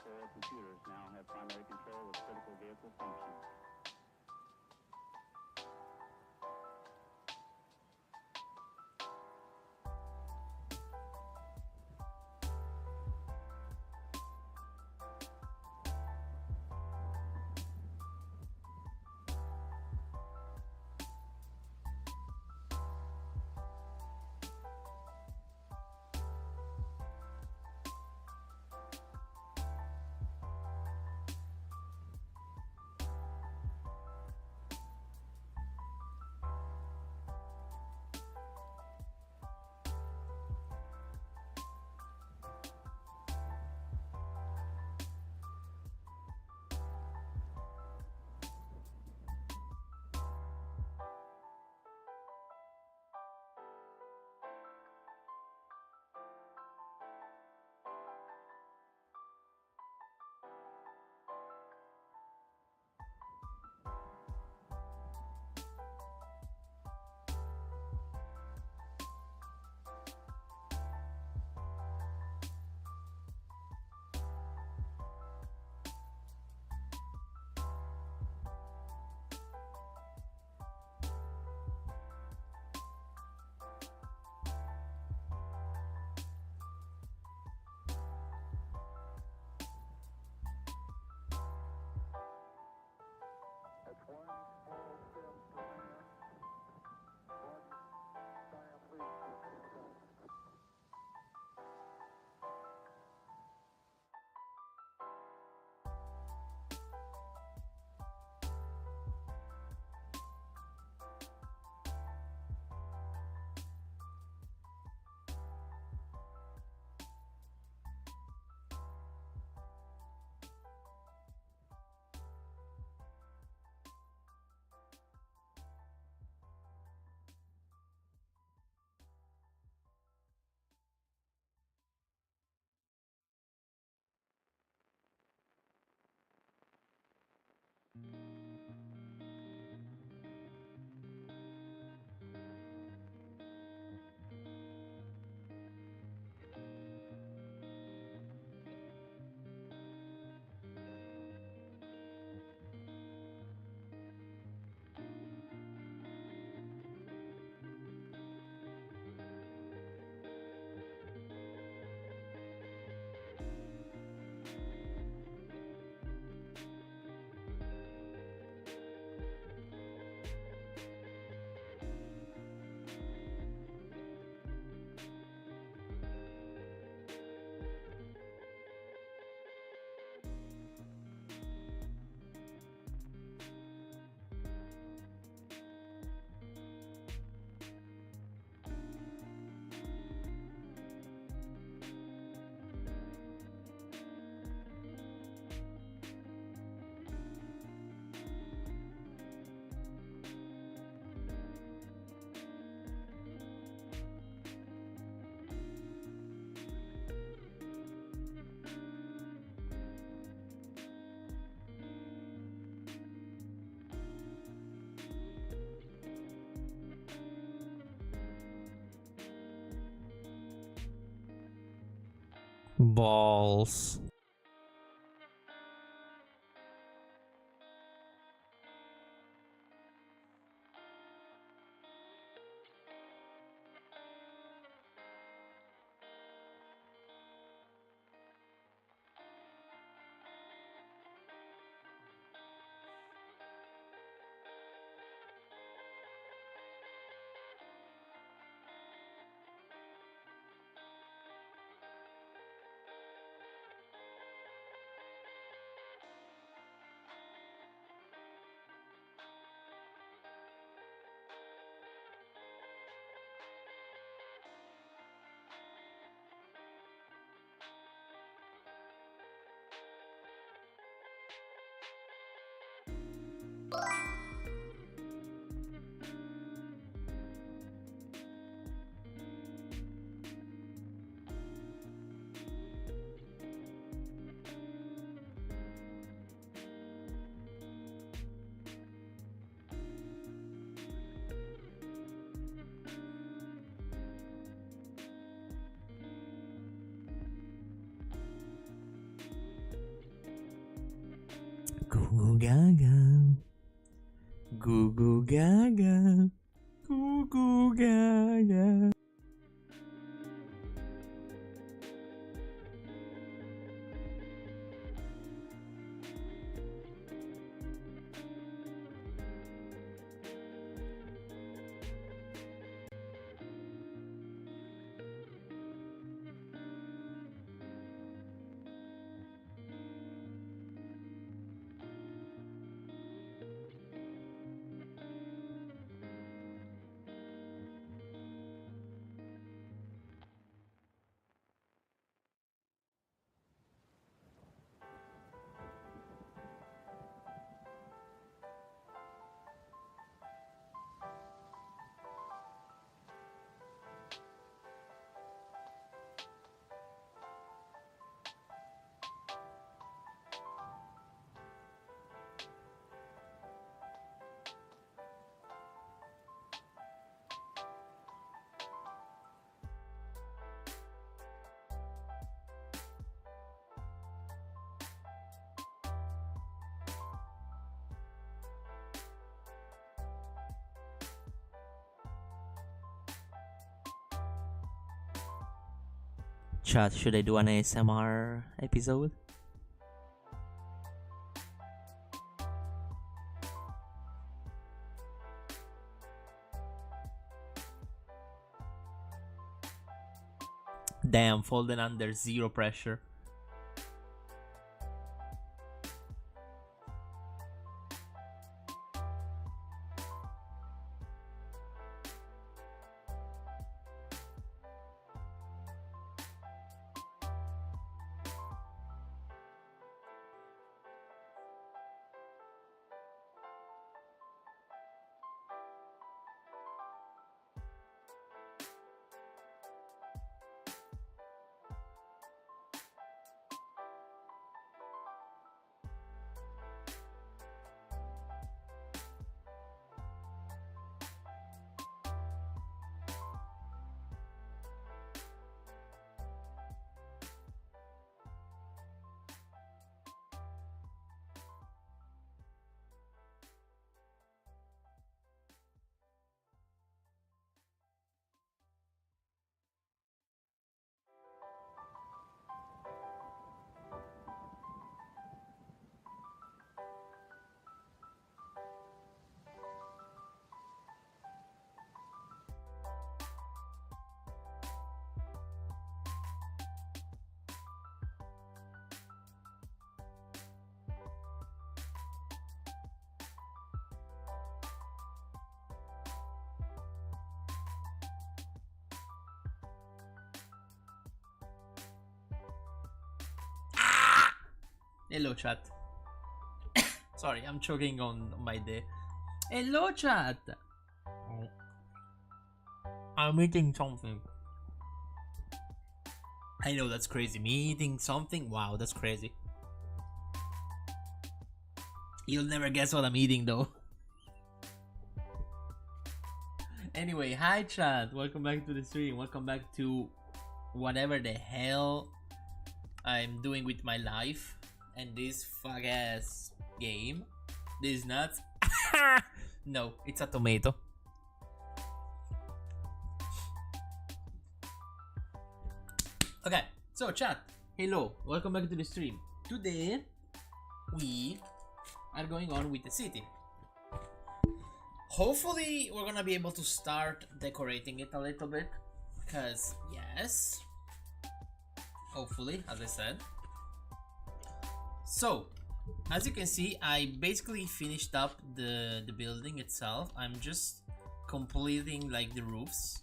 Four computers now have primary control of critical vehicle functions. Balls. Goo goo gaga. Goo goo gaga. Goo goo gaga. Chat, should I do an ASMR episode? Damn, folding under zero pressure. Hello chat. Sorry, I'm choking on my day. Hello chat. I'm eating something. I know that's crazy. Me eating something? Wow, that's crazy. You'll never guess what I'm eating though. Anyway, hi chat. Welcome back to the stream. Welcome back to whatever the hell I'm doing with my life. And this fuck ass game. This nuts. No, it's a tomato. Okay, so chat, hello, welcome back to the stream. Today we are going on with the city. Hopefully we're gonna be able to start decorating it a little bit, because yes, hopefully, as I said. So, as you can see, I basically finished up the building itself. I'm just completing like the roofs.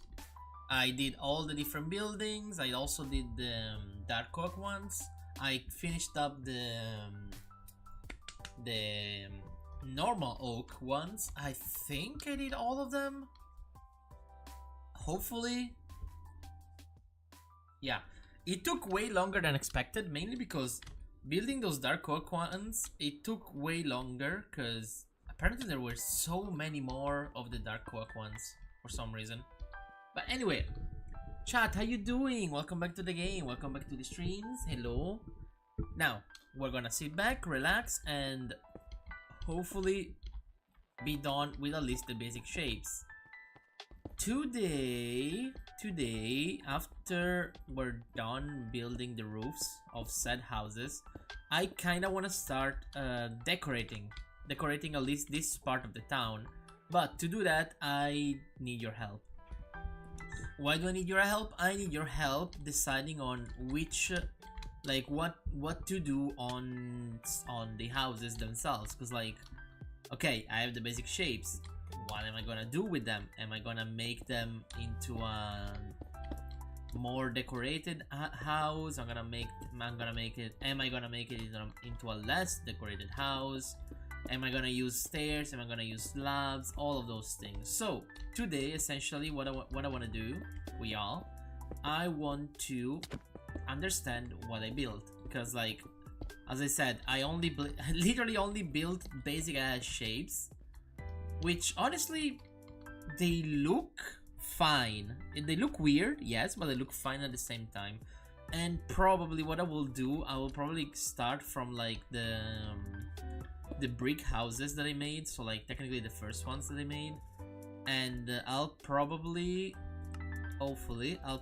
I did all the different buildings. I also did the dark oak ones. I finished up the normal oak ones. I think I did all of them. Hopefully. Yeah, it took way longer than expected, mainly because building those dark oak ones, it took way longer because apparently there were so many more of the dark oak ones for some reason. But anyway, chat, how you doing? Welcome back to the game. Welcome back to the streams. Hello. Now, we're gonna sit back, relax, and hopefully be done with at least the basic shapes. Today, after we're done building the roofs of said houses, I kind of want to start decorating at least this part of the town. But to do that, I need your help. Why do I need your help? I need your help deciding on which, like, what to do on the houses themselves. Cause like, okay, I have the basic shapes. What am I gonna do with them? Am I gonna make them into a more decorated house? Am I gonna make it into a less decorated house? Am I gonna use stairs? Am I gonna use slabs? All of those things. So today, essentially, what I want to do, I want to understand what I built, because like, as I said, I literally only built basic ass shapes, which honestly, they look fine. They look weird, yes, but they look fine at the same time. And probably what I will do, I will probably start from like the brick houses that I made, so like technically the first ones that I made, and I'll probably, hopefully, I'll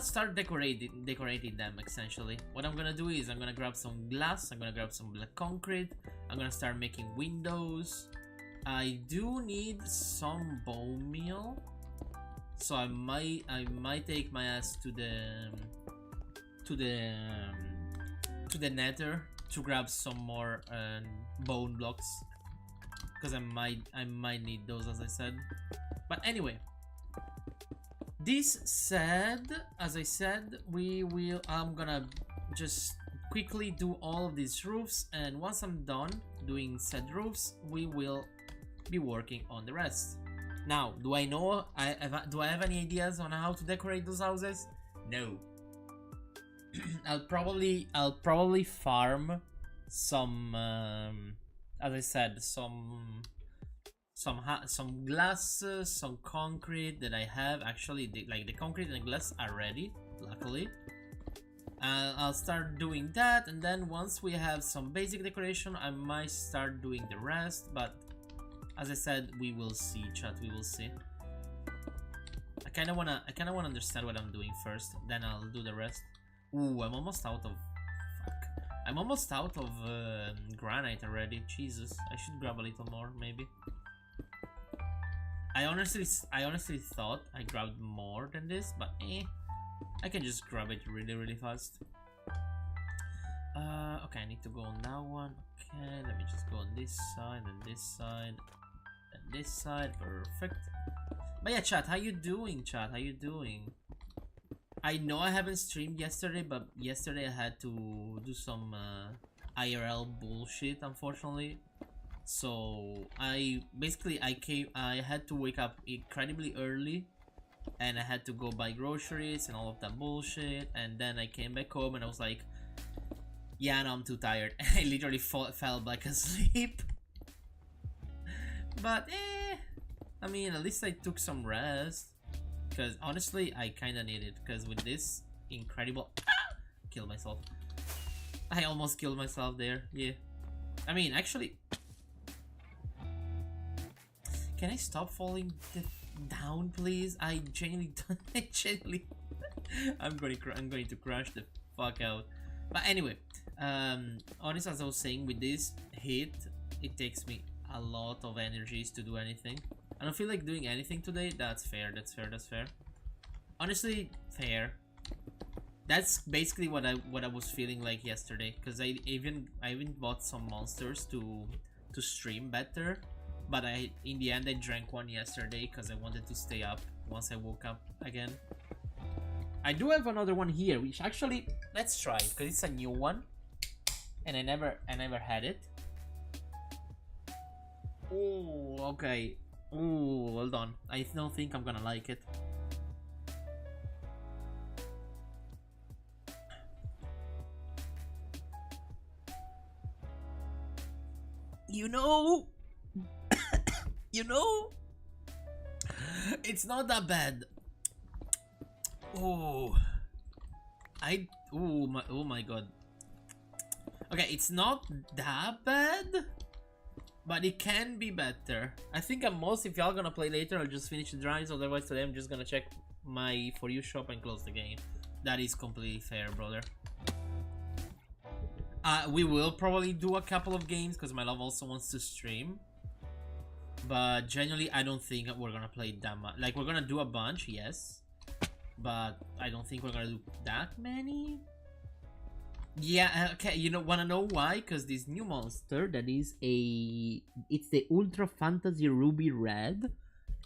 start decorating them. Essentially, what I'm gonna do is I'm gonna grab some glass, I'm gonna grab some black concrete, I'm gonna start making windows. I do need some bone meal, so I might take my ass to the nether to grab some more bone blocks, because I might need those, as I said. But anyway, this said, as I said, I'm gonna just quickly do all of these roofs, and once I'm done doing said roofs, we will be working on the rest. Now, do I have any ideas on how to decorate those houses? No. I'll probably farm some, as I said, some glass, some concrete that I have. Actually, the concrete and glass are ready, luckily. I'll start doing that, and then once we have some basic decoration, I might start doing the rest. But as I said, we will see, chat. We will see. I kind of wanna understand what I'm doing first, then I'll do the rest. Ooh, I'm almost out of... Fuck. I'm almost out of granite already. Jesus, I should grab a little more, maybe. I honestly thought I grabbed more than this, but I can just grab it really fast. Okay, I need to go on that one. Okay, let me just go on this side and this side and this side. Perfect. But yeah, chat, how you doing? Chat, how you doing? I know I haven't streamed yesterday, but yesterday I had to do some IRL bullshit, unfortunately. So I had to wake up incredibly early, and I had to go buy groceries and all of that bullshit, and then I came back home and I was like, yeah, no, I'm too tired. I literally fell back asleep. But I mean, at least I took some rest. Because honestly, I kinda need it. Because with this incredible... Kill myself. I almost killed myself there. Yeah. I mean, actually... Can I stop falling down, please? I genuinely don't... I'm going to crash the fuck out. But anyway, honestly, as I was saying, with this hit, it takes me a lot of energies to do anything. I don't feel like doing anything today. That's fair. Honestly, fair. That's basically what I was feeling like yesterday. Cause I even bought some monsters to stream better. But in the end I drank one yesterday because I wanted to stay up once I woke up again. I do have another one here, which actually, let's try it because it's a new one, and I never had it. Oh, okay. Oh, hold on. I don't think I'm gonna like it. You know, it's not that bad. Oh my god. Okay, it's not that bad, but it can be better. I think at most, if y'all gonna play later, I'll just finish the drives. Otherwise, today I'm just gonna check my For You shop and close the game. That is completely fair, brother. We will probably do a couple of games because my love also wants to stream. But generally, I don't think we're gonna play that much. Like, we're gonna do a bunch, yes. But I don't think we're gonna do that many. Yeah, okay, you know, wanna know why? Because this new monster that is it's the Ultra Fantasy Ruby Red.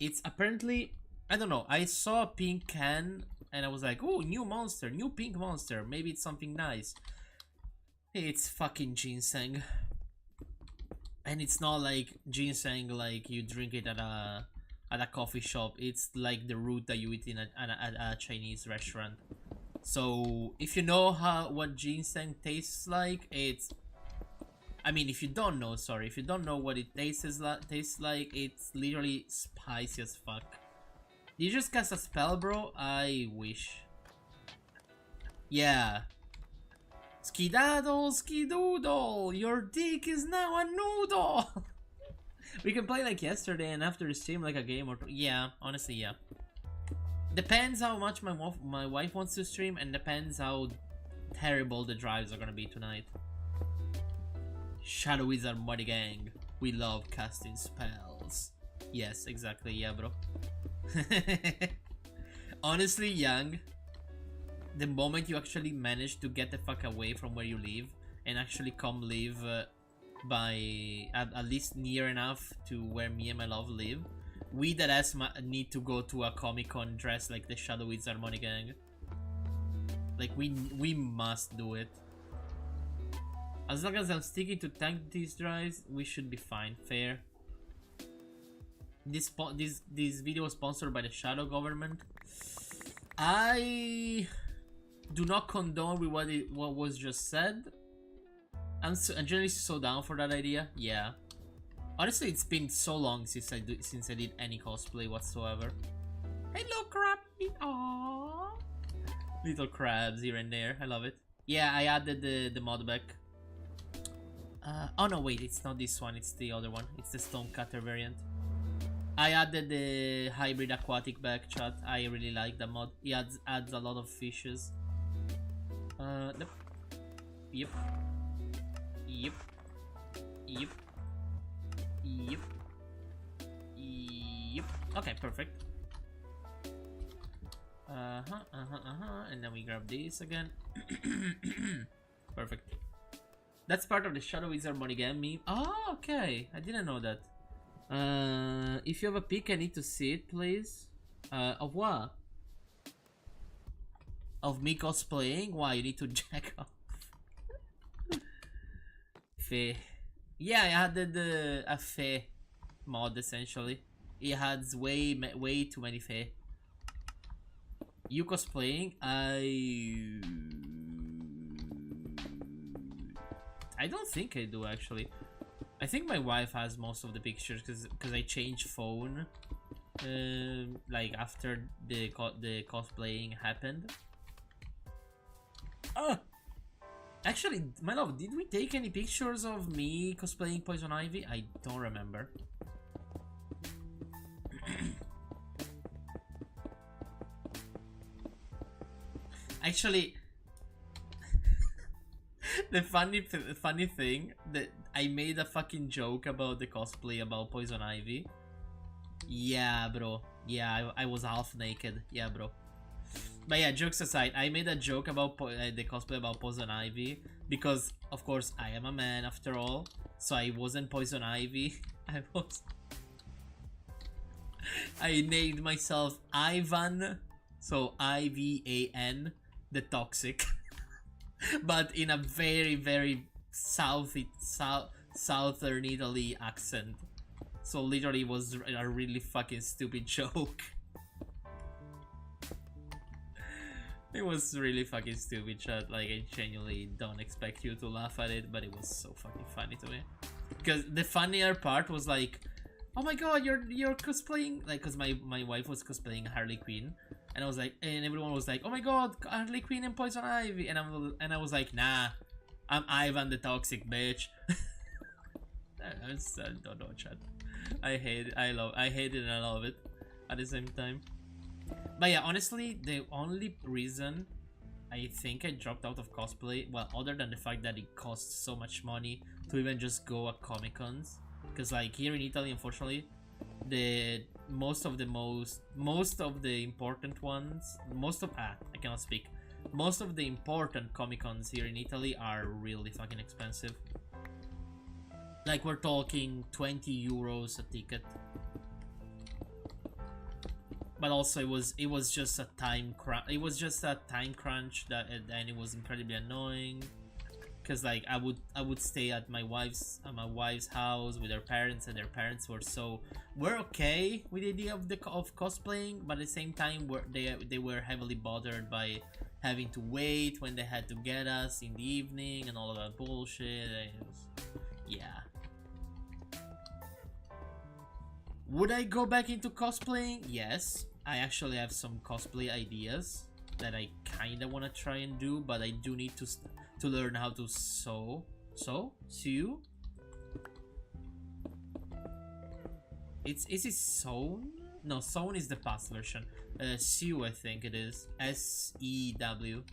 It's apparently, I don't know, I saw a pink can and I was like, oh, new monster, new pink monster. Maybe it's something nice. It's fucking ginseng. And it's not like ginseng like you drink it at a coffee shop. It's like the root that you eat in a Chinese restaurant. So if you know what ginseng tastes like, it's, I mean, if you don't know, sorry, if you don't know what it tastes like, it's literally spicy as fuck. Did you just cast a spell, bro? I wish. Yeah. Skidaddle, skidoodle, your dick is now a noodle. We can play like yesterday and after the stream like a game or two. Yeah, honestly, yeah. Depends how much my wife wants to stream and depends how terrible the drives are gonna be tonight. Shadow Wizard Muddy Gang. We love casting spells. Yes, exactly, yeah, bro. Honestly, Young, the moment you actually manage to get the fuck away from where you live and actually come live by at least near enough to where me and my love live, we that ass need to go to a Comic-Con dressed like the Shadow Wizard Money Gang. Like, we must do it. As long as I'm sticking to tank these drives, we should be fine. Fair. This video was sponsored by the Shadow Government. I do not condone with what was just said. I'm generally so down for that idea. Yeah. Honestly, it's been so long since I did any cosplay whatsoever. Hello, Krabby. Aww. Little crabs here and there. I love it. Yeah, I added the mod back. Oh no, wait, it's not this one. It's the other one. It's the Stonecutter variant. I added the hybrid aquatic back, chat. I really like the mod. It adds a lot of fishes. Nope. Yep. Yep. Yep. Yep. Yep. Okay, perfect. And then we grab this again. Perfect. That's part of the Shadow Wizard Monogam meme. Oh, okay. I didn't know that. If you have a pic, I need to see it, please. Of what? Of me cosplaying? Why? You need to jack off. Fae. Yeah, I added a Fae mod, essentially. It has way too many Fae. You cosplaying? I don't think I do, actually. I think my wife has most of the pictures because I changed phone like after the cosplaying happened. Actually, my love, did we take any pictures of me cosplaying Poison Ivy? I don't remember. Actually, the funny thing that I made a fucking joke about the cosplay about Poison Ivy. Yeah, bro. Yeah, I was half naked. Yeah, bro. But yeah, jokes aside, I made a joke about the cosplay about Poison Ivy because, of course, I am a man after all. So I wasn't Poison Ivy. I named myself Ivan. So Ivan, the toxic. But in a very southern Italy accent. So literally was a really fucking stupid joke. It was really fucking stupid, chat. Like, I genuinely don't expect you to laugh at it, but it was so fucking funny to me. Because the funnier part was like, oh my god, you're cosplaying, like, because my wife was cosplaying Harley Quinn, and I was like, and everyone was like, oh my god, Harley Quinn and Poison Ivy, and I was like, nah, I'm Ivan the toxic bitch. I don't know, chat. I hate it. I hate it and I love it at the same time. But yeah, honestly, the only reason I think I dropped out of cosplay, well, other than the fact that it costs so much money to even just go at Comic Cons, because like here in Italy, unfortunately, most of the important ones, I cannot speak. Most of the important Comic Cons here in Italy are really fucking expensive. Like we're talking 20 euros a ticket. But also it was just a time crunch that, and it was incredibly annoying. Cause like I would stay at my wife's house with her parents, and their parents were okay with the idea of cosplaying, but at the same time they were heavily bothered by having to wait when they had to get us in the evening and all of that bullshit. Yeah. Would I go back into cosplaying? Yes. I actually have some cosplay ideas that I kinda wanna try and do, but I do need to learn how to sew. Is it sewn? No, sewn is the past version. Sew, I think it is. SEW.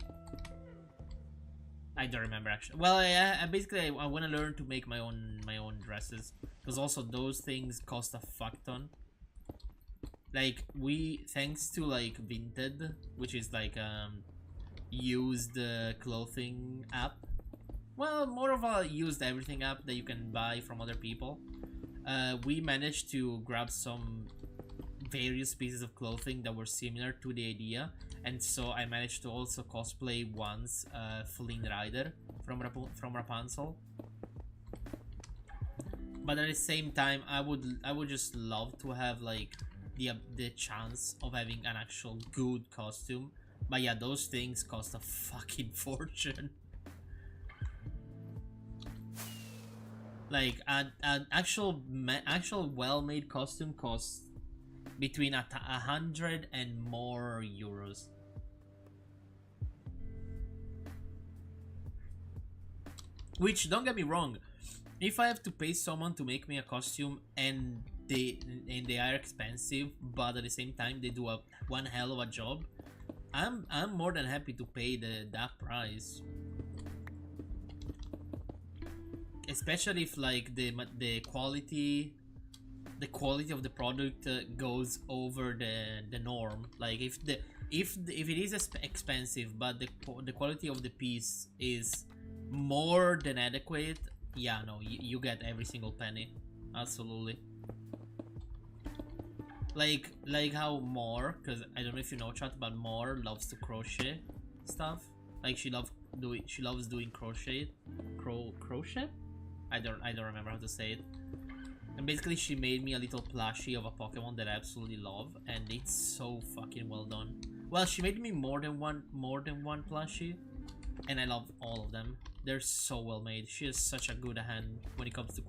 I don't remember actually. Well, I basically I want to learn to make my own dresses, because also those things cost a fuck ton. Like thanks to like Vinted, which is like used clothing app. Well, more of a used everything app that you can buy from other people. We managed to grab some various pieces of clothing that were similar to the idea, and so I managed to also cosplay once Flynn Rider from Rapunzel. But at the same time, I would just love to have like the chance of having an actual good costume. But yeah, those things cost a fucking fortune. Like an actual well-made costume costs between 100 and more euros. Which, don't get me wrong, if I have to pay someone to make me a costume and they are expensive, but at the same time they do one hell of a job, I'm more than happy to pay that price. Especially if like the quality of the product goes over the norm. Like if it is expensive but the quality of the piece is more than adequate, yeah, no, you get every single penny. Absolutely. Like how More, because I don't know if you know, chat, but More loves to crochet stuff. Like she loves doing crochet. I don't remember how to say it. And basically she made me a little plushie of a Pokemon that I absolutely love, and it's so fucking well done. Well, she made me more than one plushie, and I love all of them. They're so well made. She has such a good hand when it comes to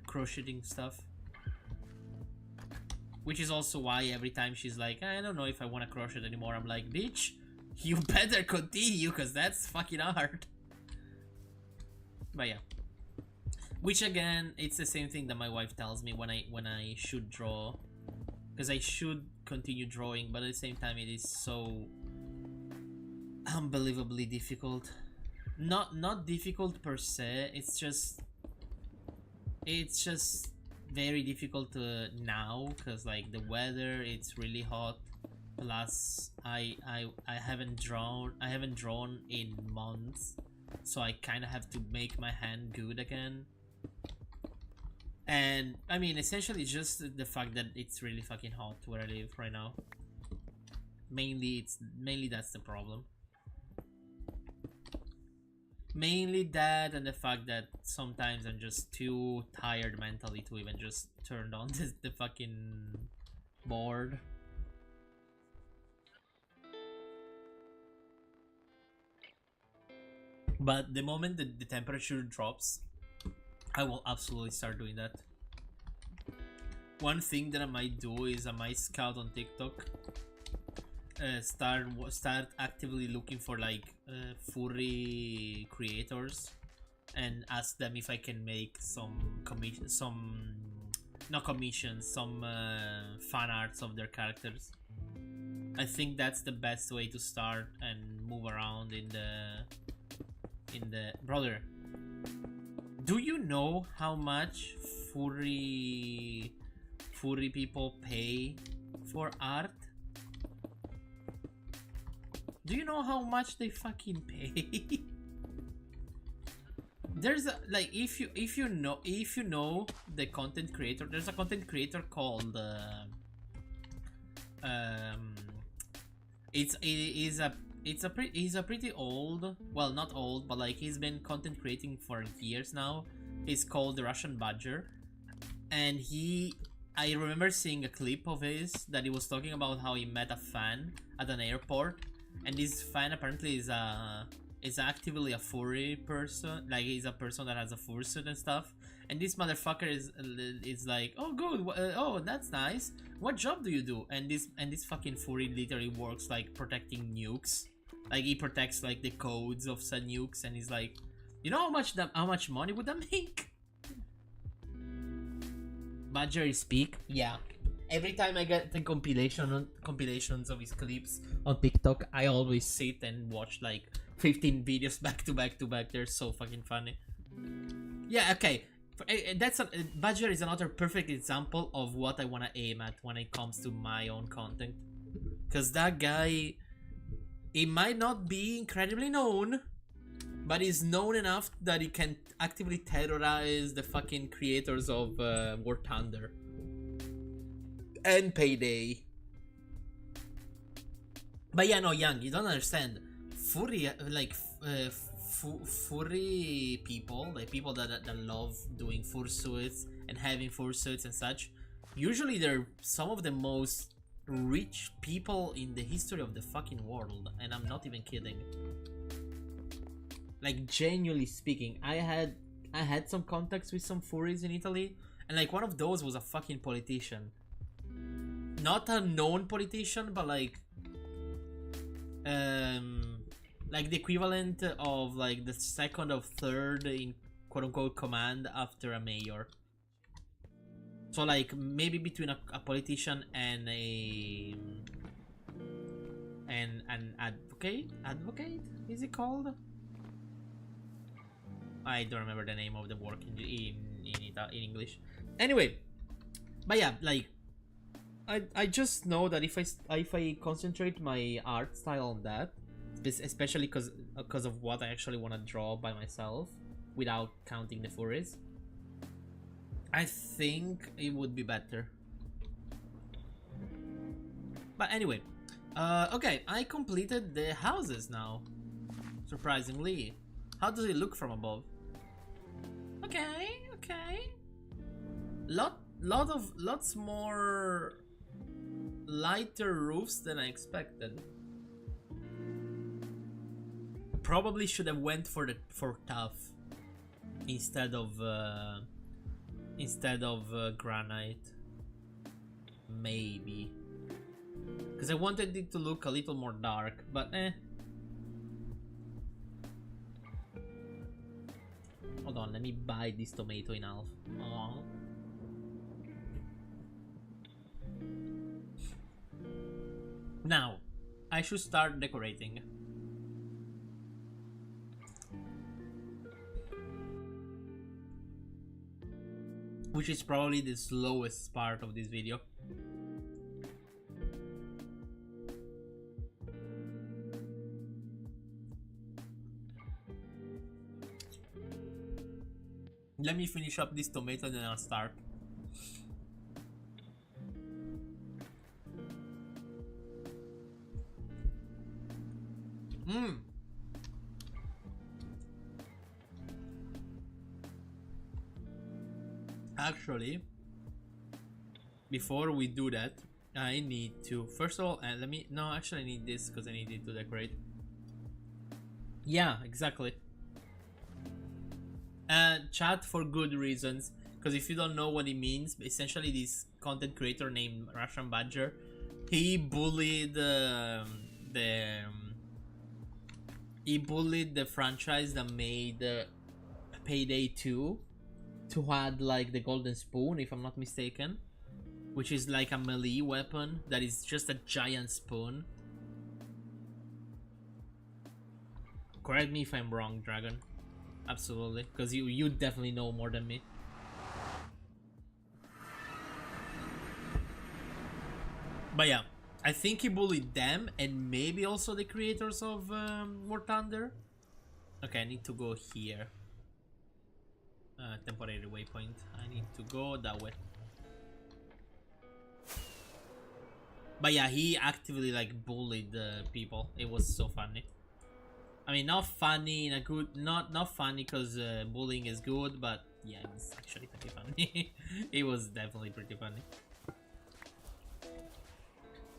crocheting stuff. Which is also why every time she's like, I don't know if I want to crochet anymore, I'm like, bitch, you better continue, because that's fucking hard. But yeah. Which again, it's the same thing that my wife tells me when I should draw, because I should continue drawing, but at the same time it is so unbelievably difficult. Not difficult per se, it's just very difficult now, because like the weather, it's really hot, plus I haven't drawn in months, so I kind of have to make my hand good again. And I mean, essentially just the fact that it's really fucking hot where I live right now. Mainly that's the problem. Mainly that, and the fact that sometimes I'm just too tired mentally to even just turn on the fucking board. But the moment that the temperature drops, I will absolutely start doing that. One thing that I might do is I might scout on TikTok, start actively looking for like furry creators and ask them if I can make some not commissions, some fan arts of their characters. I think that's the best way to start and move around in the brother. Do you know how much furry people pay for art? Do you know how much they fucking pay? There's a, like, if you know the content creator, there's a content creator called he's a pretty old, well, not old, but like he's been content creating for years now. He's called the Russian Badger, and I remember seeing a clip of his that he was talking about how he met a fan at an airport, and this fan apparently is actively a furry person, like he's a person that has a fursuit and stuff. And this motherfucker is like, oh good, oh that's nice. What job do you do? And this fucking furry literally works like protecting nukes. Like he protects like the codes of said nukes, and he's like, you know how much money would that make? Badger speak? Yeah. Every time I get the compilations of his clips on TikTok, I always sit and watch like 15 videos back to back to back. They're so fucking funny. Yeah, okay. Badger is another perfect example of what I want to aim at when it comes to my own content. Because that guy, he might not be incredibly known, but he's known enough that he can actively terrorize the fucking creators of War Thunder and Payday. But yeah, no, Young, you don't understand. Furry, like furry people, like people that love doing fursuits and having fursuits and such, usually they're some of the most rich people in the history of the fucking world, and I'm not even kidding. Like, genuinely speaking, I had some contacts with some furries in Italy, and like one of those was a fucking politician. Not a known politician, but like the equivalent of like the second or third in quote-unquote command after a mayor. So like maybe between a politician and an advocate is it called? I don't remember the name of the work in English. Anyway, but yeah, like I just know that if I concentrate my art style on that, especially because of what I actually want to draw by myself without counting the furries, I think it would be better. But anyway, okay, I completed the houses now. Surprisingly, how does it look from above? Okay. Lots more lighter roofs than I expected. Probably should have went for tough instead of granite, maybe, because I wanted it to look a little more dark, but Hold on, let me bite this tomato in half. Aww. Now, I should start decorating. Which is probably the slowest part of this video. Let me finish up this tomato and then I'll start. Actually, before we do that, I need to first of all I need this because I need it to decorate. Yeah, exactly. Chat for good reasons, because if you don't know what it means, essentially this content creator named Russian Badger, he bullied the franchise that made Payday 2 to add like the golden spoon, if I'm not mistaken, which is like a melee weapon that is just a giant spoon. Correct me if I'm wrong, Dragon. Absolutely, because you definitely know more than me. But yeah, I think he bullied them and maybe also the creators of War Thunder. Okay, I need to go here. Temporary waypoint. I need to go that way. But yeah, he actively like bullied people. It was so funny. I mean, not funny in a good, not funny because bullying is good, but yeah, it was actually pretty funny. It was definitely pretty funny.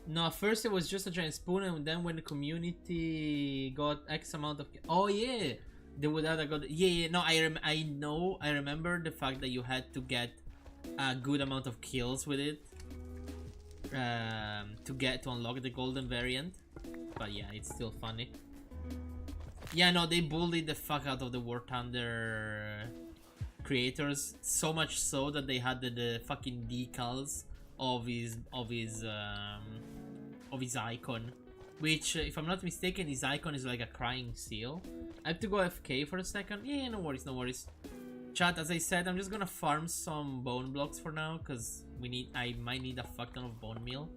No, at first it was just a giant spoon, and then when the community got X amount of... Oh yeah! They would have got... Yeah, no, I remember the fact that you had to get a good amount of kills with it to unlock the golden variant. But yeah, it's still funny. Yeah, no, they bullied the fuck out of the War Thunder creators, so much so that they had the fucking decals of his icon, which if I'm not mistaken, his icon is like a crying seal. I have to go FK for a second. Yeah, no worries, no worries. Chat, as I said, I'm just gonna farm some bone blocks for now because I might need a fuck ton of bone meal.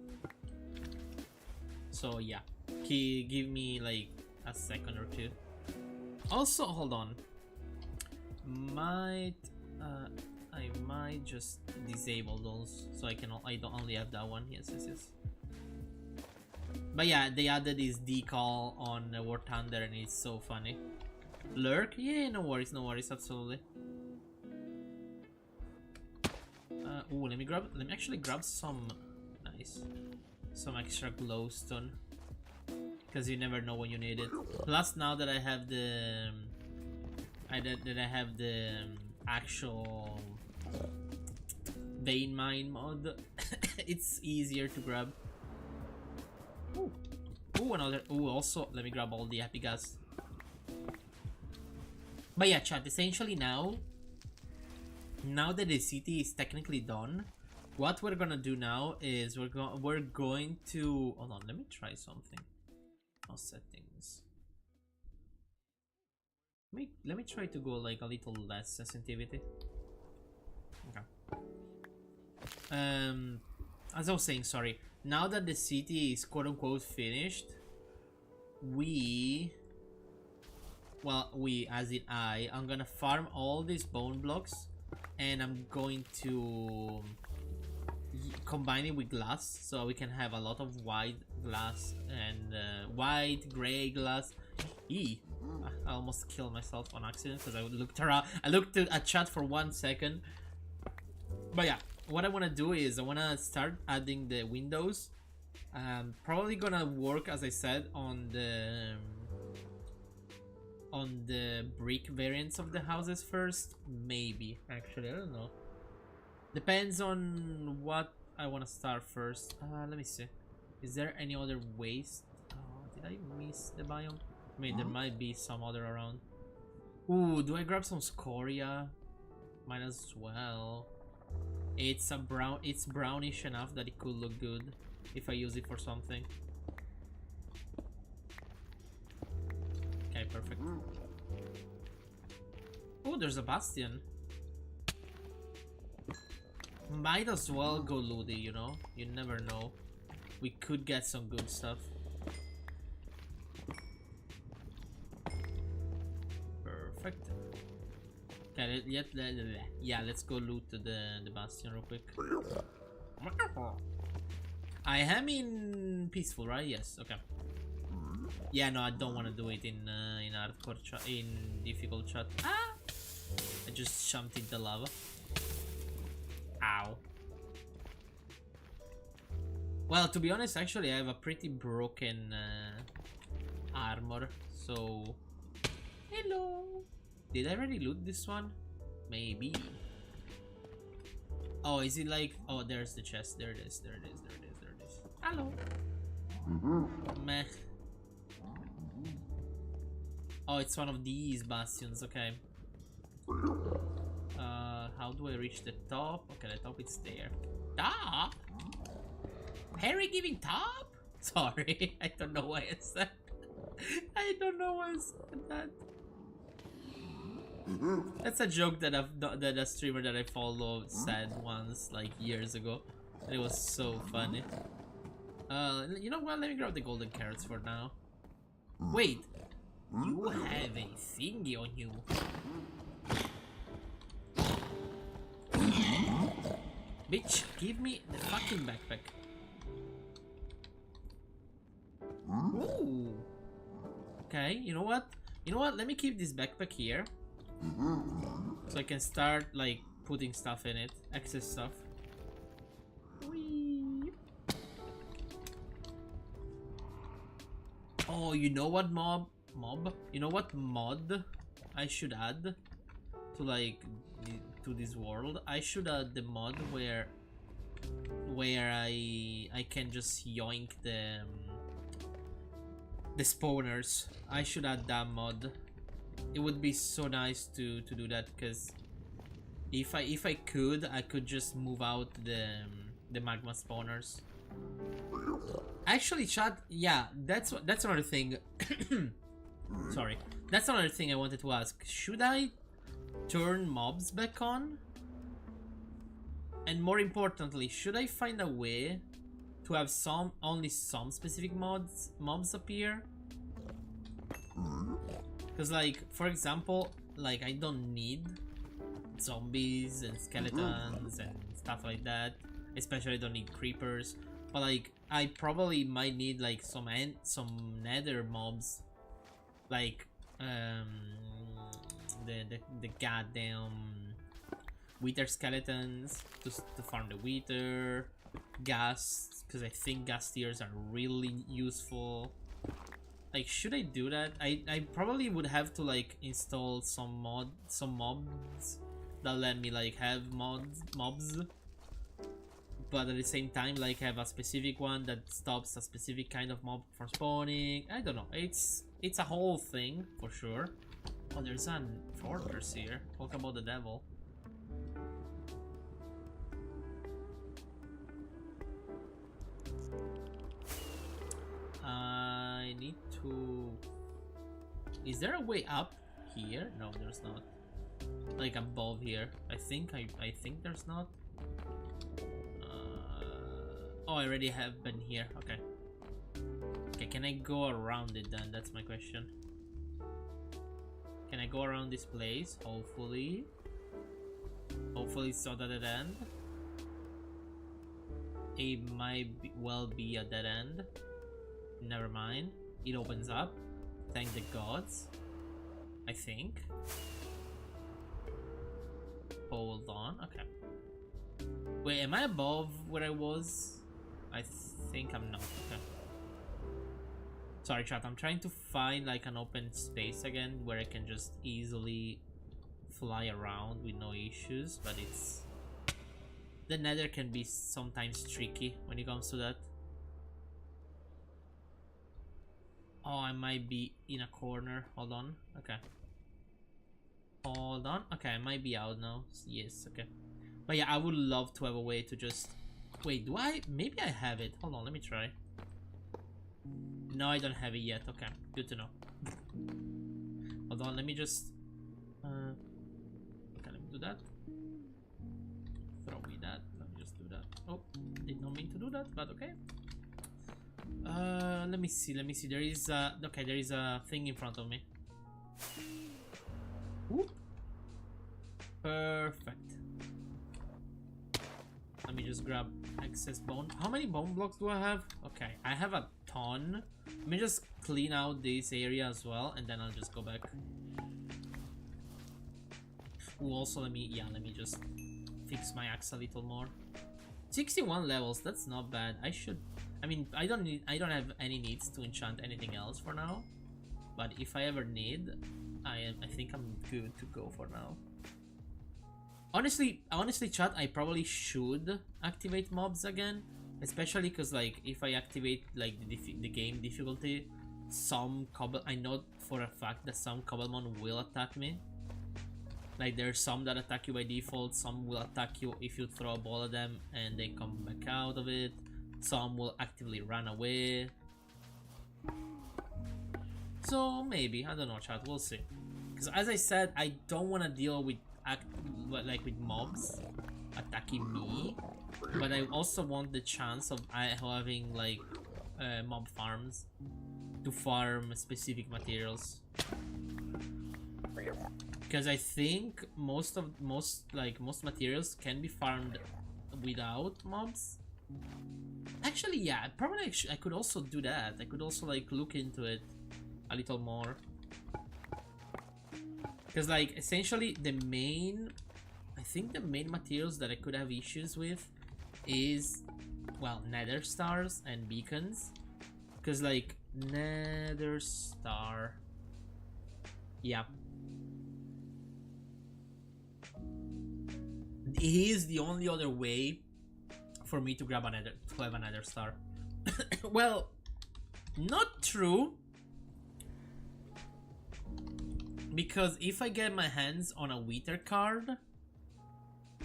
So yeah, give me like a second or two. Also, hold on. I might just disable those so I don't only have that one. Yes. But yeah, they added this decal on War Thunder and it's so funny. Lurk? Yeah, no worries, absolutely. Ooh, let me actually grab some extra glowstone, because you never know when you need it. Plus, now that I have the actual vein mine mod, it's easier to grab. Ooh, another. Ooh, also let me grab all the happy gas. But yeah, chat. Essentially now that the city is technically done, what we're gonna do now is we're going to hold on. Let me try something. Oh, settings. Let me try to go like a little less sensitivity. Okay. As I was saying, sorry. Now that the city is quote unquote finished, I'm gonna farm all these bone blocks, and I'm going to combine it with glass so we can have a lot of white glass and white, gray glass. I almost killed myself on accident because I looked around. I looked at chat for 1 second. But yeah, what I want to do is I want to start adding the windows. Probably gonna work, as I said, on the brick variants of the houses first. Maybe, actually, I don't know. Depends on what I want to start first. Let me see. Is there any other waste? Oh, did I miss the biome? I mean, there might be some other around. Ooh, do I grab some scoria? Might as well. It's brownish enough that it could look good if I use it for something. Okay, perfect. Oh, there's a bastion. Might as well go Ludi, you know? You never know. We could get some good stuff. Perfect. Okay, yeah, let's go loot the bastion real quick. I am in peaceful, right? Yes, okay. Yeah, no, I don't want to do it in hardcore chat, in difficult chat. Ah! I just jumped in the lava. Ow. Well, to be honest, actually, I have a pretty broken armor, so... Hello! Did I already loot this one? Maybe. Oh, is it like... Oh, there's the chest. There it is. Hello. Meh. Oh, it's one of these bastions. Okay. How do I reach the top? Okay, the top is there. Top? Harry giving top? Sorry, I don't know why I said. I don't know why I said that. That's a joke that that a streamer that I follow said once, like years ago, and it was so funny. You know what? Let me grab the golden carrots for now. Wait, you have a thingy on you. Bitch, give me the fucking backpack. Ooh. Okay, you know what? You know what? Let me keep this backpack here. So I can start, like, putting stuff in it. Excess stuff. Whee. Oh, you know what you know what mod I should add to, like, to this world? I should add the mod where I can just yoink the spawners. I should add that mod. It would be so nice to do that, because if I could just move out the magma spawners. Actually, chat, yeah, that's another thing. Sorry, that's another thing I wanted to ask. Should I turn mobs back on? And more importantly, should I find a way to have only some specific mobs appear? Because, like, for example, like, I don't need zombies and skeletons and stuff like that. Especially I don't need creepers. But, like, I probably might need, like, some nether mobs. Like, the goddamn wither skeletons to farm the wither. Gas, because I think gas tiers are really useful. Like, should I do that? I probably would have to, like, install some mobs that let me, like, have mobs, but at the same time, like, have a specific one that stops a specific kind of mob from spawning. I don't know. It's a whole thing for sure. Oh, there's a fortress here. Talk about the devil. I need to... Is there a way up here? No, there's not. Like above here. I think there's not. Oh, I already have been here. Okay. Okay, can I go around it then? That's my question. Can I go around this place? Hopefully. Hopefully it's not at a dead end. It might well be a dead end. Never mind. It opens up. Thank the gods. I think. Hold on. Okay. Wait, am I above where I was? I think I'm not. Okay. Sorry, chat. I'm trying to find, like, an open space again where I can just easily fly around with no issues, but it's... The nether can be sometimes tricky when it comes to that. Oh, I might be in a corner. Hold on. Okay. Hold on. Okay, I might be out now. Yes, okay. But yeah, I would love to have a way to just... Wait, do I? Maybe I have it. Hold on, let me try. No, I don't have it yet. Okay, good to know. Hold on, let me just... Okay, let me do that. Throw me that. Let me just do that. Oh, did not mean to do that, but okay. Let me see. There is okay, there is a thing in front of me. Whoop. Perfect. Let me just grab excess bone. How many bone blocks do I have? Okay, I have a ton. Let me just clean out this area as well, and then I'll just go back. Ooh, also let me just fix my axe a little more. 61 levels, that's not bad. I mean, I don't have any needs to enchant anything else for now. But if I ever need, I think I'm good to go for now. Honestly, chat, I probably should activate mobs again, especially because, like, if I activate, like, the game difficulty, I know for a fact that some Cobblemon will attack me. Like there's some that attack you by default, some will attack you if you throw a ball at them and they come back out of it. Some will actively run away. So maybe, I don't know, chat, we'll see. Because as I said, I don't want to deal with with mobs attacking me, but I also want the chance of having like mob farms to farm specific materials. Because I think most materials can be farmed without mobs. Actually, yeah, probably I could also do that. I could also like look into it a little more. Because like essentially I think the main materials that I could have issues with is, well, nether stars and beacons. Because like nether star, yeah, he is the only other way for me to grab to have another star. Well, not true, because if I get my hands on a wither card,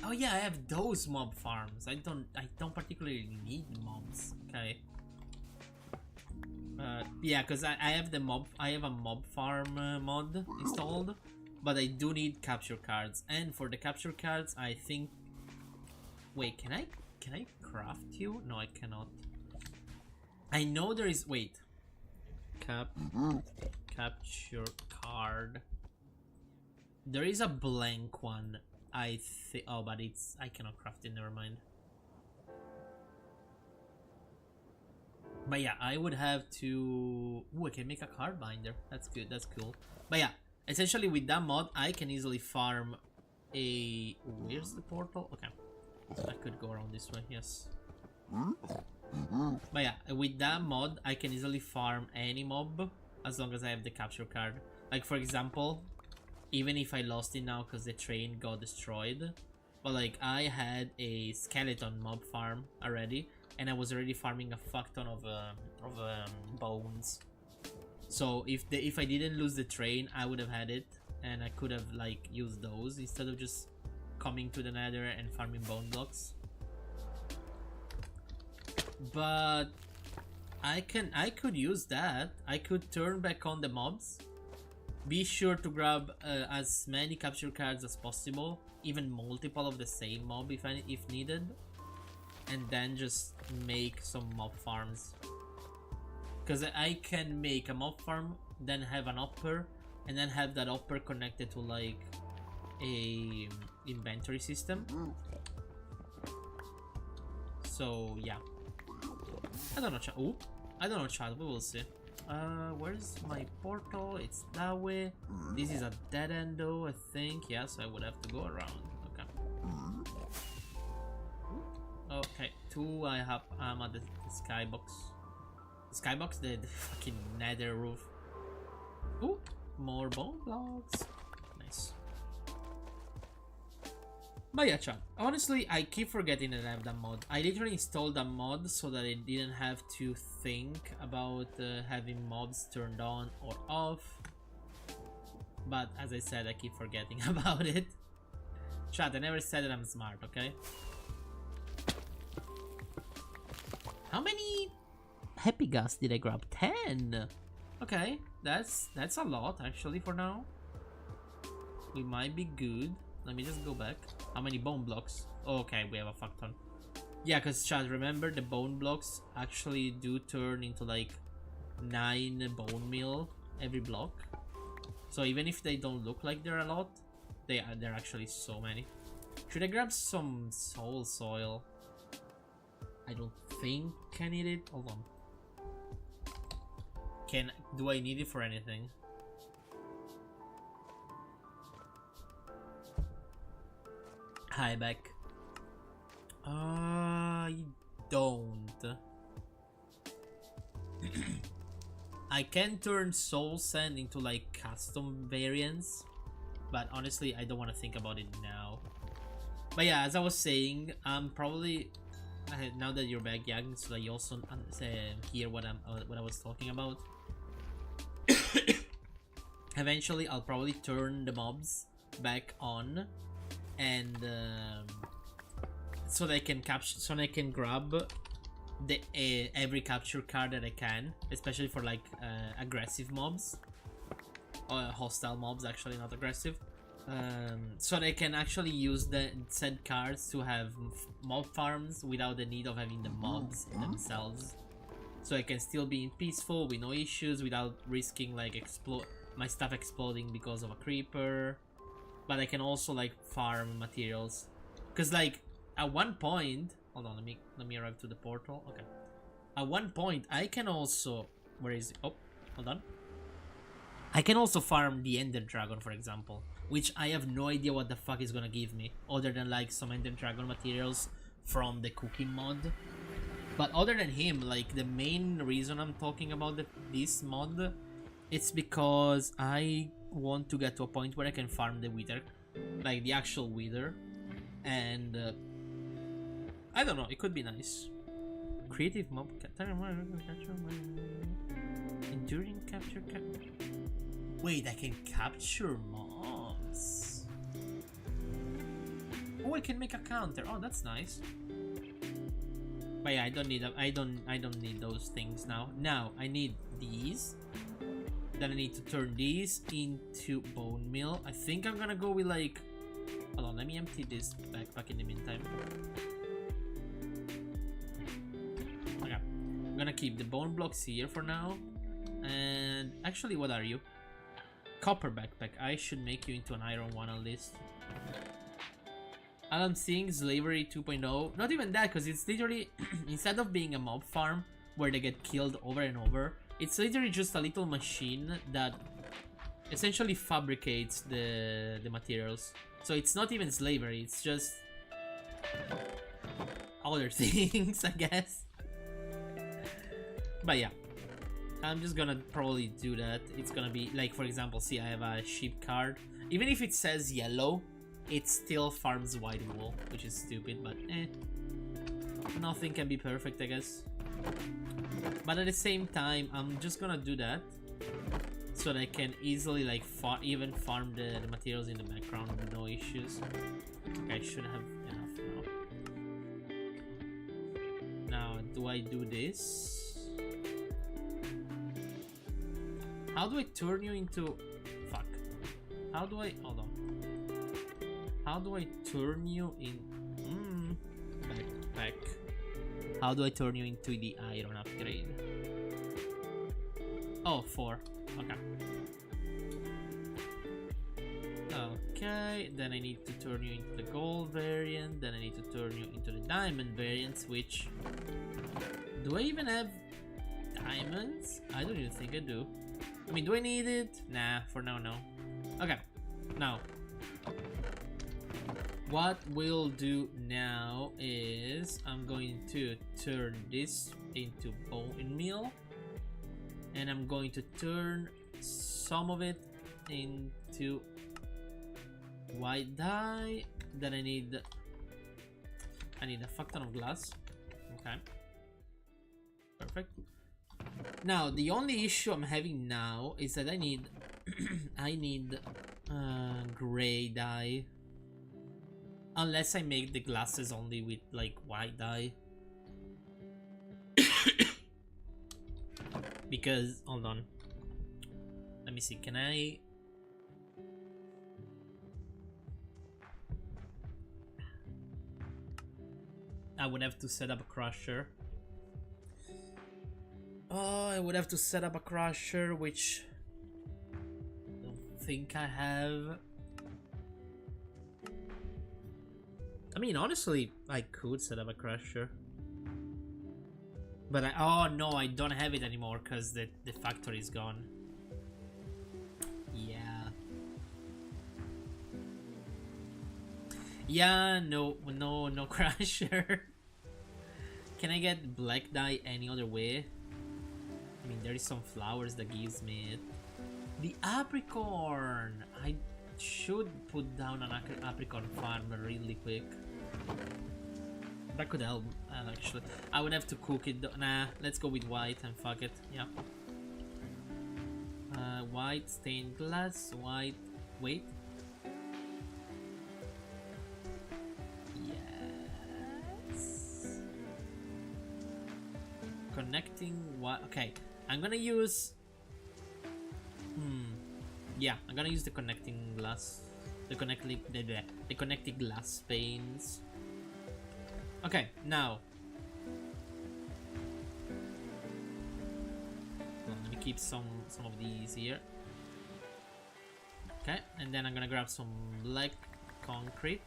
oh yeah, I have those mob farms. I don't particularly need mobs. Okay. Yeah, because I have a mob farm mod installed, but I do need capture cards, and for the capture cards I think, wait, can I craft you? No, I cannot. I know there is, wait, capture card, there is a blank one, I think. Oh, but I cannot craft it, never mind. But yeah, I would have to... Ooh, I can make a card binder. That's good, that's cool. But yeah, essentially with that mod, I can easily farm a... Where's the portal? Okay. So I could go around this way, yes. But yeah, with that mod, I can easily farm any mob as long as I have the capture card. Like, for example, even if I lost it now because the train got destroyed, but like, I had a skeleton mob farm already, and I was already farming a fuck ton of bones. So if I didn't lose the train, I would have had it, and I could have like used those instead of just coming to the nether and farming bone blocks. But I could use that. I could turn back on the mobs. Be sure to grab as many capture cards as possible, even multiple of the same mob if needed, and then just make some mob farms. Because I can make a mob farm, then have an upper, and then have that upper connected to like a inventory system. So yeah, I don't know, chat. Ooh, I don't know, chat. We will see. Where's my portal? It's that way. This is a dead end though, I think. Yeah, so I would have to go around. Okay. Okay, two. I'm at the skybox. The skybox, the fucking nether roof. Ooh, more bone blocks. Nice. But yeah, chat, honestly, I keep forgetting that I have that mod. I literally installed that mod so that I didn't have to think about having mobs turned on or off. But as I said, I keep forgetting about it. Chat, I never said that I'm smart, okay? How many happy gas did I grab? 10! Okay, that's a lot actually for now. We might be good. Let me just go back. How many bone blocks? Oh, okay, we have a fuck ton. Yeah, because chat, remember the bone blocks actually do turn into like 9 bone meal every block. So even if they don't look like they're a lot, they're actually so many. Should I grab some soul soil? I don't think I need it. Hold on. Do I need it for anything? Hi, back. I don't. I can turn soul sand into like custom variants, but honestly, I don't want to think about it now. But yeah, as I was saying, I'm probably now that you're back, Yang, so that you also hear what I was talking about. Eventually, I'll probably turn the mobs back on, and so that I can capture, so that I can grab the every capture card that I can, especially for like aggressive mobs, or hostile mobs, actually, not aggressive. So they can actually use the said cards to have mob farms without the need of having the mobs themselves. So I can still be peaceful with no issues without risking like my stuff exploding because of a creeper. But I can also like farm materials, cause like at one point, hold on, let me arrive to the portal. Okay, at one point I can also, where is it? Oh, hold on. I can also farm the Ender Dragon, for example, which I have no idea what the fuck is gonna give me, other than like some Ender Dragon materials from the cooking mod. But other than him, like the main reason I'm talking about this mod, it's because I want to get to a point where I can farm the Wither, like the actual Wither, and I don't know, it could be nice. Creative mob, enduring capture. Wait, I can capture mobs. Oh, I can make a counter. Oh, that's nice. But yeah, I don't need those things now. Now I need these. Then I need to turn these into bone meal. I think I'm gonna go with like, hold on, let me empty this backpack in the meantime. Okay, I'm gonna keep the bone blocks here for now. And actually, what are you? Copper backpack. I should make you into an iron one at least. I'm seeing Slavery 2.0. Not even that, because it's literally, instead of being a mob farm where they get killed over and over, it's literally just a little machine that essentially fabricates the materials. So it's not even slavery, it's just other things, I guess. But yeah, I'm just gonna probably do that. It's gonna be like, for example, see, I have a sheep card. Even if it says yellow, it still farms white wool, which is stupid, but nothing can be perfect, I guess. But at the same time, I'm just gonna do that so that I can easily like even farm the materials in the background with no issues. Okay, I should have enough now. Now, do I do this? How do I turn you into... Fuck. How do I... Hold on. How do I turn you in... Back. How do I turn you into the iron upgrade? Oh, 4. Okay. Okay, then I need to turn you into the gold variant. Then I need to turn you into the diamond variants, which... Do I even have diamonds? I don't even think I do. I mean, do I need it? Nah, for now, no. Okay, now. What we'll do now is I'm going to turn this into bone meal. And I'm going to turn some of it into white dye. Then I need a fuck ton of glass. Okay. Perfect. Now the only issue I'm having now is that I need gray dye. Unless I make the glasses only with like white dye. Because, hold on. Let me see, can I... I would have to set up a crusher. Oh, I would have to set up a crusher, which I don't think I have. I mean, honestly, I could set up a crusher. But oh no, I don't have it anymore because the factory is gone. Yeah. Yeah, no crusher. Can I get black dye any other way? I mean, there is some flowers that gives me it. The apricorn! I should put down an apricorn farm really quick. That could help, actually. I would have to cook it though. Nah, let's go with white and fuck it. Yeah. White stained glass, white... Wait. connecting what? Okay, I'm gonna use. Yeah, I'm gonna use the connecting glass, the connecting glass panes. Okay, now. Well, let me keep some of these here. Okay, and then I'm gonna grab some black concrete.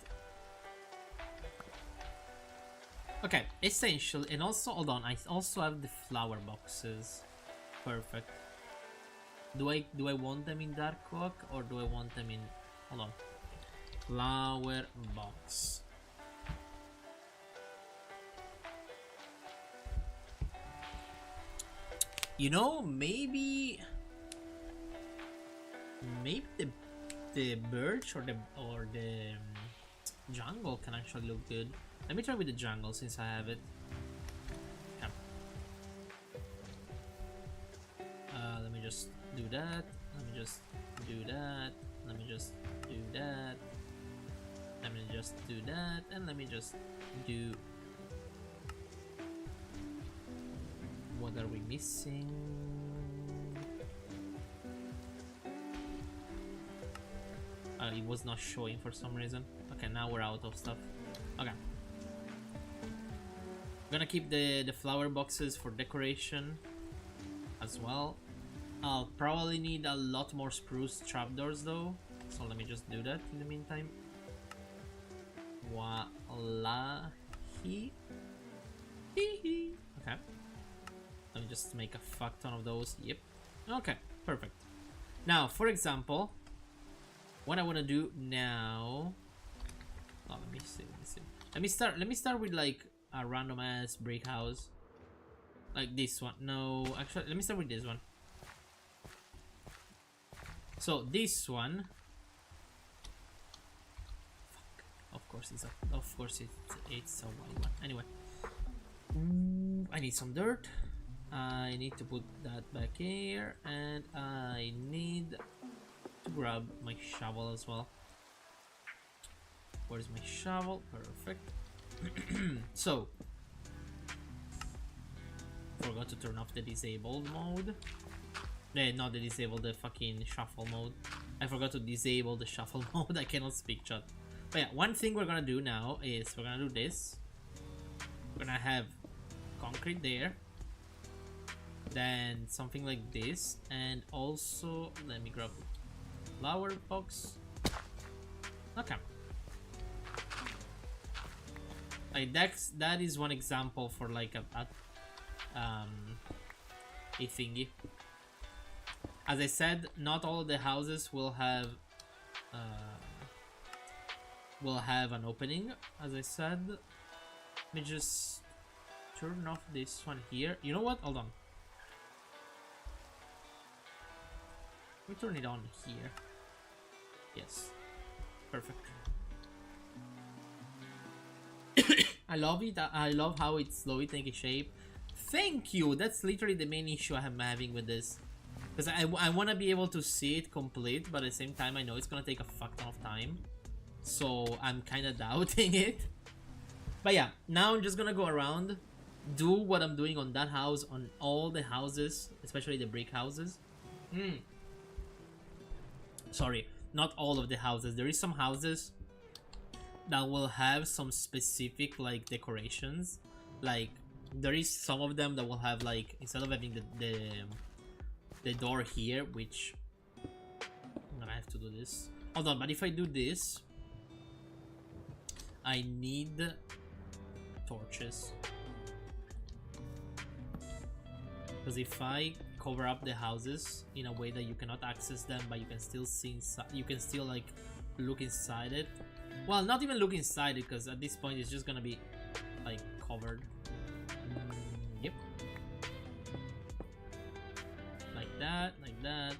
Okay, essential, and also hold on, I also have the flower boxes. Perfect. Do I want them in dark oak or do I want them in, hold on, flower box? You know, maybe the birch or the jungle can actually look good. Let me try with the jungle since I have it. Yeah. Let me just do that. Let me just do that. Let me just do that. Let me just do that. And let me just do. What are we missing? It was not showing for some reason. Okay, now we're out of stuff. Okay. Gonna keep the flower boxes for decoration as well. I'll probably need a lot more spruce trapdoors though, so let me just do that in the meantime. Wallahi. Okay. Let me just make a fuck ton of those. Yep. Okay, perfect. Now, for example, what I want to do now. Oh, let me see. Let me start with like a random ass brick house, like this one. No, actually, let me start with this one. So this one. Fuck. Of course it's a white one. Anyway, I need some dirt. I need to put that back here, and I need to grab my shovel as well. Where's my shovel? Perfect. So, forgot to turn off the disabled mode. Not the disabled, the fucking shuffle mode. I forgot to disable the shuffle mode. I cannot speak, chat. But yeah, one thing we're gonna do now is we're gonna do this. We're gonna have concrete there. Then something like this. And also, let me grab flower box. Okay. Like that is one example for like a thingy. As I said, not all of the houses will have an opening. As I said, let me just turn off this one here. You know what? Hold on. Let me turn it on here. Yes, perfect. I love it. I love how it's slowly taking shape. Thank you. That's literally the main issue I'm having with this. Because I want to be able to see it complete, but at the same time I know it's going to take a fuck ton of time. So I'm kind of doubting it. But yeah, now I'm just going to go around, do what I'm doing on that house, on all the houses, especially the brick houses. Sorry, not all of the houses. There is some houses that will have some specific like decorations. Like there is some of them that will have like, instead of having the door here, which I'm gonna have to do this. Hold on, but if I do this, I need torches. Because if I cover up the houses in a way that you cannot access them, but you can still see inside, you can still like look inside it. Well, not even look inside it, because at this point it's just gonna be like covered. Yep. Like that, like that.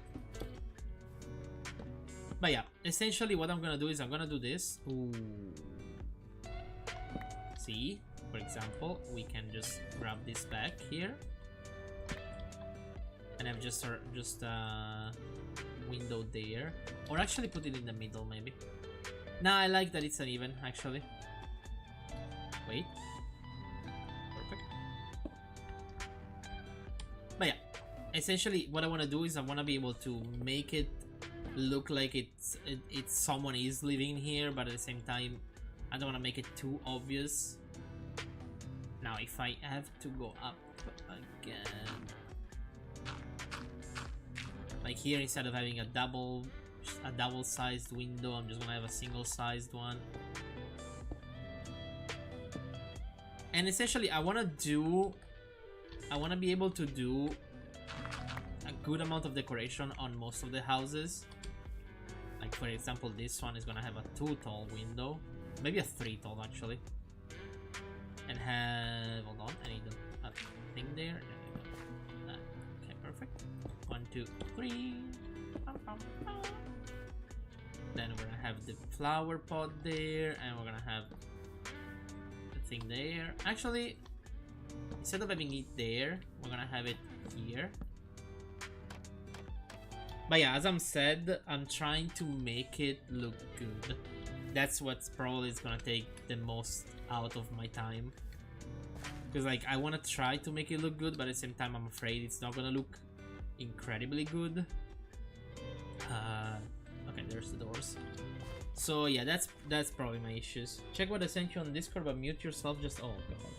But yeah, essentially what I'm gonna do is I'm gonna do this. Ooh. See, for example, we can just grab this back here. And have just window there, or actually put it in the middle maybe. Nah, I like that it's uneven actually. Wait, perfect. essentially what I want to do is I want to be able to make it look like it's someone is living here, but at the same time I don't want to make it too obvious. Now if I have to go up again, like here, instead of having a double sized window, I'm just gonna have a single sized one. And essentially I want to be able to do a good amount of decoration on most of the houses. Like for example, this one is gonna have a 2 tall window, maybe a 3 tall actually, and have, hold on, I need a thing there. Okay, perfect. 1, 2, 3. Then we're gonna have the flower pot there, and we're gonna have the thing there. Actually, instead of having it there, we're gonna have it here. But yeah, as I'm said, I'm trying to make it look good. That's what's probably is gonna take the most out of my time. Because like, I wanna try to make it look good, but at the same time I'm afraid it's not gonna look incredibly good. Okay, there's the doors. So yeah, that's probably my issues. Check what I sent you on Discord, but mute yourself just, oh god.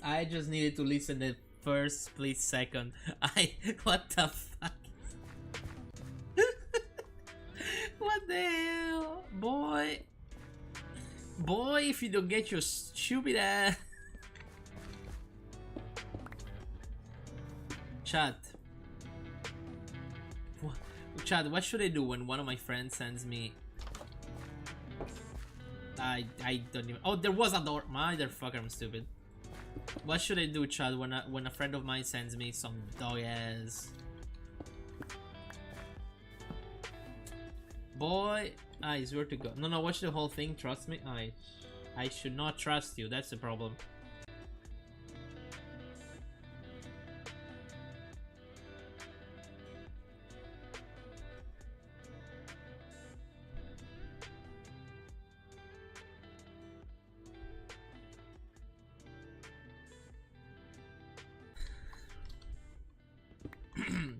I just needed to listen the first split second. What the fuck? What the hell? Boy, if you don't get your stupid ass. Chat. Chat, what should I do when one of my friends sends me? I don't even. Oh, there was a door. Motherfucker, I'm stupid. What should I do, Chad, when a friend of mine sends me some dog ass? Boy, I swear to God. No, watch the whole thing. Trust me. I should not trust you. That's the problem.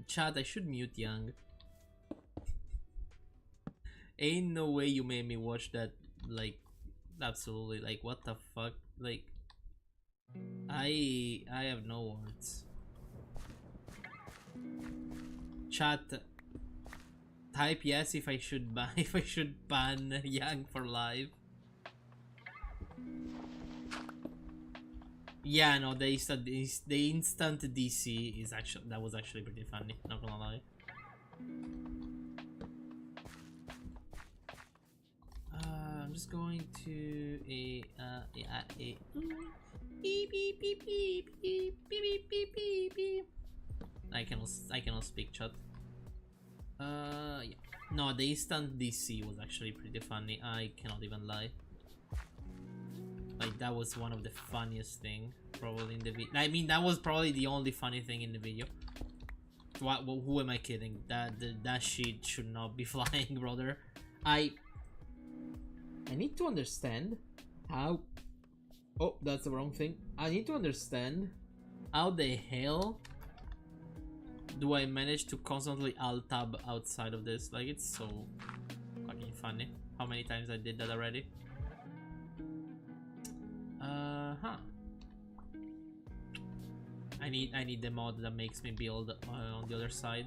Chad, I should mute Young. Ain't no way you made me watch that. Like, absolutely. Like, what the fuck? Like, I have no words. Chat, type yes if I should ban Young for live. Yeah, no, the instant DC is actually, that was actually pretty funny, not gonna lie. I'm just going to beep beep beep beep beep beep beep beep beep. I cannot speak, chat. Yeah. No, the instant DC was actually pretty funny. I cannot even lie. Like, that was one of the funniest thing probably in the video. I mean, that was probably the only funny thing in the video. What? Who am I kidding? That shit should not be flying, brother. I need to understand how. Oh, that's the wrong thing. I need to understand how the hell do I manage to constantly alt tab outside of this? Like, it's so fucking funny. How many times I did that already? I need the mod that makes me build on the other side.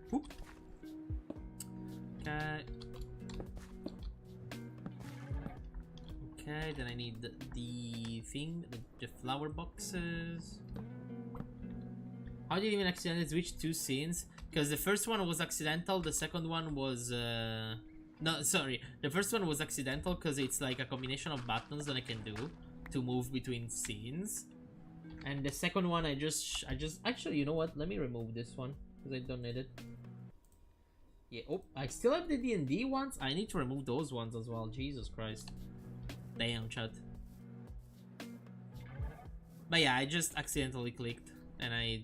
Whoop. Okay. Okay, then I need the thing, the flower boxes. How did you even accidentally switch 2 scenes? Because the first one was accidental, the second one was no, sorry. The first one was accidental because it's like a combination of buttons that I can do to move between scenes. And the second one, I just actually, you know what? Let me remove this one because I don't need it. Yeah. Oh, I still have the D&D ones. I need to remove those ones as well. Jesus Christ. Damn, chat. But yeah, I just accidentally clicked and I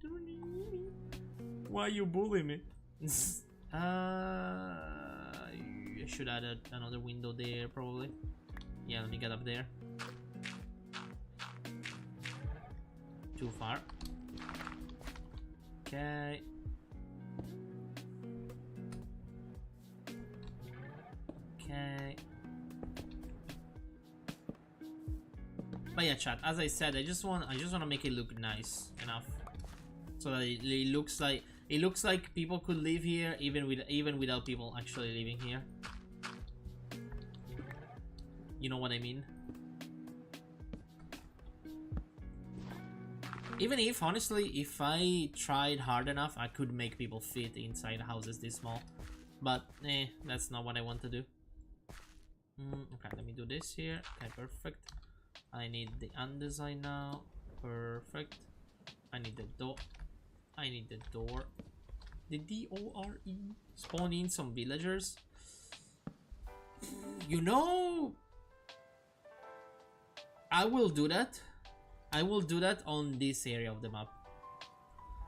don't. Why you bully me? I should add another window there probably. Yeah, let me get up there. Too far. Okay. Okay. But yeah, chat. As I said, I just want to make it look nice enough, so that it looks like people could live here even without people actually living here. You know what I mean? Even if, honestly, if I tried hard enough, I could make people fit inside houses this small. But, that's not what I want to do. Okay, let me do this here. Okay, perfect. I need the undesign now. Perfect. I need the door. I need the door. The D-O-R-E. Spawn in some villagers. You know, I will do that. I will do that on this area of the map.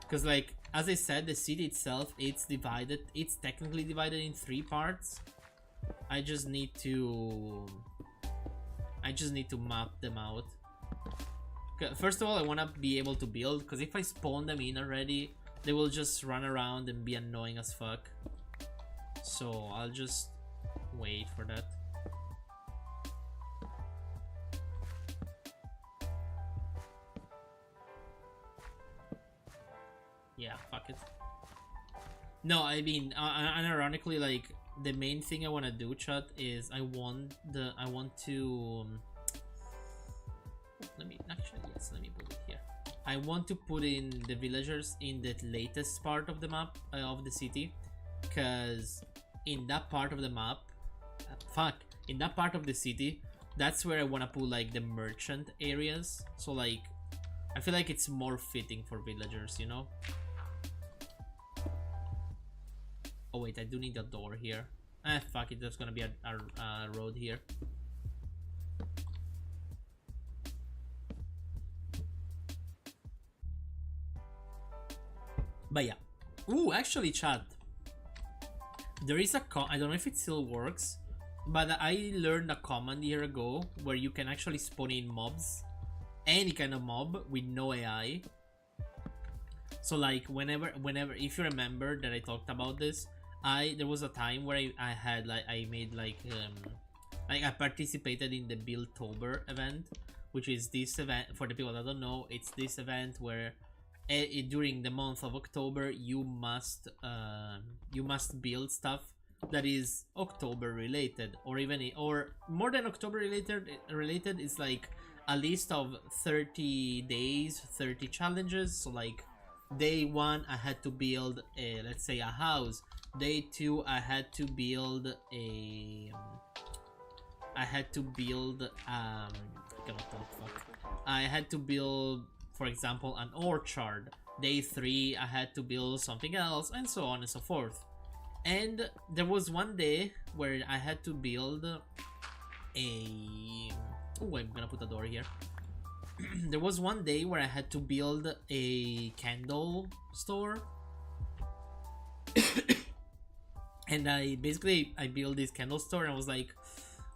Because, like, as I said, the city itself, it's divided. It's technically divided in 3 parts. I just need to map them out. First of all, I want to be able to build, because if I spawn them in already, they will just run around and be annoying as fuck. So I'll just wait for that. Yeah, fuck it. No, I mean, unironically, like, the main thing I want to do, chat, is I want to let me put it here. I want to put in the villagers in the latest part of the map of the city, because in that part of the map, in that part of the city, that's where I want to put like the merchant areas. So like, I feel like it's more fitting for villagers, you know. Oh wait, I do need a door here. Fuck it, there's gonna be a road here. But yeah. Ooh, actually, chat. There is a I don't know if it still works, but I learned a command a year ago where you can actually spawn in mobs. Any kind of mob with no AI. So like, whenever, if you remember that I talked about this, there was a time where I made like I participated in the Buildtober event, which is this event, for the people that don't know, it's this event where during the month of October you must build stuff that is October related, or even or more than October related. It's like a list of 30 days, 30 challenges. So like, day 1 I had to build let's say a house. Day 2 I had to build I had to build for example an orchard. Day 3 I had to build something else, and so on and so forth. And there was one day where I had to build oh, I'm gonna put a door here. There was one day where I had to build a candle store. And I built this candle store, and I was like,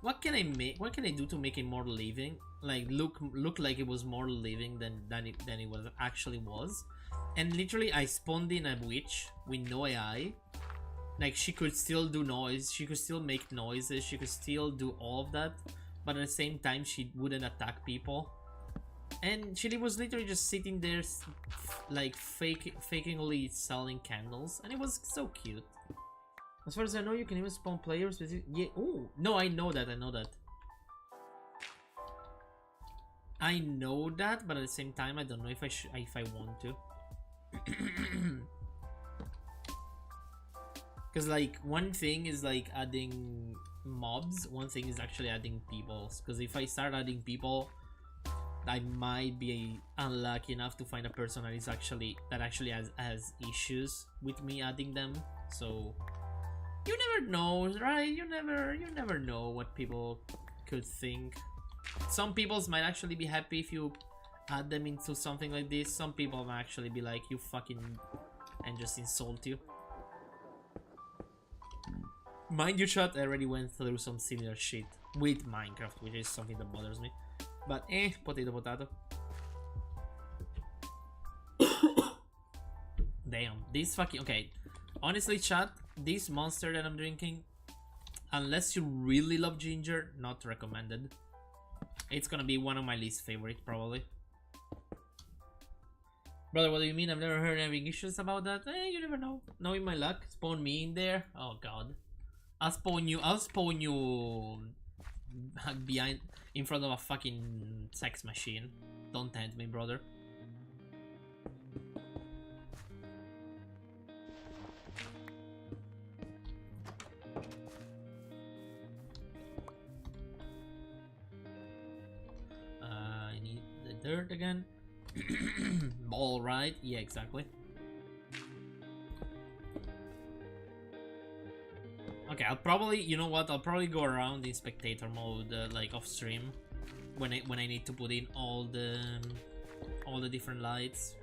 what can I do to make it more living, like look like it was more living than it was actually was. And literally I spawned in a witch with no AI. Like, she could still do noise, she could still make noises, she could still do all of that, but at the same time she wouldn't attack people. And she was literally just sitting there like fakingly selling candles, and it was so cute. As far as I know, you can even spawn players. Yeah. Oh no, I know that. I know that, but at the same time, I don't know if I want to. Because like, one thing is like adding mobs. One thing is actually adding people. Because if I start adding people, I might be unlucky enough to find a person that actually has issues with me adding them. So you never know, right? You never know what people could think. Some people might actually be happy if you add them into something like this. Some people might actually be like, you fucking, and just insult you. Mind you, chat, I already went through some similar shit with Minecraft, which is something that bothers me. But potato potato. Damn, this fucking... Okay, honestly, chat, this monster that I'm drinking, unless you really love ginger, not recommended. It's gonna be one of my least favorite, probably. Brother, what do you mean? I've never heard any issues about that. You never know. Knowing my luck, spawn me in there. Oh god, I'll spawn you behind, in front of a fucking sex machine. Don't tempt me, brother. I need the dirt again. All right, yeah, exactly. Okay, I'll probably, you know what? I'll probably go around in spectator mode, like off stream, when I need to put in all the different lights,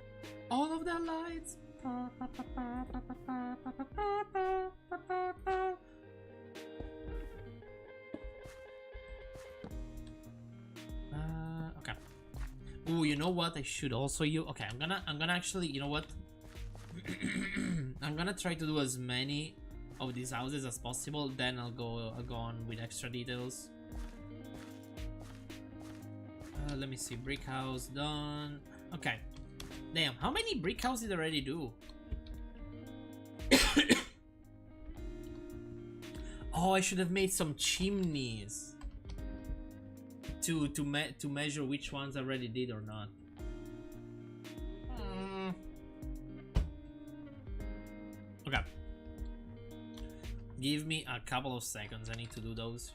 all of the lights. Okay. Ooh, you know what? I should also use. Okay, I'm gonna actually. You know what? I'm gonna try to do as many of these houses as possible. Then I'll go on with extra details. Let me see. Brick house done. Okay. Damn, how many brick houses did I already do? Oh, I should have made some chimneys to measure which ones I already did or not. Okay. Give me a couple of seconds. I need to do those.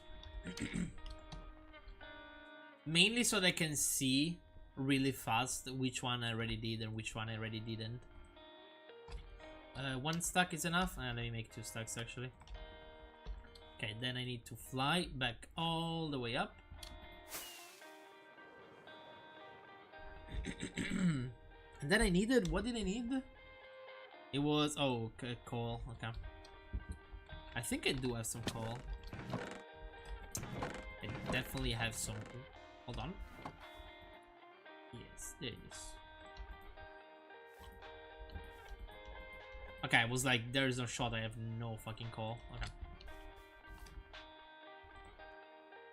Mainly so they can see really fast which one I already did and which one I already didn't. One stack is enough. Let me make 2 stacks actually. Okay, then I need to fly back all the way up. And then I needed, what did I need? It was, oh, coal. Okay, I think I do have some coal. I definitely have some. Hold on. Yes, there it is. Okay, I was like, there's no shot. I have no fucking coal. Okay.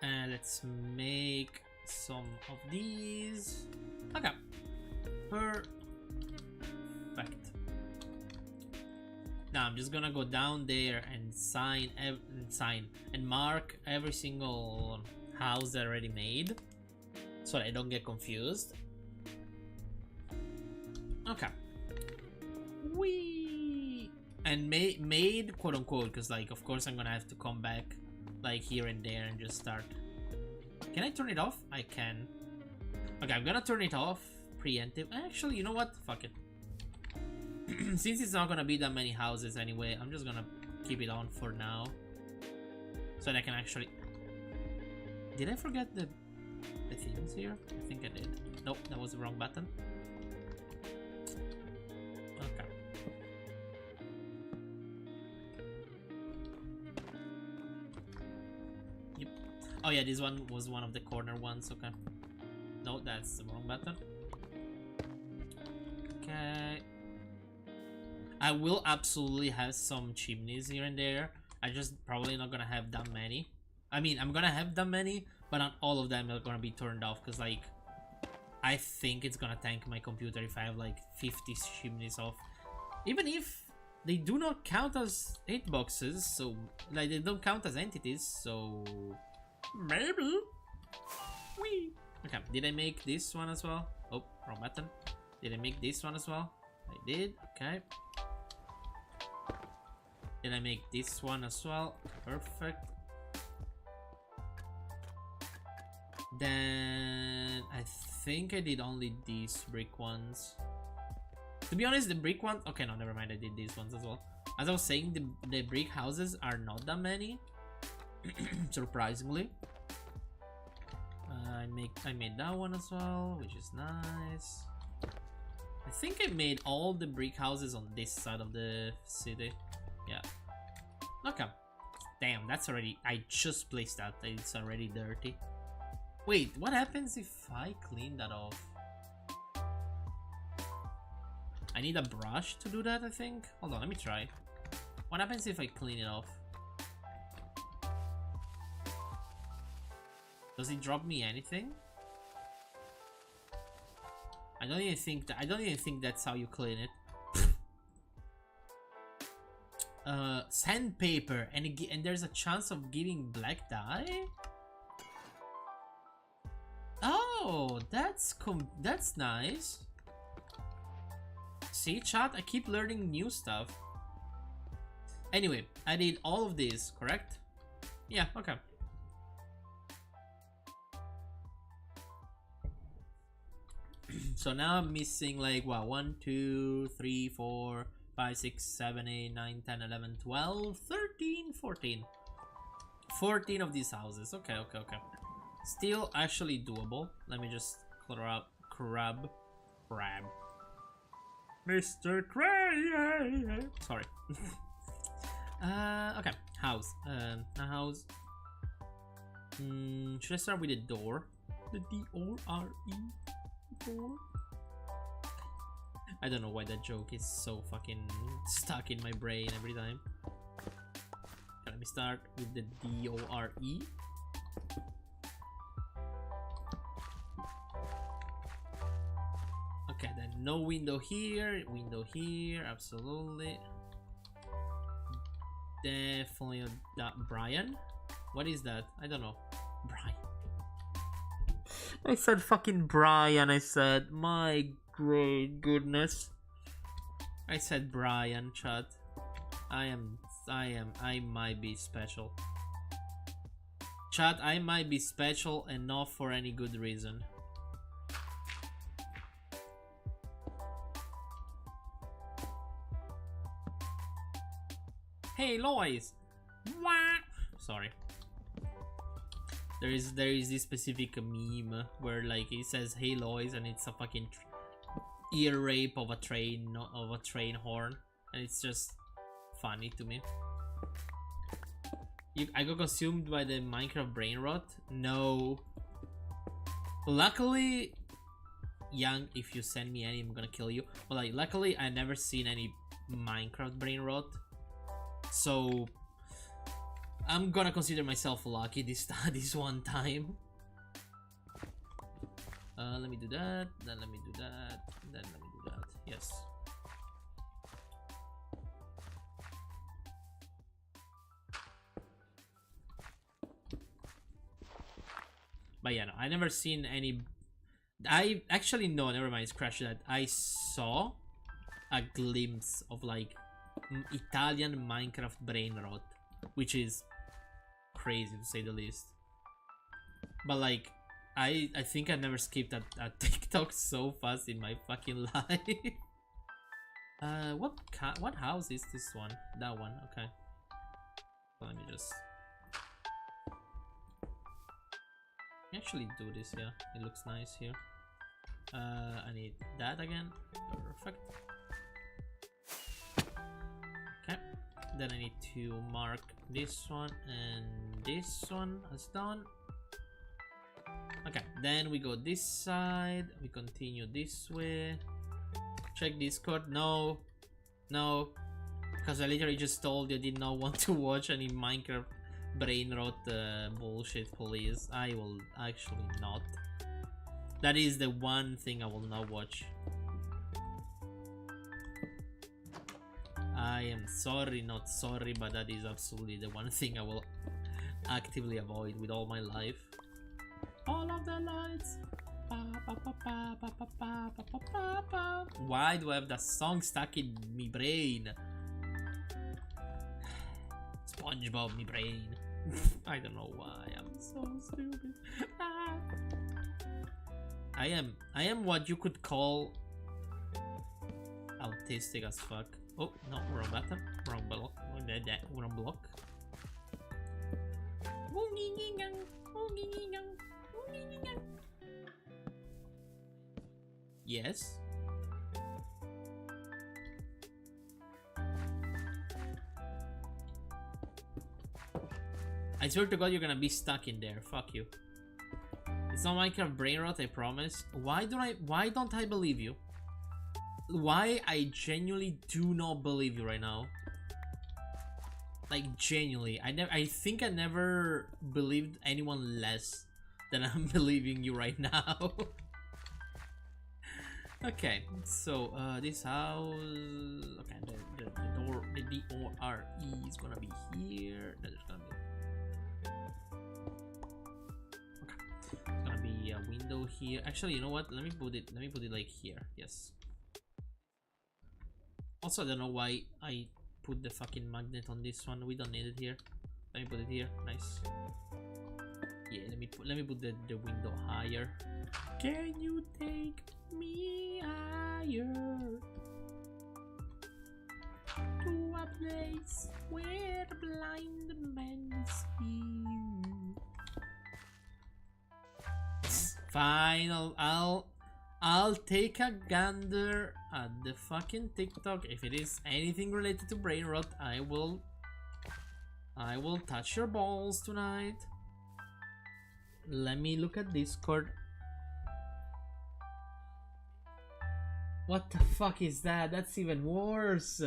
And let's make some of these. Okay. Perfect. Now I'm just gonna go down there and sign and mark every single house that I already made, so I don't get confused. Okay. Wee. And made quote unquote, because like of course I'm gonna have to come back like here and there and just start. Can I turn it off? I can. Okay, I'm gonna turn it off. Preemptive. Actually, you know what? Fuck it. Since it's not gonna be that many houses anyway, I'm just gonna keep it on for now, so that I can actually. Did I forget the things here? I think I did. Nope, that was the wrong button. Okay. Yep. Oh yeah, this one was one of the corner ones. Okay. No, that's the wrong button. Okay. I will absolutely have some chimneys here and there. I just probably not gonna have that many. I mean, I'm gonna have that many, but not all of them are gonna be turned off, because like I think it's gonna tank my computer if I have like 50 chimneys off. Even if they do not count as hitboxes, so like they don't count as entities, so maybe. Whee! Okay, did I make this one as well? Oh, wrong button. Did I make this one as well? I did. Okay. Did I make this one as well? Perfect. Then I think I did only these brick ones. To be honest, the brick ones. Okay, no, never mind. I did these ones as well. As I was saying, the brick houses are not that many. Surprisingly. I made that one as well, which is nice. I think I made all the brick houses on this side of the city. Yeah. Okay. Damn, that's already... I just placed that. It's already dirty. Wait, what happens if I clean that off? I need a brush to do that, I think. Hold on, let me try. What happens if I clean it off? Does it drop me anything? I don't even think that's how you clean it. Sandpaper, and there's a chance of giving black dye. Oh, that's nice. See, chat, I keep learning new stuff. Anyway, I did all of this, correct? Yeah, okay. So now I'm missing like what, 1, 2, 3, 4, 5, 6, 7, 8, 9, 10, 11, 12, 13, 14. 14 of these houses. Okay. Still actually doable. Let me just crab. Mr. Crab. Sorry. Okay. House. A house. Should I start with the door? The D-O-R-E. Door. I don't know why that joke is so fucking stuck in my brain every time. Okay, let me start with the D-O-R-E. Okay, then no window here, absolutely. Definitely that. Brian? What is that? I don't know. Brian. I said fucking Brian, I said. My great goodness. I said Brian, chat. I might be special. Chat, I might be special and not for any good reason. Hey, Lois! Wah! Sorry. There is this specific meme where like it says "Hey Lois" and it's a fucking ear rape of a train horn, and it's just funny to me. I got consumed by the Minecraft brain rot. No. Luckily, Young, if you send me any, I'm gonna kill you. But like, luckily, I never seen any Minecraft brain rot, so I'm gonna consider myself lucky this one time. Let me do that, then let me do that, then let me do that. Yes. But yeah, no, I never seen any. I actually no, never mind. It's crashed. That I saw a glimpse of like Italian Minecraft brain rot, which is crazy to say the least. But like, I think I never skipped a TikTok so fast in my fucking life. What house is this one? That one. Okay. Let me just actually do this. Yeah, it looks nice here. I need that again. Perfect. Okay. Then I need to mark this one and this one as done. Okay, then we go this side, we continue this way. Check Discord. No, because I literally just told you I did not want to watch any Minecraft brain rot bullshit, please. I will actually not. That is the one thing I will not watch. I am sorry, not sorry, but that is absolutely the one thing I will actively avoid with all my life. All of the lights. Why do I have that song stuck in me brain? SpongeBob, me brain. I don't know why. I'm so stupid. I am what you could call autistic as fuck. Oh no, wrong button, wrong block, wrong block. Yes. I swear to God, you're gonna be stuck in there. Fuck you. It's not Minecraft brain rot, I promise. Why don't I believe you? Why I genuinely do not believe you right now. Like genuinely. I think I never believed anyone less than I'm believing you right now. Okay, so this house, okay, the door, the D-O-R-E is gonna be here. That is gonna be, okay, it's gonna be a window here. Actually, you know what? Let me put it like here. Yes. Also, I don't know why I put the fucking magnet on this one. We don't need it here. Let me put it here. Nice. Yeah, let me put the window higher. Can you take me higher to a place where the blind man is here? Fine, I'll take a gander at the fucking TikTok. If it is anything related to brain rot, I will touch your balls tonight. Let me look at Discord. What the fuck is that? That's even worse.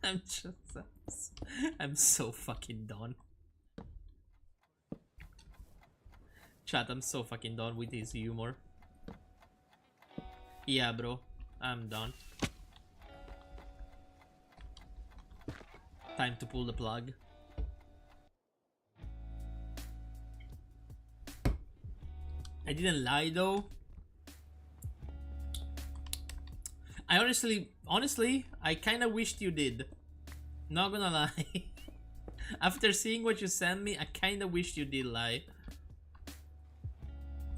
I'm so fucking done. Chat, I'm so fucking done with his humor. Yeah, bro, I'm done. Time to pull the plug. I didn't lie though. I honestly, I kinda wished you did. Not gonna lie. After seeing what you sent me, I kinda wished you did lie.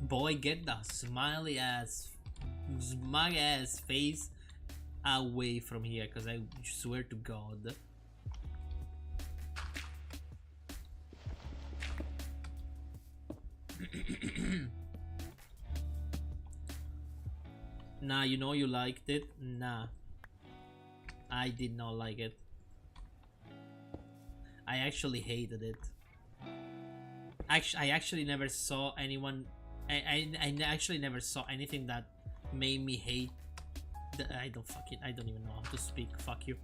Boy, get the smug ass face away from here, cause I swear to God. Nah, you know you liked it? Nah. I did not like it. I actually hated it. I actually never saw anyone... I actually never saw anything that made me hate... I don't even know how to speak. Fuck you.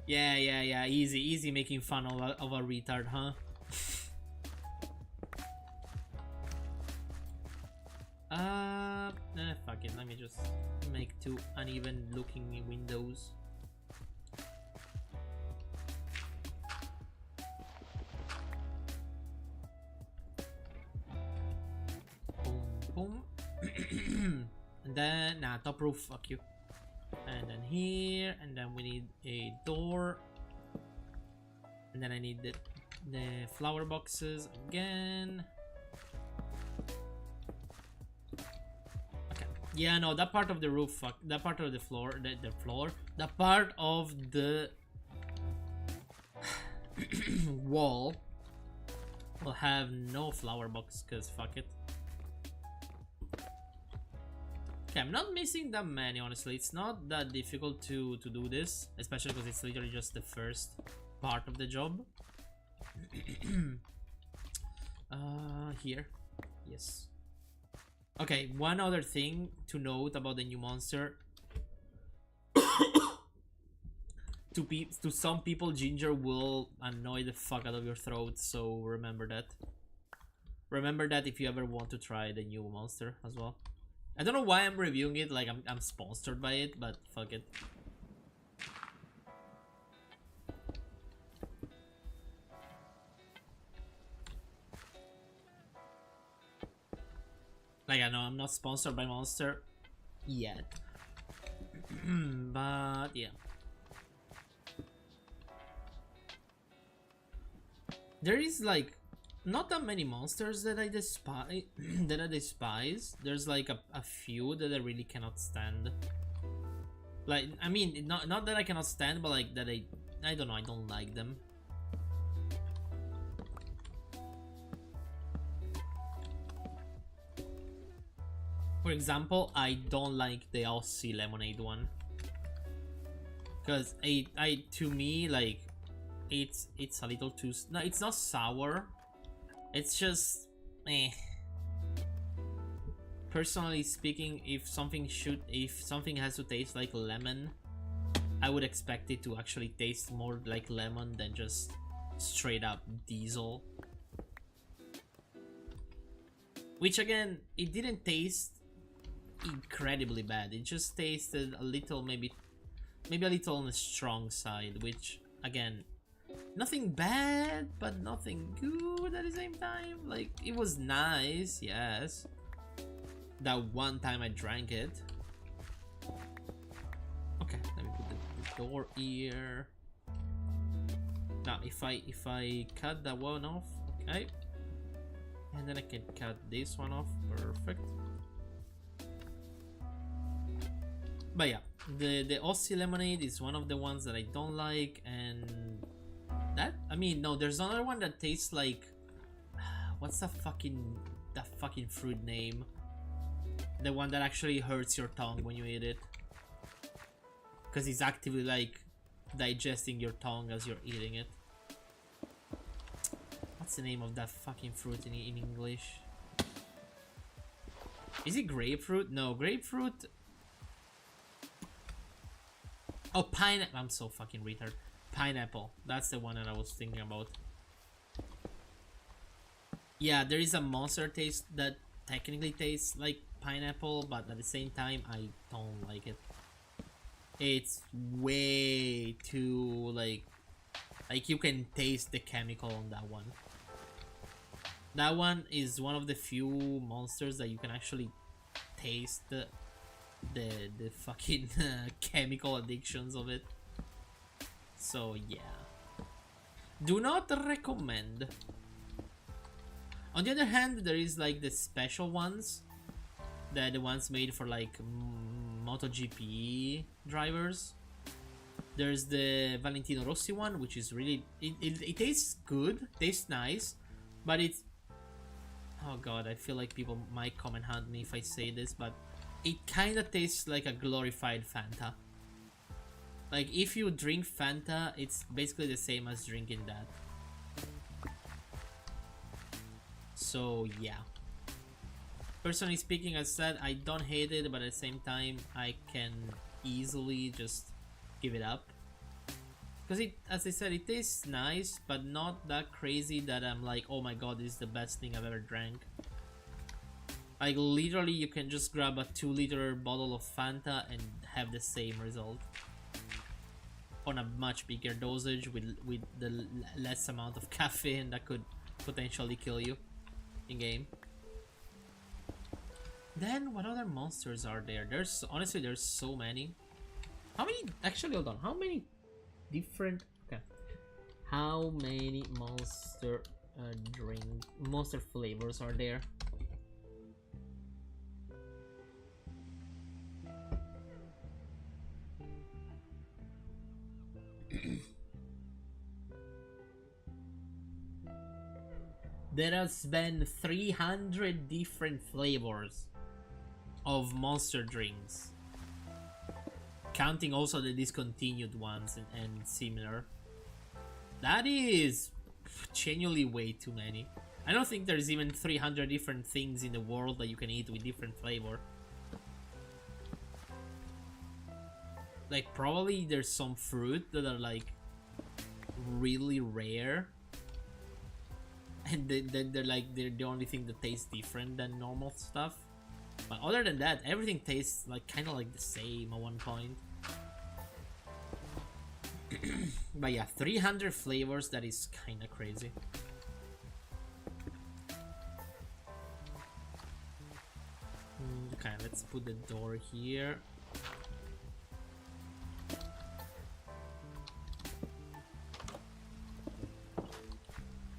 Yeah. Easy making fun of a retard, huh? Fuck it, let me just make two uneven looking windows. Boom. And then, nah, top roof, fuck you. And then here, and then we need a door. And then I need the flower boxes again. Yeah, no, that part of the roof, fuck, that part of the floor, that part of the wall will have no flower box, cause fuck it. Okay, I'm not missing that many, honestly. It's not that difficult to do this, especially because it's literally just the first part of the job. Here, yes. Okay, one other thing to note about the new monster. To some people, ginger will annoy the fuck out of your throat, so remember that. Remember that if you ever want to try the new monster as well. I don't know why I'm reviewing it like I'm sponsored by it, but fuck it. Like, I know I'm not sponsored by Monster yet. But yeah. There is like not that many monsters that I despise There's like a few that I really cannot stand. Like, I mean, not that I cannot stand, but like that I don't know, I don't like them. For example, I don't like the Aussie Lemonade one. Because to me, like, it's a little too, no, it's not sour. It's just, eh. Personally speaking, if something has to taste like lemon, I would expect it to actually taste more like lemon than just straight up diesel. Which again, it didn't taste incredibly bad. It just tasted a little, maybe a little on the strong side, which again, nothing bad, but nothing good at the same time. Like, it was nice, yes. That one time I drank it. Okay, let me put the door here. Now, if I cut that one off, okay, and then I can cut this one off, perfect. But yeah, the Aussie lemonade is one of the ones that I don't like, and that, I mean, no, there's another one that tastes like, what's that fucking fruit name? The one that actually hurts your tongue when you eat it, because it's actively like digesting your tongue as you're eating it. What's the name of that fucking fruit in English? Is it grapefruit? No, grapefruit. Oh, pineapple. I'm so fucking retarded. Pineapple. That's the one that I was thinking about. Yeah, there is a monster taste that technically tastes like pineapple, but at the same time, I don't like it. It's way too, like you can taste the chemical on that one. That one is one of the few monsters that you can actually taste the fucking chemical addictions of it. So yeah, do not recommend. On the other hand, there is like the special ones, the ones made for like MotoGP drivers. There's the Valentino Rossi one, which is really, it tastes good, tastes nice, but it's, oh god, I feel like people might come and hunt me if I say this, but it kind of tastes like a glorified Fanta. Like, if you drink Fanta, it's basically the same as drinking that. So yeah, personally speaking, as said, I don't hate it, but at the same time, I can easily just give it up, because it, as I said, it tastes nice, but not that crazy that I'm like, oh my god, this is the best thing I've ever drank. Like, literally, you can just grab a 2-liter bottle of Fanta and have the same result on a much bigger dosage with the less amount of caffeine that could potentially kill you in game. Then what other monsters are there? There's, honestly, there's so many. How many, actually, hold on, how many different, okay, how many monster monster flavors are there? There has been 300 different flavors of monster drinks, counting also the discontinued ones and similar. That is genuinely way too many. I don't think there's even 300 different things in the world that you can eat with different flavor. Like, probably there's some fruit that are like really rare, and then they're the only thing that tastes different than normal stuff. But other than that, everything tastes like kind of like the same at one point. But yeah, 300 flavors, that is kind of crazy. Okay, let's put the door here.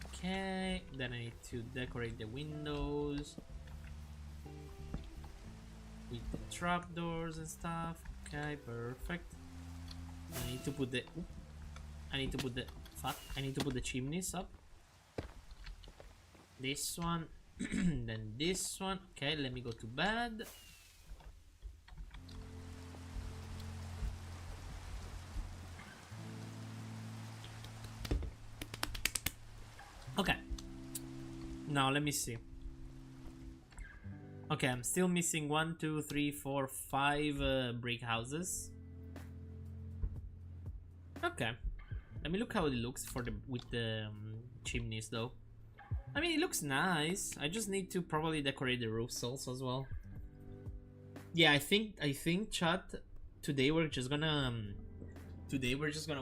Okay, then I need to decorate the windows with the trapdoors and stuff. Okay, perfect. I need to put the I need to put the chimneys up. This one, then this one. Okay, let me go to bed. Okay. Now let me see. Okay, I'm still missing 1, 2, 3, 4, 5 brick houses. Okay. Let me look how it looks for the with the chimneys though. I mean, it looks nice. I just need to probably decorate the roofs also as well. Yeah, I think chat, today we're just gonna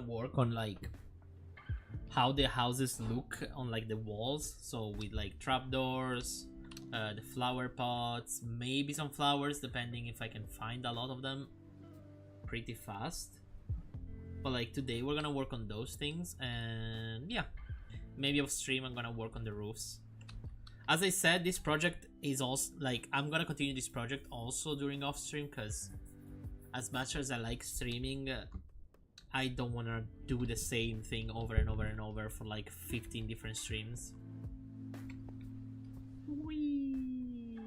work on like how the houses look on like the walls. So with like trapdoors, the flower pots, maybe some flowers depending if I can find a lot of them pretty fast. But like today we're gonna work on those things, and yeah, maybe off stream I'm gonna work on the roofs. As I said, this project is also like I'm gonna continue this project also during off stream, because as much as I like streaming, I don't want to do the same thing over and over and over for like 15 different streams. Whee!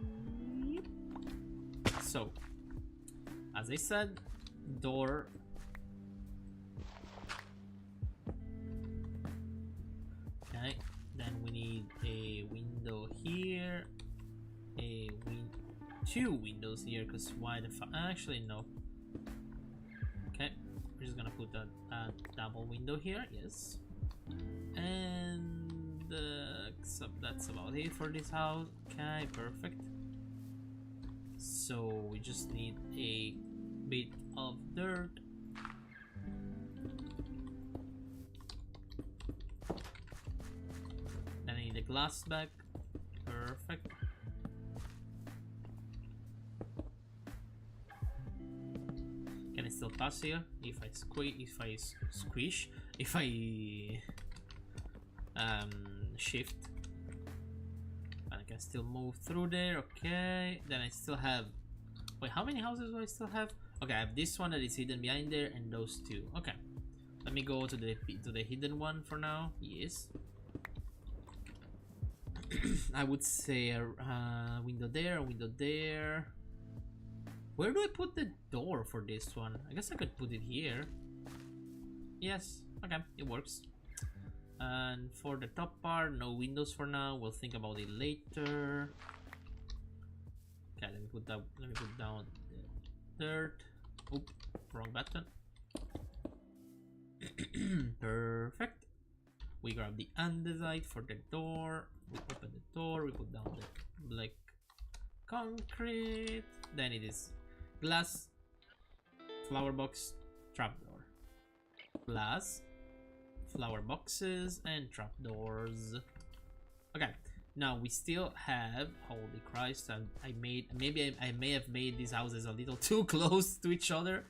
So, as I said, door. Okay, then we need a window here, two windows here, because why the fuck? Actually, no. Okay, we're just gonna put a double window here, yes. And so that's about it for this house. Okay, perfect. So we just need a bit of dirt. Then I need a glass back. Perfect. Can I still pass here? If I squish, if I shift, and I can still move through there. Okay, then I still have, wait, how many houses do I still have? Okay, I have this one that is hidden behind there, and those two. Okay, let me go to the hidden one for now. Yes. I would say a window there, a window there. Where do I put the door for this one? I guess I could put it here. Yes, okay, it works. And for the top part, no windows for now. We'll think about it later. Okay, let me put down the dirt. Oop, wrong button. Perfect. We grab the andesite for the door. We open the door. We put down the black concrete. Then it is glass, flower box, trapdoor. Glass, flower boxes, and trapdoors. Okay, now we still have, holy Christ, I may have made these houses a little too close to each other,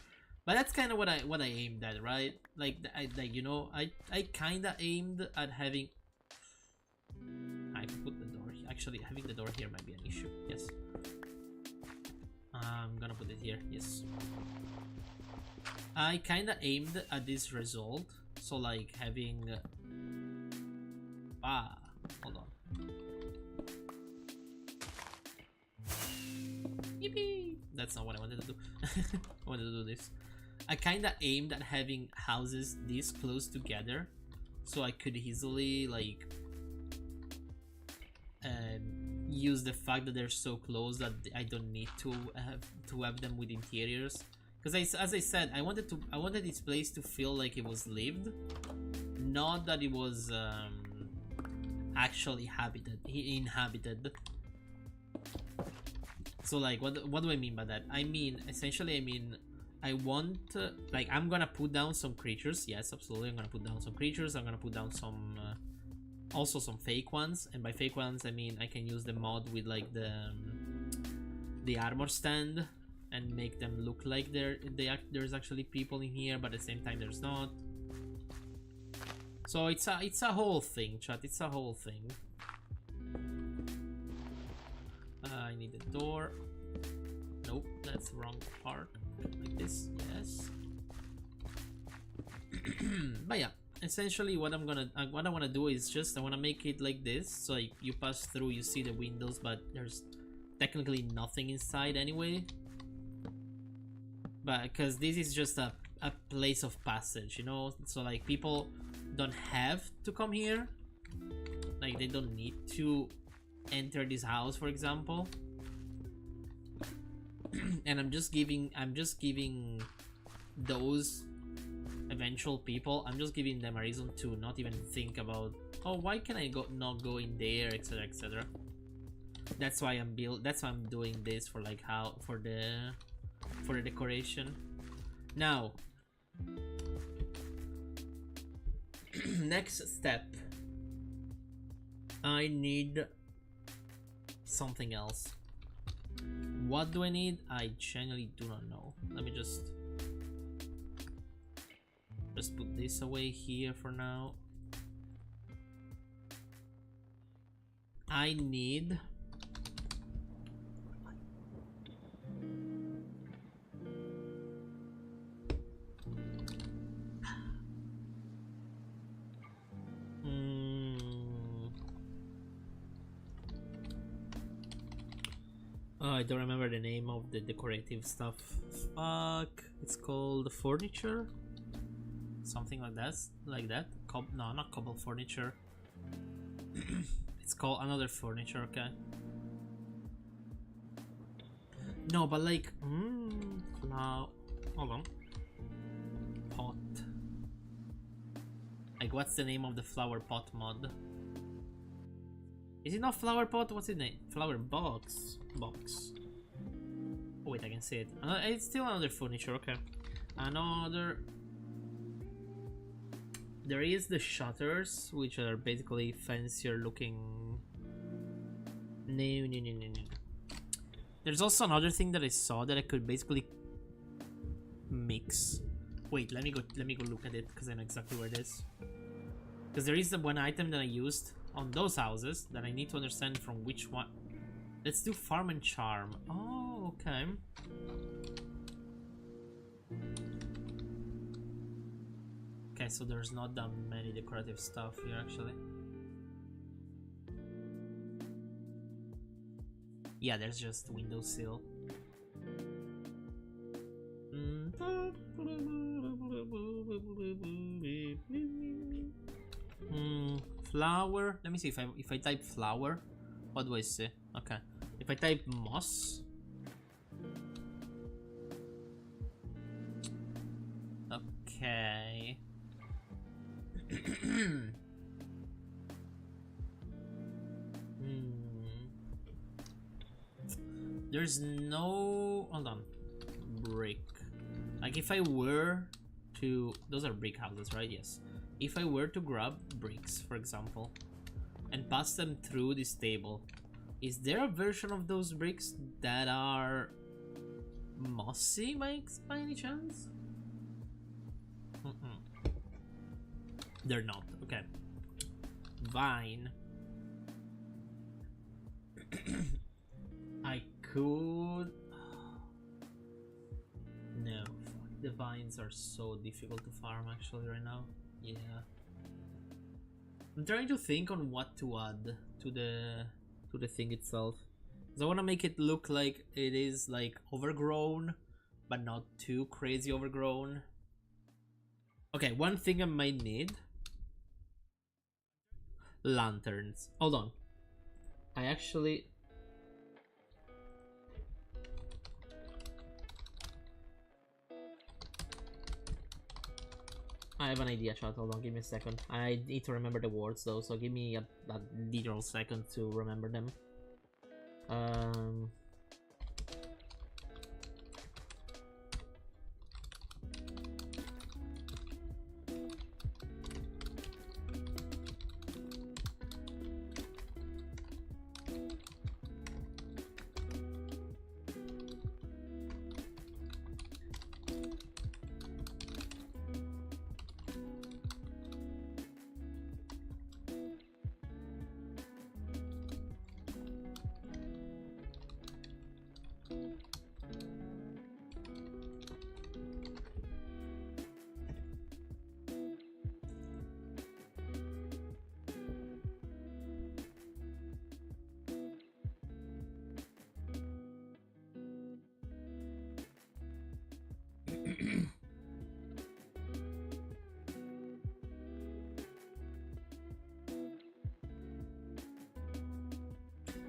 but that's kind of what I aimed at, right? Like you know, I kind of aimed at having. I can put the door. Actually, having the door here might be an issue. Yes. I'm gonna put it here. Yes. I kind of aimed at this result. So like having. Hold on. Yippee! That's not what I wanted to do. I wanted to do this. I kind of aimed at having houses this close together, so I could easily like use the fact that they're so close that I don't need to have them with interiors. Because as I said, I wanted this place to feel like it was lived, not that it was actually inhabited. So like, what do I mean by that? I mean, essentially, I want like, I'm gonna put down some creatures. Yes, absolutely, I'm gonna put down some creatures. I'm gonna put down some also some fake ones, and by fake ones I mean I can use the mod with like the armor stand and make them look like there's actually people in here, but at the same time there's not. So it's a whole thing, chat. It's a whole thing. I need a door. Nope, that's the wrong part. Like this, yes. But yeah, essentially what I want to do is just I want to make it like this, so like you pass through, you see the windows, but there's technically nothing inside anyway. But because this is just a place of passage, you know, so like people don't have to come here. Like they don't need to enter this house, for example. And I'm just giving those eventual people, I'm just giving them a reason to not even think about, oh, why can I not go in there, etc, etc. That's why I'm doing this for like for the decoration. Now next step, I need something else. What do I need? I genuinely do not know. Let me just put this away here for now. I need I don't remember the name of the decorative stuff. Fuck. It's called furniture? Something like that. No, not cobble furniture. It's called another furniture, okay. No, but like... now... Hold on. Pot. Like, what's the name of the flower pot mod? Is it not flower pot? What's its name? Flower box. Oh wait, I can see it. It's still another furniture, okay. Another... There is the shutters, which are basically fancier looking... No. There's also another thing that I saw that I could basically mix. Wait, let me go look at it, because I know exactly where it is. Because there is the one item that I used on those houses that I need to understand from which one. Let's do farm and charm. Oh, okay. Okay, so there's not that many decorative stuff here actually. Yeah, there's just windowsill. Flower. Let me see if I type flower, what do I see? Okay, if I type moss. Okay. There's no... Hold on. Brick. Like if I were to... Those are brick houses, right? Yes. If I were to grab bricks, for example, and pass them through this table, is there a version of those bricks that are mossy by any chance? They're not. Okay. Vine. I could... No. The vines are so difficult to farm actually right now. Yeah. I'm trying to think on what to add to the thing itself. Because I want to make it look like it is like overgrown, but not too crazy overgrown. Okay, one thing I might need. Lanterns. Hold on. I actually... I have an idea, chat. Hold on, give me a second. I need to remember the words though, so give me a literal second to remember them.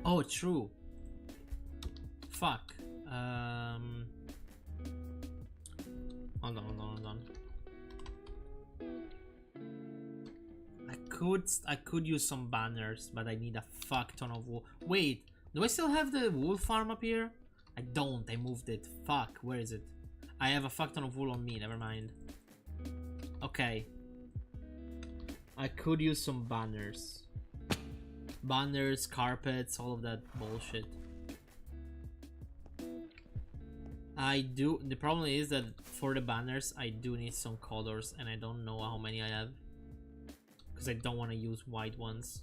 Oh, true. Fuck. Hold on. I could use some banners, but I need a fuck ton of wool. Wait, do I still have the wool farm up here? I don't. I moved it. Fuck. Where is it? I have a fuck ton of wool on me. Never mind. Okay. I could use some banners. Banners, carpets, all of that bullshit. I do. The problem is that for the banners, I do need some colors, and I don't know how many I have. Because I don't want to use white ones.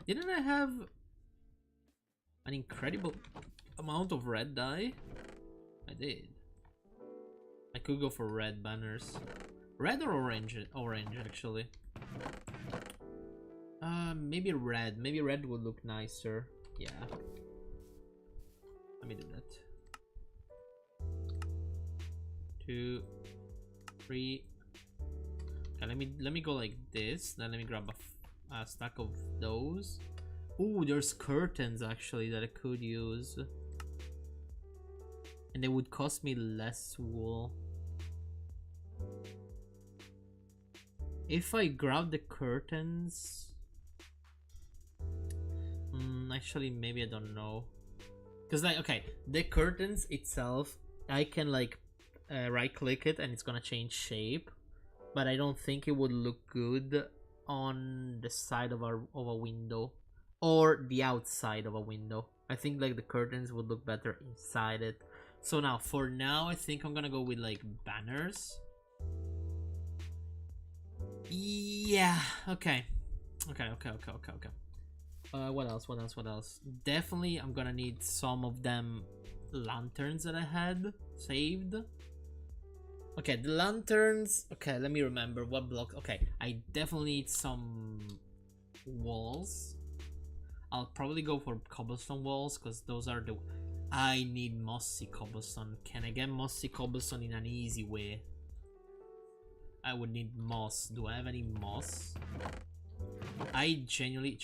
Didn't I have an incredible amount of red dye? I did. I could go for red banners. Red or orange? Orange, actually. Maybe red. Maybe red would look nicer. Yeah. Let me do that. 2, 3. Okay, let me go like this. Then let me grab a stack of those. Ooh, there's curtains actually that I could use, and they would cost me less wool. If I grab the curtains, actually maybe I don't know, because like, okay, the curtains itself, I can like right click it and it's gonna change shape, but I don't think it would look good on the side of a window or the outside of a window. I think like the curtains would look better inside it. So now for now I think I'm gonna go with like banners. Yeah, okay. What else? Definitely I'm gonna need some of them lanterns that I had saved. Okay, the lanterns. Okay, let me remember what block. Okay, I definitely need some walls. I'll probably go for cobblestone walls because those are the... I need mossy cobblestone. Can I get mossy cobblestone in an easy way? I would need moss. Do I have any moss? I genuinely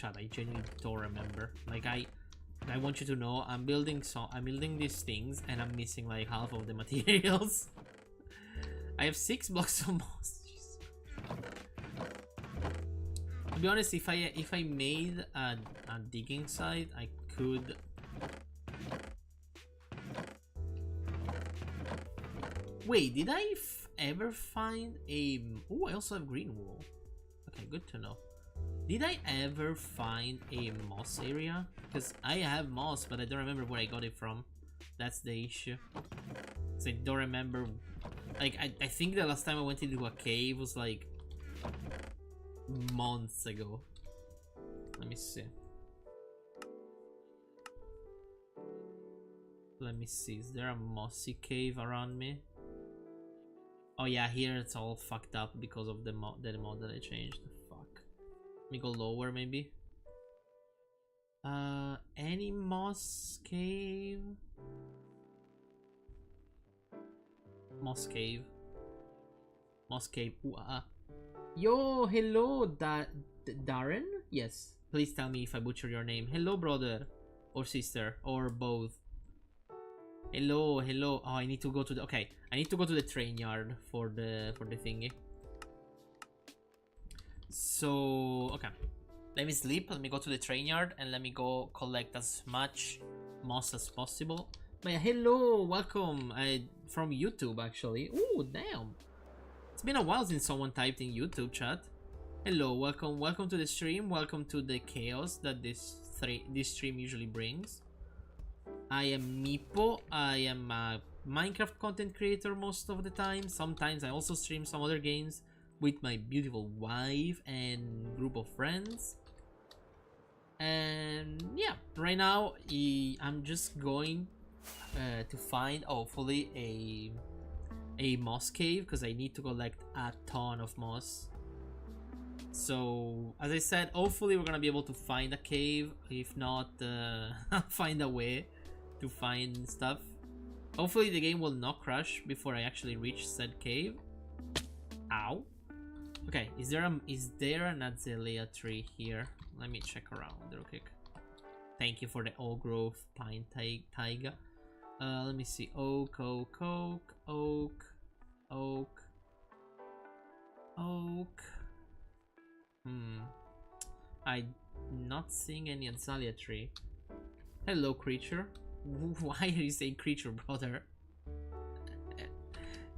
don't remember. Like I want you to know I'm building these things and I'm missing like half of the materials. I have 6 blocks of moss. To be honest, if I made a digging site, I could. Wait, did I ever find a? Oh, I also have green wool. Okay, good to know. Did I ever find a moss area? Because I have moss, but I don't remember where I got it from. That's the issue. So I don't remember. Like, I think the last time I went into a cave was like months ago. Let me see. Is there a mossy cave around me? Oh yeah, here it's all fucked up because of the mod that I changed. Fuck. Let me go lower maybe. Any moss cave? Moss cave. Ooh, Yo, hello, Darren? Yes. Please tell me if I butcher your name. Hello, brother. Or sister. Or both. Hello. Oh, I need to go to the... Okay. I need to go to the train yard for the thingy. So, okay. Let me sleep. Let me go to the train yard and let me go collect as much moss as possible. But yeah, hello, welcome. From YouTube actually. Ooh, damn. It's been a while since someone typed in YouTube chat. Hello, welcome to the stream. Welcome to the chaos that this stream usually brings. I am Meepo. I am a Minecraft content creator most of the time. Sometimes I also stream some other games with my beautiful wife and group of friends. And yeah, right now I'm just going to find hopefully a moss cave because I need to collect a ton of moss. So as I said, hopefully we're gonna be able to find a cave. If not, find a way to find stuff. Hopefully the game will not crash before I actually reach said cave. Ow. Okay, is there an azalea tree here? Let me check around real quick. Thank you for the old growth pine taiga. Let me see. Oak. I'm not seeing any azalea tree. Hello, creature. Why are you saying creature, brother?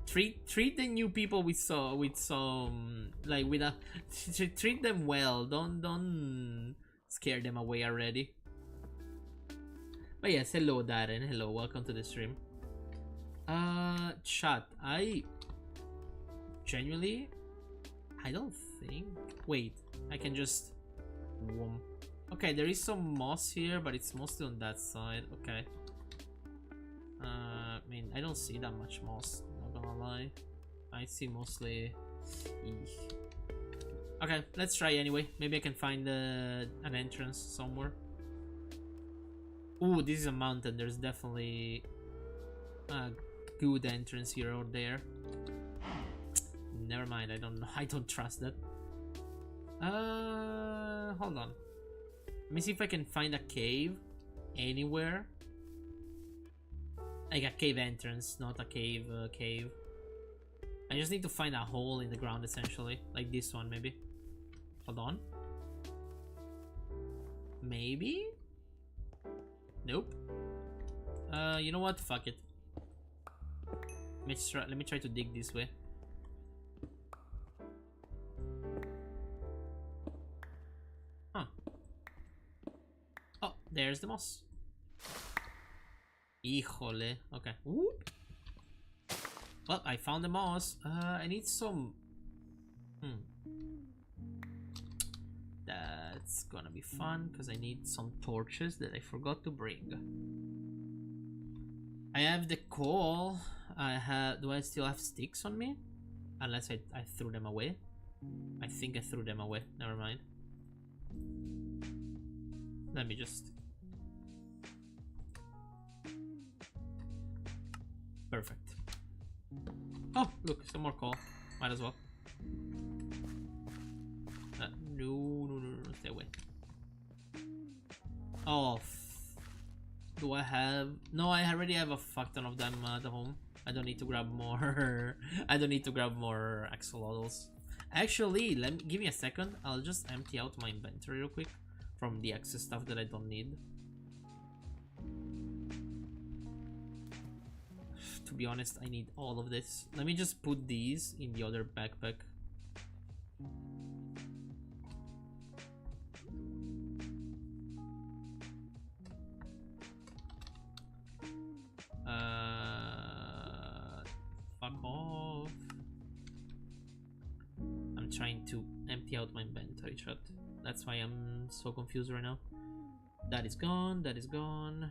Treat the new people with some like with a treat them well. Don't scare them away already. But yes, hello Darren. Hello, welcome to the stream. Chat. I genuinely don't think. Wait, I can just. Okay, there is some moss here, but it's mostly on that side. Okay. I mean, I don't see that much moss. Not gonna lie, I see mostly. Eesh. Okay, let's try anyway. Maybe I can find an entrance somewhere. Ooh, this is a mountain. There's definitely a good entrance here or there. Never mind. I don't know. I don't trust that. Hold on. Let me see if I can find a cave anywhere. Like a cave entrance, not a cave cave. I just need to find a hole in the ground essentially. Like this one maybe. Hold on. Maybe? Nope. You know what? Fuck it. Let me try to dig this way. Huh. Oh, there's the moss. Híjole. Okay. Whoop. Well, I found the moss. I need some. That's gonna be fun because I need some torches that I forgot to bring. I have the coal. Do I still have sticks on me? Unless I threw them away. I think I threw them away. Never mind. Let me just. Perfect. Oh, look, some more coal. Might as well. No, stay away. Oh, do I have? No, I already have a fuck ton of them at home. I don't need to grab more. I don't need to grab more axolotls. Actually, give me a second. I'll just empty out my inventory real quick from the excess stuff that I don't need. To be honest, I need all of this. Let me just put these in the other backpack. Fuck off. I'm trying to empty out my inventory, chat. That's why I'm so confused right now. That is gone. That is gone.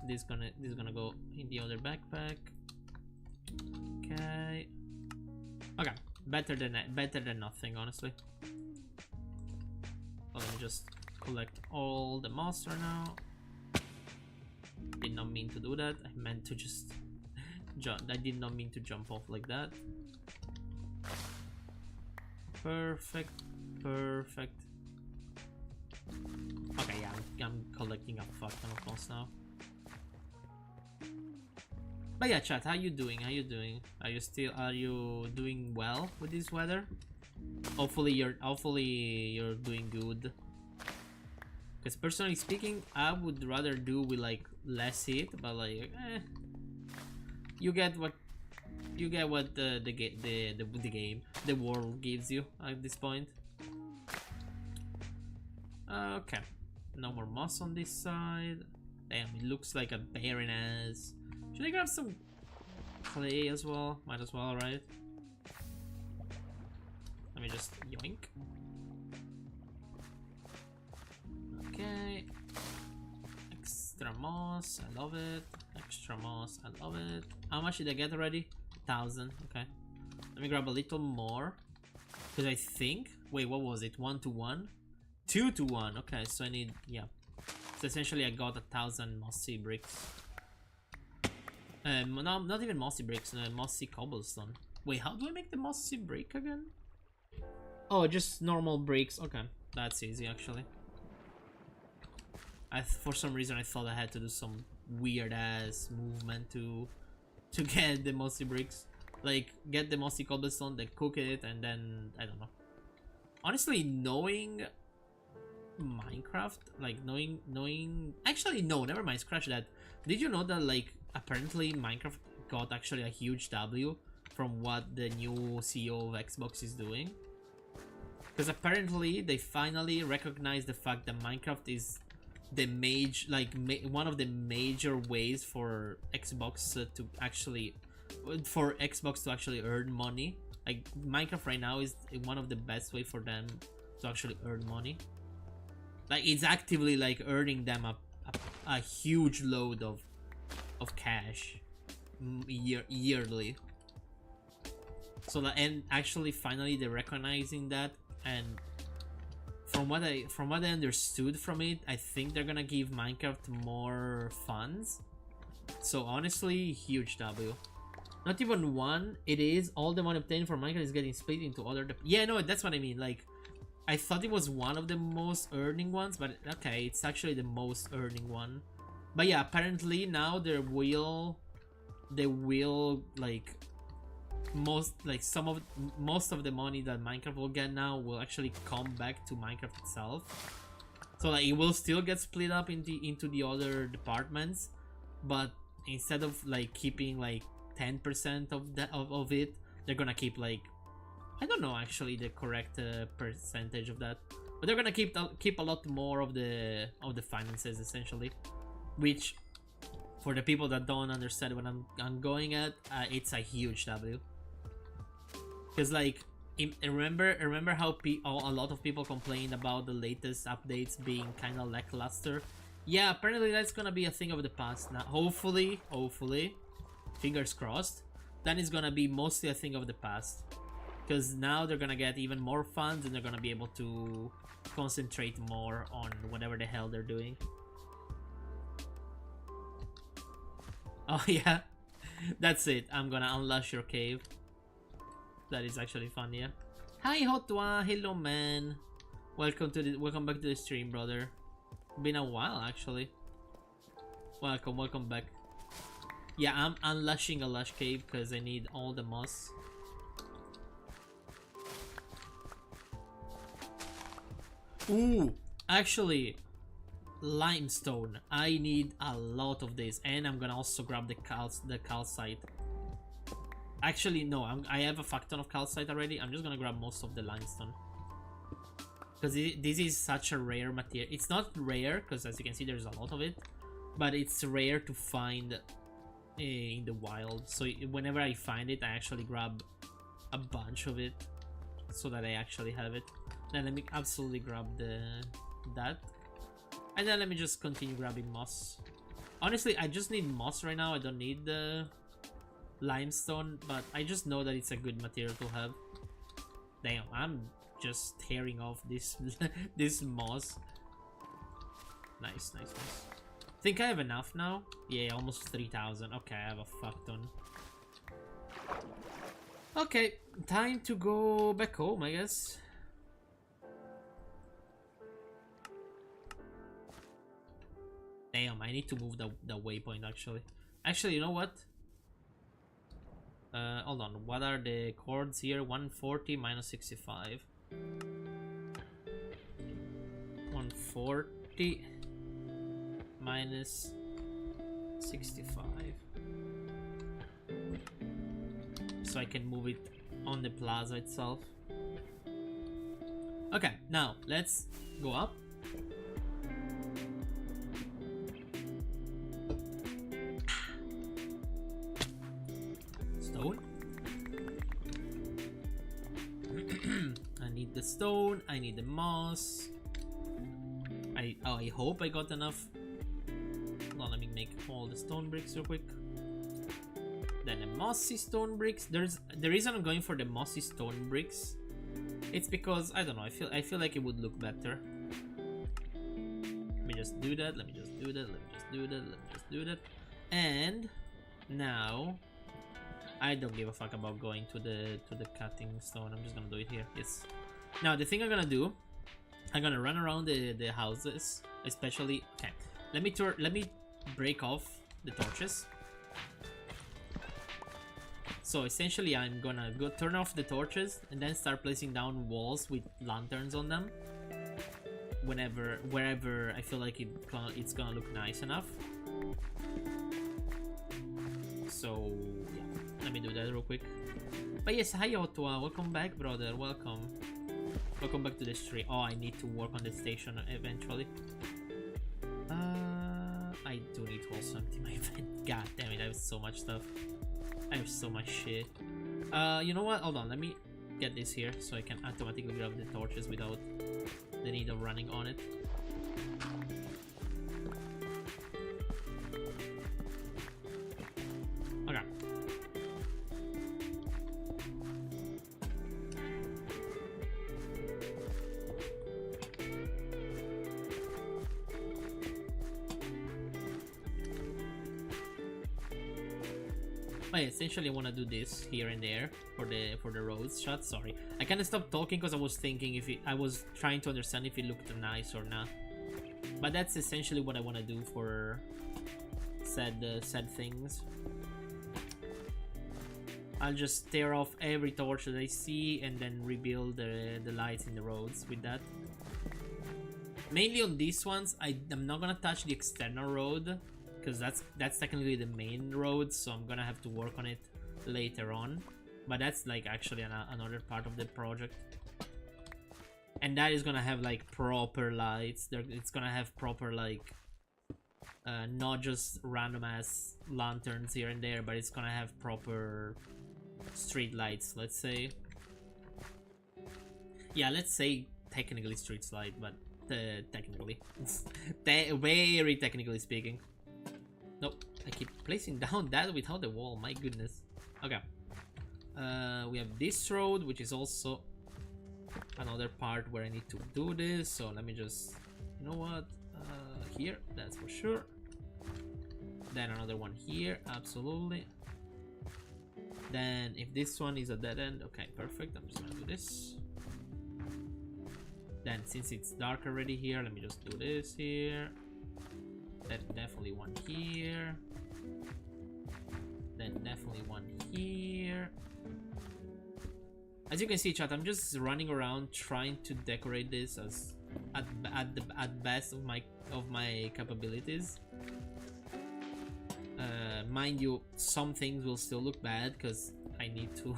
This is gonna go in the other backpack. Okay. Okay. Better than nothing, honestly. Well, let me just collect all the moss right now. Did not mean to do that. I meant to just jump. I did not mean to jump off like that. Perfect. Perfect. Okay, yeah, I'm collecting a fuck ton of moss now. But yeah, chat, how you doing? How you doing? Are you doing well with this weather? Hopefully you're doing good. Because personally speaking, I would rather do with like less heat, but like you get what the world gives you at this point. Okay, no more moss on this side. Damn, it looks like a barren ass. Should I grab some clay as well? Might as well, right? Let me just yoink. Okay. Extra moss, I love it. Extra moss, I love it. How much did I get already? 1,000. Okay. Let me grab a little more. Because I think. Wait, what was it? 1 to 1? 2 to 1. Okay, so I need. Yeah. So essentially, I got 1,000 mossy bricks. No, not even mossy bricks, mossy cobblestone. Wait, how do I make the mossy brick again? Oh, just normal bricks. Okay, that's easy actually. For some reason I thought I had to do some weird ass movement to get the mossy bricks. Like get the mossy cobblestone, then cook it, and then I don't know. Honestly, knowing Minecraft, like knowing actually no, never mind, scratch that. Did you know that like apparently Minecraft got actually a huge W from what the new CEO of Xbox is doing? Because apparently they finally recognized the fact that Minecraft is the one of the major ways for Xbox to actually earn money. Like Minecraft right now is one of the best way for them to actually earn money. Like it's actively like earning them a huge load of cash yearly. So that, and actually finally they're recognizing that, and from what I understood from it, I think they're gonna give Minecraft more funds. So honestly, huge W. Not even one. It is all the money obtained from Minecraft is getting split into other. Yeah, no, that's what I mean. Like, I thought it was one of the most earning ones, but okay, it's actually the most earning one. But yeah, apparently now they will like most of the money that Minecraft will get now will actually come back to Minecraft itself. So like it will still get split up into the other departments, but instead of like keeping like 10% of it, they're gonna keep like, I don't know actually the correct percentage of that, but they're gonna keep a lot more of the finances essentially, which for the people that don't understand what I'm going at, it's a huge W. Because like remember how a lot of people complained about the latest updates being kind of lackluster. Yeah, apparently that's gonna be a thing of the past now. Hopefully, fingers crossed, then it's gonna be mostly a thing of the past. Because now they're gonna get even more funds and they're gonna be able to concentrate more on whatever the hell they're doing. Oh yeah, that's it. I'm gonna unlash your cave. That is actually fun, yeah. Hi Hotwa, hello man. Welcome back to the stream, brother. Been a while actually. Welcome back. Yeah, I'm unlashing a lush cave because I need all the moss. Ooh, actually, limestone. I need a lot of this, and I'm gonna also grab the calcite. Actually, no, I have a fuck ton of calcite already. I'm just gonna grab most of the limestone because this is such a rare material. It's not rare because, as you can see, there's a lot of it, but it's rare to find in the wild. So whenever I find it, I actually grab a bunch of it so that I actually have it. Then let me absolutely grab that, and then let me just continue grabbing moss. Honestly, I just need moss right now. I don't need the limestone, but I just know that it's a good material to have. Damn, I'm just tearing off this this moss. Nice. Think I have enough now? Yeah, almost 3,000. Okay, I have a fuck ton. Okay, time to go back home, I guess. Damn, I need to move the waypoint actually. Actually, you know what? Hold on, what are the chords here? 140 minus 65. 140 minus 65. So I can move it on the plaza itself. Okay, now let's go up. Stone. I need the stone, I need the moss. I hope I got enough. Now let me make all the stone bricks real quick. Then the mossy stone bricks. The reason I'm going for the mossy stone bricks, it's because I don't know, I feel like it would look better. Let me just do that, let me just do that, let me just do that, let me just do that. And now I don't give a fuck about going to the cutting stone. I'm just gonna do it here. Yes. Now the thing I'm gonna do, I'm gonna run around the houses, especially. Okay, let me break off the torches. So essentially, I'm gonna go turn off the torches and then start placing down walls with lanterns on them. Wherever I feel like it's gonna look nice enough. So yeah, let me do that real quick. But yes, hi Otwa, welcome back, brother. Welcome back to the stream. Oh, I need to work on the station eventually. I do need to also empty my vent. God damn it, I have so much stuff. I have so much shit. You know what? Hold on, let me get this here so I can automatically grab the torches without the need of running on it. Okay. I essentially want to do this here and there for the roads shot. Sorry, I kind of stopped talking because I was thinking I was trying to understand if it looked nice or not. But that's essentially what I want to do for said things. I'll just tear off every torch that I see and then rebuild the lights in the roads with that. Mainly on these ones, I'm not gonna touch the external road, because that's technically the main road, so I'm gonna have to work on it later on. But that's like actually another part of the project, and that is gonna have like proper lights. It's gonna have proper like not just random ass lanterns here and there, but it's gonna have proper street lights, let's say. Yeah, let's say technically street light, but technically very technically speaking. Nope, I keep placing down that without the wall, my goodness. Okay. We have this road, which is also another part where I need to do this. So let me just, you know what? Here, that's for sure. Then another one here, absolutely. Then if this one is a dead end, okay, perfect. I'm just gonna do this. Then since it's dark already here, let me just do this here. Then definitely one here. Then definitely one here. As you can see, chat, I'm just running around trying to decorate this as at best of my capabilities. Mind you, some things will still look bad because I need to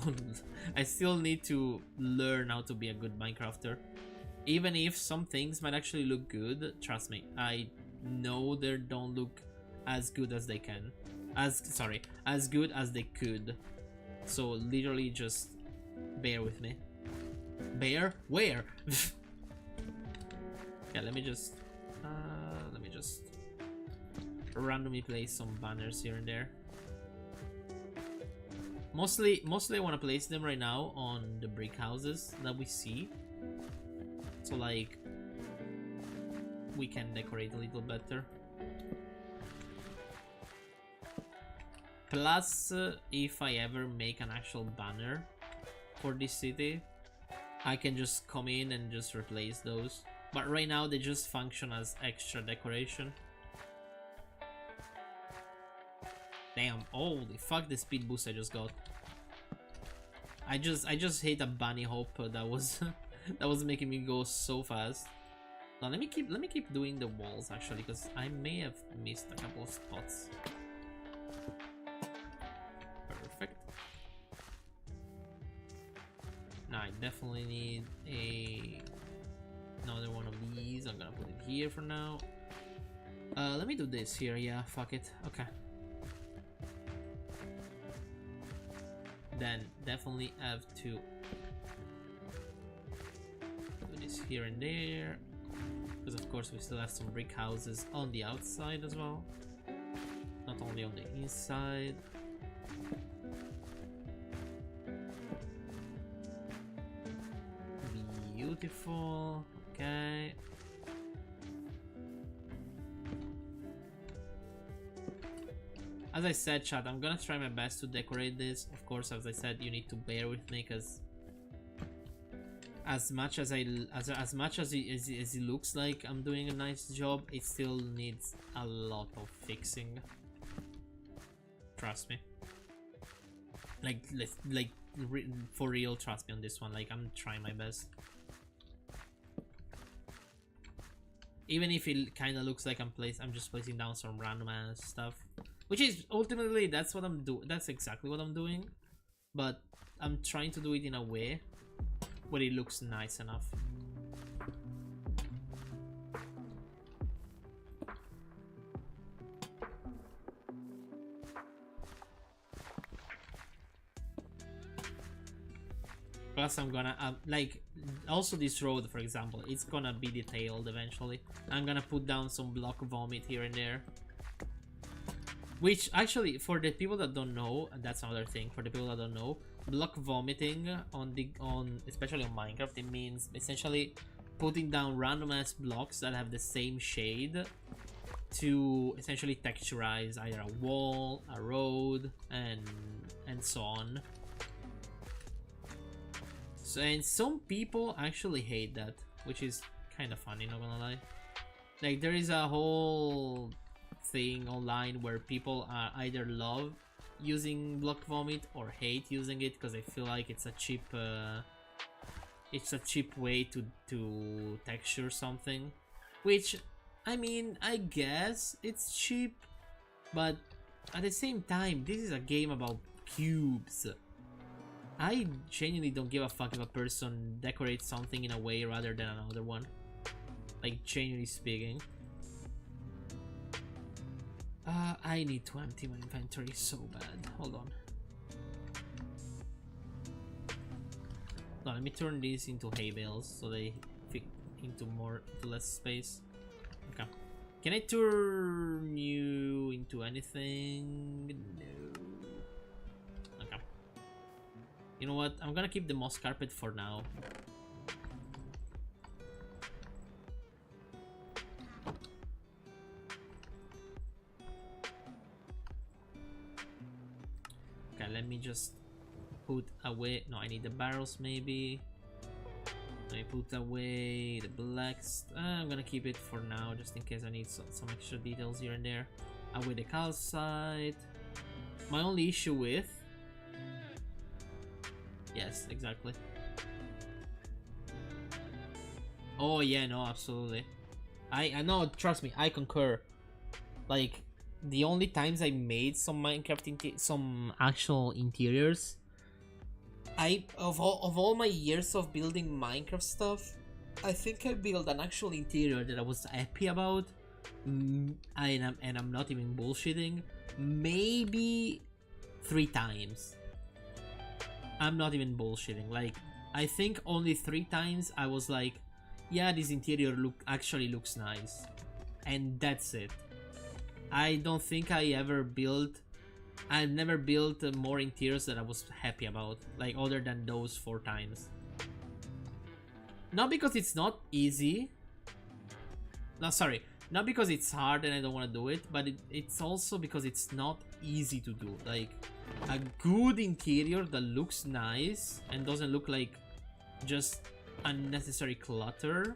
I still need to learn how to be a good Minecrafter. Even if some things might actually look good, trust me, I know they don't look as good as they can. As good as they could. So literally just bear with me. Bear? Where? Yeah, let me just randomly place some banners here and there. Mostly I want to place them right now on the brick houses that we see. So like we can decorate a little better. Plus, if I ever make an actual banner for this city, I can just come in and just replace those. But right now they just function as extra decoration. Damn, holy fuck the speed boost I just got. I just hit a bunny hop that was that was making me go so fast. Now let me keep doing the walls actually, because I may have missed a couple of spots. Perfect. Now I definitely need another one of these. I'm gonna put it here for now. Let me do this here. Yeah, fuck it. Okay. Then definitely have to do this here and there, because of course we still have some brick houses on the outside as well, not only on the inside. Beautiful. Okay. As I said, chat, I'm gonna try my best to decorate this. Of course, as I said, you need to bear with me, because as much as it looks like I'm doing a nice job, it still needs a lot of fixing. Trust me. Like for real, trust me on this one. Like, I'm trying my best. Even if it kind of looks like I'm just placing down some random ass stuff, which is ultimately that's what I'm doing. That's exactly what I'm doing, but I'm trying to do it in a way where it looks nice enough. Plus, I'm gonna like, also this road, for example, it's gonna be detailed eventually. I'm gonna put down some block vomit here and there, which actually, for the people that don't know, and that's another thing, for the people that don't know, block vomiting on especially on Minecraft, it means essentially putting down random ass blocks that have the same shade to essentially texturize either a wall, a road, and so on. So, and some people actually hate that, which is kind of funny, not gonna lie. Like, there is a whole thing online where people either love using block vomit or hate using it because they feel like it's a cheap way to texture something, which, I mean, I guess it's cheap, but at the same time, this is a game about cubes. I genuinely don't give a fuck if a person decorates something in a way rather than another one. Like, genuinely speaking. I need to empty my inventory so bad. Hold on. No, let me turn these into hay bales so they fit into less space. Okay. Can I turn you into anything? No. Okay. You know what? I'm gonna keep the moss carpet for now. Okay, let me just put away. No, I need the barrels maybe. Let me put away the blacks. I'm gonna keep it for now just in case I need some extra details here and there. Away the calcite. My only issue with... Yes, exactly. Oh yeah, no, absolutely. I know, trust me, I concur. Like, the only times I made some Minecraft some actual interiors, of all my years of building Minecraft stuff, I think I built an actual interior that I was happy about, and I'm not even bullshitting, maybe 3 times. I'm not even bullshitting. Like, I think only 3 times I was like, yeah, this interior actually looks nice, and that's it. I don't think I've never built more interiors that I was happy about, like, other than those 4 times. Not because it's not easy. No, sorry. Not because it's hard and I don't want to do it, but it's also because it's not easy to do. Like, a good interior that looks nice and doesn't look like just unnecessary clutter,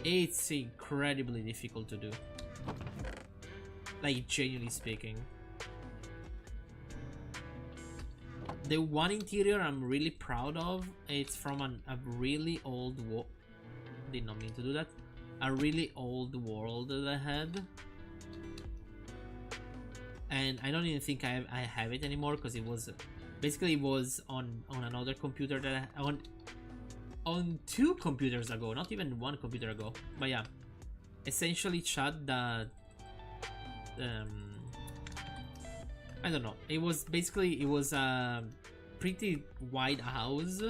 it's incredibly difficult to do. Like, genuinely speaking. The one interior I'm really proud of, it's from a really old did not mean to do that. A really old world that I had. And I don't even think I have it anymore because it was basically on another computer that on 2 computers ago, not even 1 computer ago. But yeah, essentially chat that I don't know. It was a pretty wide house,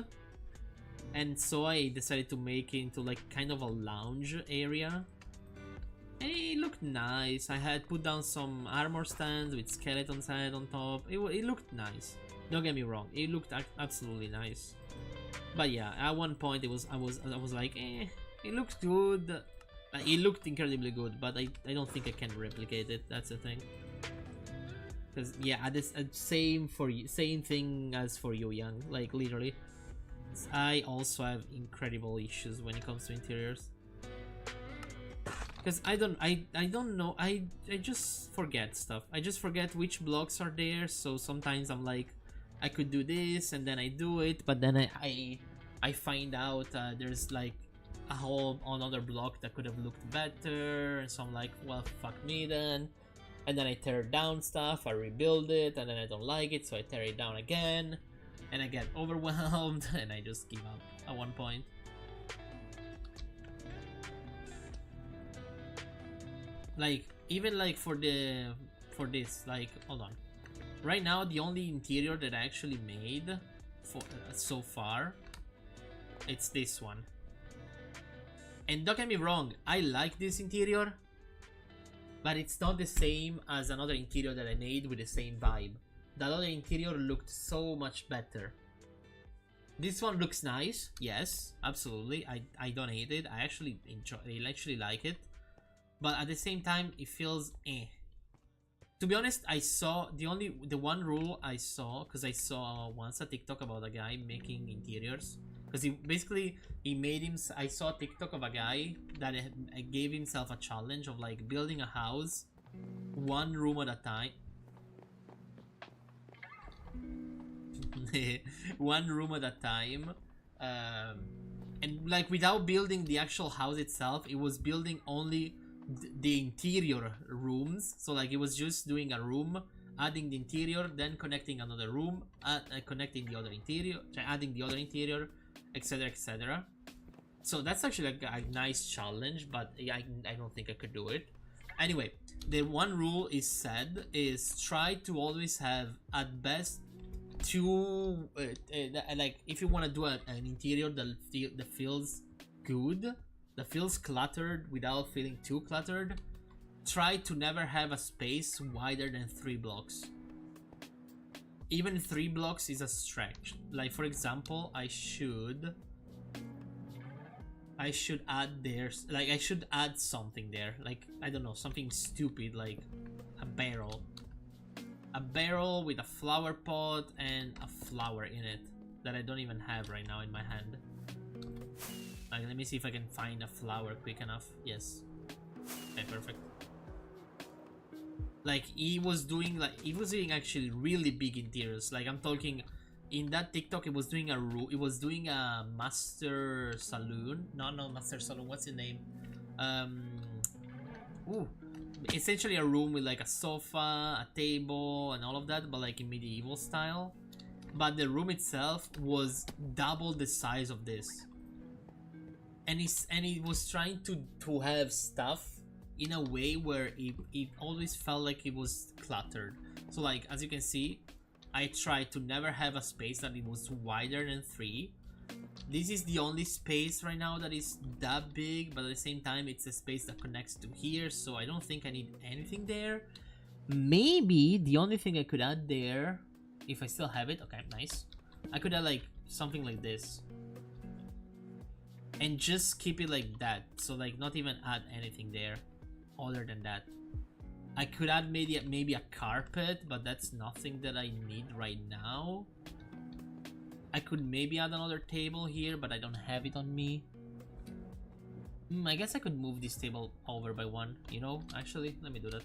and so I decided to make it into like kind of a lounge area. And it looked nice. I had put down some armor stands with skeletons head on top. It looked nice. Don't get me wrong. It looked absolutely nice. But yeah, at one point I was like, it looks good. It looked incredibly good, but I don't think I can replicate it. That's the thing. Because yeah, this same for you, same thing as for you, Young. Like literally, I also have incredible issues when it comes to interiors. Because I don't know, I just forget stuff. I just forget which blocks are there. So sometimes I'm like, I could do this, and then I do it, but then I find out there's like a whole another block that could have looked better. So I'm like, well, fuck me then. And then I tear down stuff, I rebuild it, and then I don't like it, so I tear it down again, and I get overwhelmed, and I just give up at one point. Like, even like for this, like, hold on. Right now, the only interior that I actually made for so far, it's this one. And don't get me wrong, I like this interior, but it's not the same as another interior that I made with the same vibe. That other interior looked so much better. This one looks nice, yes, absolutely. I don't hate it. I actually enjoy. I actually like it, but at the same time, it feels eh. To be honest, I saw the one rule I saw, because I saw once a TikTok about a guy making interiors. Because he made him. I saw a TikTok of a guy that gave himself a challenge of like building a house, one room at a time. One room at a time, and like without building the actual house itself, it was building only the interior rooms. So like it was just doing a room, adding the interior, then connecting another room, connecting the other interior, adding the other interior, etc, etc. So that's actually like a nice challenge, but I don't think I could do it. Anyway, the one rule is try to always have at best two like if you want to do an interior that feels good, that feels cluttered without feeling too cluttered, try to never have a space wider than 3 blocks. Even 3 blocks is a stretch. Like for example, I should add there, like I should add something there, like I don't know, something stupid like a barrel with a flower pot and a flower in it that I don't even have right now in my hand. Like, let me see if I can find a flower quick enough. Yes. Okay, perfect. Like he was doing actually really big interiors. Like I'm talking, in that TikTok it was doing a master saloon. No, master saloon. What's the name? Essentially a room with like a sofa, a table, and all of that, but like in medieval style. But the room itself was double the size of this, and he was trying to have stuff in a way where it always felt like it was cluttered. So like as you can see, I tried to never have a space that it was wider than 3. This is the only space right now that is that big, but at the same time it's a space that connects to here, so I don't think I need anything there. Maybe the only thing I could add there, if I still have it, okay, nice, I could add like something like this and just keep it like that, so like not even add anything there other than that. I could add maybe a carpet, but that's nothing that I need right now. I could maybe add another table here, but I don't have it on me. I guess I could move this table over by 1, you know? Actually, let me do that.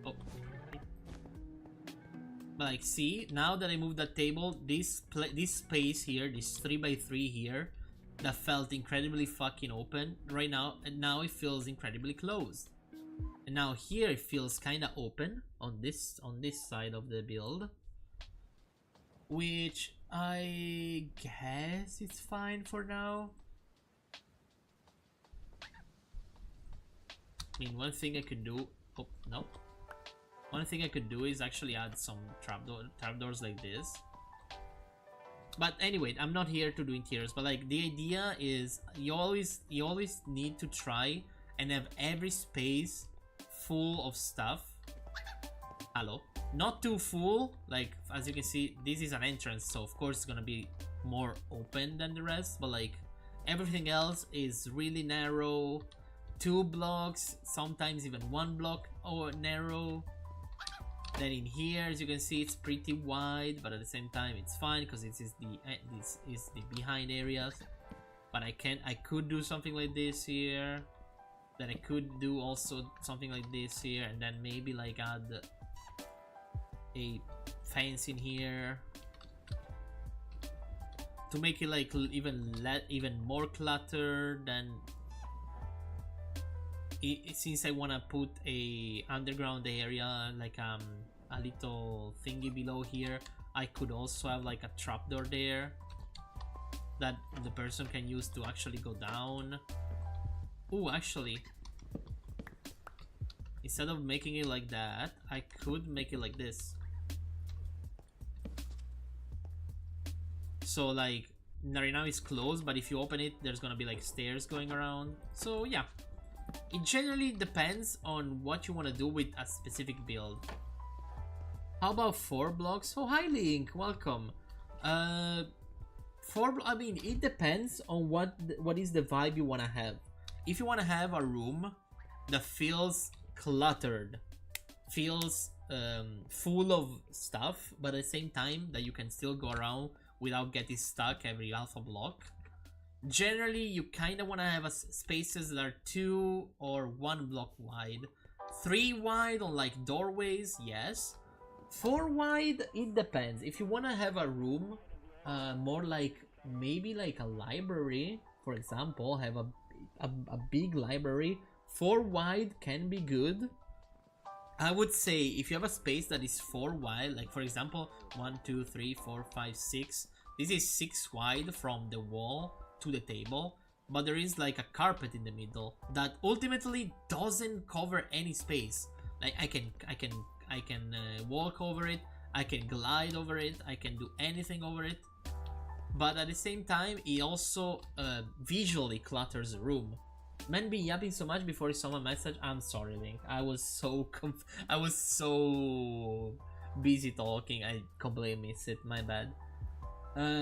Oh. But like, see, now that I moved that table, this space here, this 3x3 here, that felt incredibly fucking open right now, and now it feels incredibly closed. And now here it feels kind of open on this side of the build, which I guess it's fine for now. I mean, one thing I could do. Oh no! One thing I could do is actually add some trapdoors like this. But anyway, I'm not here to do interiors. But like the idea is, you always need to try and have every space full of stuff. Hello, not too full. Like as you can see, this is an entrance, so of course it's gonna be more open than the rest, but like everything else is really narrow, 2 blocks, sometimes even 1 block or narrow. Then in here, as you can see, it's pretty wide, but at the same time it's fine because this is the behind areas. But I could do something like this here. Then I could do also something like this here, and then maybe like add a fence in here to make it like even more cluttered. Then since I wanna put a underground area, like a little thingy below here, I could also have like a trapdoor there that the person can use to actually go down. Oh, actually, instead of making it like that, I could make it like this. So like right now it's closed, but if you open it, there's gonna be like stairs going around. So yeah, it generally depends on what you want to do with a specific build. How about 4 blocks? Oh, hi Link, welcome. I mean, it depends on what is the vibe you want to have. If you want to have a room that feels cluttered, feels full of stuff, but at the same time that you can still go around without getting stuck every half a block, generally you kind of want to have spaces that are 2 or 1 block wide. 3 wide on like doorways, yes. 4 wide, it depends. If you want to have a room more like maybe like a library, for example, have a big library, 4 wide can be good. I would say if you have a space that is 4 wide, like for example 1 2 3 4 5 6, this is 6 wide from the wall to the table, but there is like a carpet in the middle that ultimately doesn't cover any space. Like I can walk over it, I can glide over it, I can do anything over it, but at the same time it also visually clutters the room. Man be yapping so much before he saw my message. I'm sorry, Link. I was so busy talking. I completely missed it. My bad.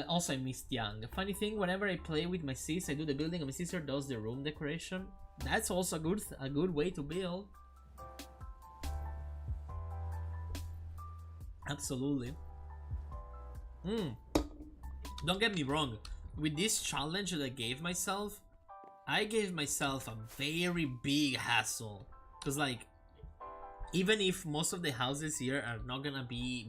Also, I missed Young. Funny thing, whenever I play with my sis, I do the building and my sister does the room decoration. That's also a good way to build. Absolutely. Don't get me wrong. With this challenge that I gave myself a very big hassle. Because like, even if most of the houses here are not gonna be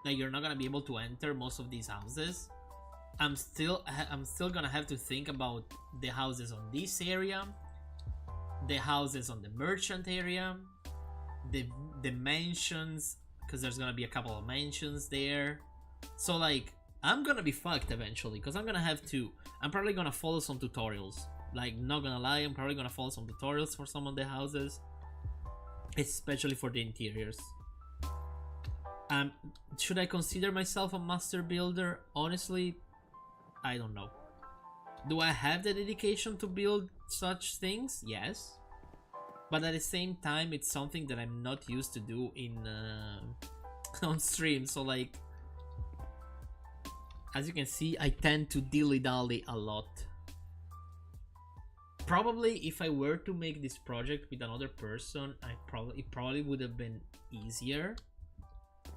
like, you're not gonna be able to enter most of these houses, I'm still gonna have to think about the houses on this area, the houses on the merchant area, the mansions, because there's gonna be a couple of mansions there. So like, I'm gonna be fucked eventually, because I'm probably gonna follow some tutorials. Like, not gonna lie, I'm probably gonna follow some tutorials for some of the houses, especially for the interiors. Should I consider myself a master builder? Honestly, I don't know. Do I have the dedication to build such things? Yes. But at the same time, it's something that I'm not used to do on stream. So like, as you can see, I tend to dilly-dally a lot. Probably if I were to make this project with another person, it probably would have been easier.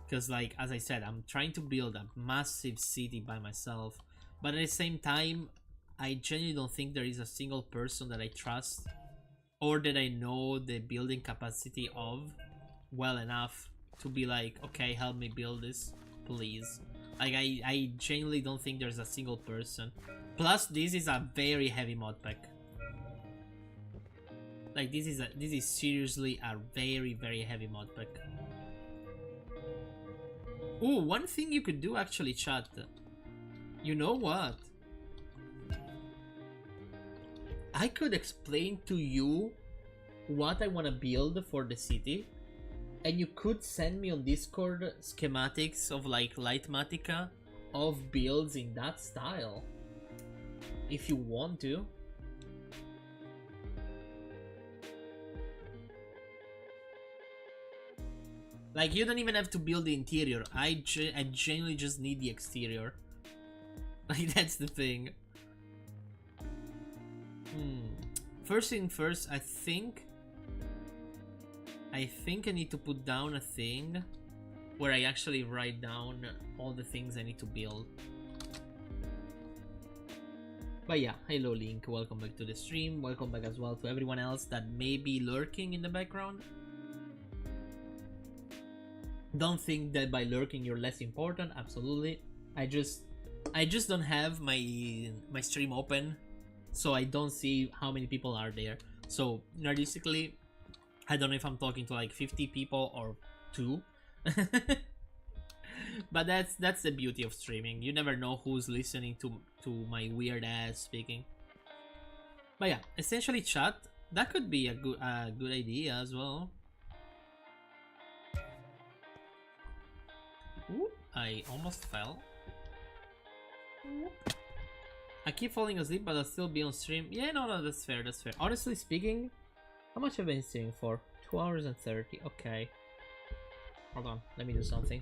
Because like, as I said, I'm trying to build a massive city by myself. But at the same time, I genuinely don't think there is a single person that I trust or that I know the building capacity of well enough to be like, okay, help me build this, please. Like, I genuinely don't think there's a single person. Plus, this is a very heavy mod pack. Like, this is seriously a very, very heavy mod pack. Ooh, one thing you could do actually, chat. You know what? I could explain to you what I want to build for the city, and you could send me on Discord schematics of like Lightmatica of builds in that style, if you want to. Like, you don't even have to build the interior. I genuinely just need the exterior. Like, that's the thing. First thing first, I think I need to put down a thing where I actually write down all the things I need to build. But yeah, hello Link, welcome back to the stream. Welcome back as well to everyone else that may be lurking in the background. Don't think that by lurking you're less important, absolutely. I just don't have my stream open, so I don't see how many people are there. So realistically, I don't know if I'm talking to like 50 people or 2. But that's the beauty of streaming. You never know who's listening to my weird ass speaking. But yeah, essentially chat, that could be a good idea as well. Ooh, I almost fell. I keep falling asleep, but I'll still be on stream. Yeah, no, that's fair, that's fair. Honestly speaking, how much have I been streaming for? 2 hours and 30, okay. Hold on, let me do something.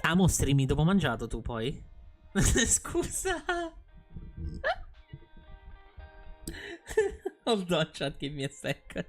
Ah, mo streami dopo mangiato tu poi? Scusa! Hold on, chat, give me a second.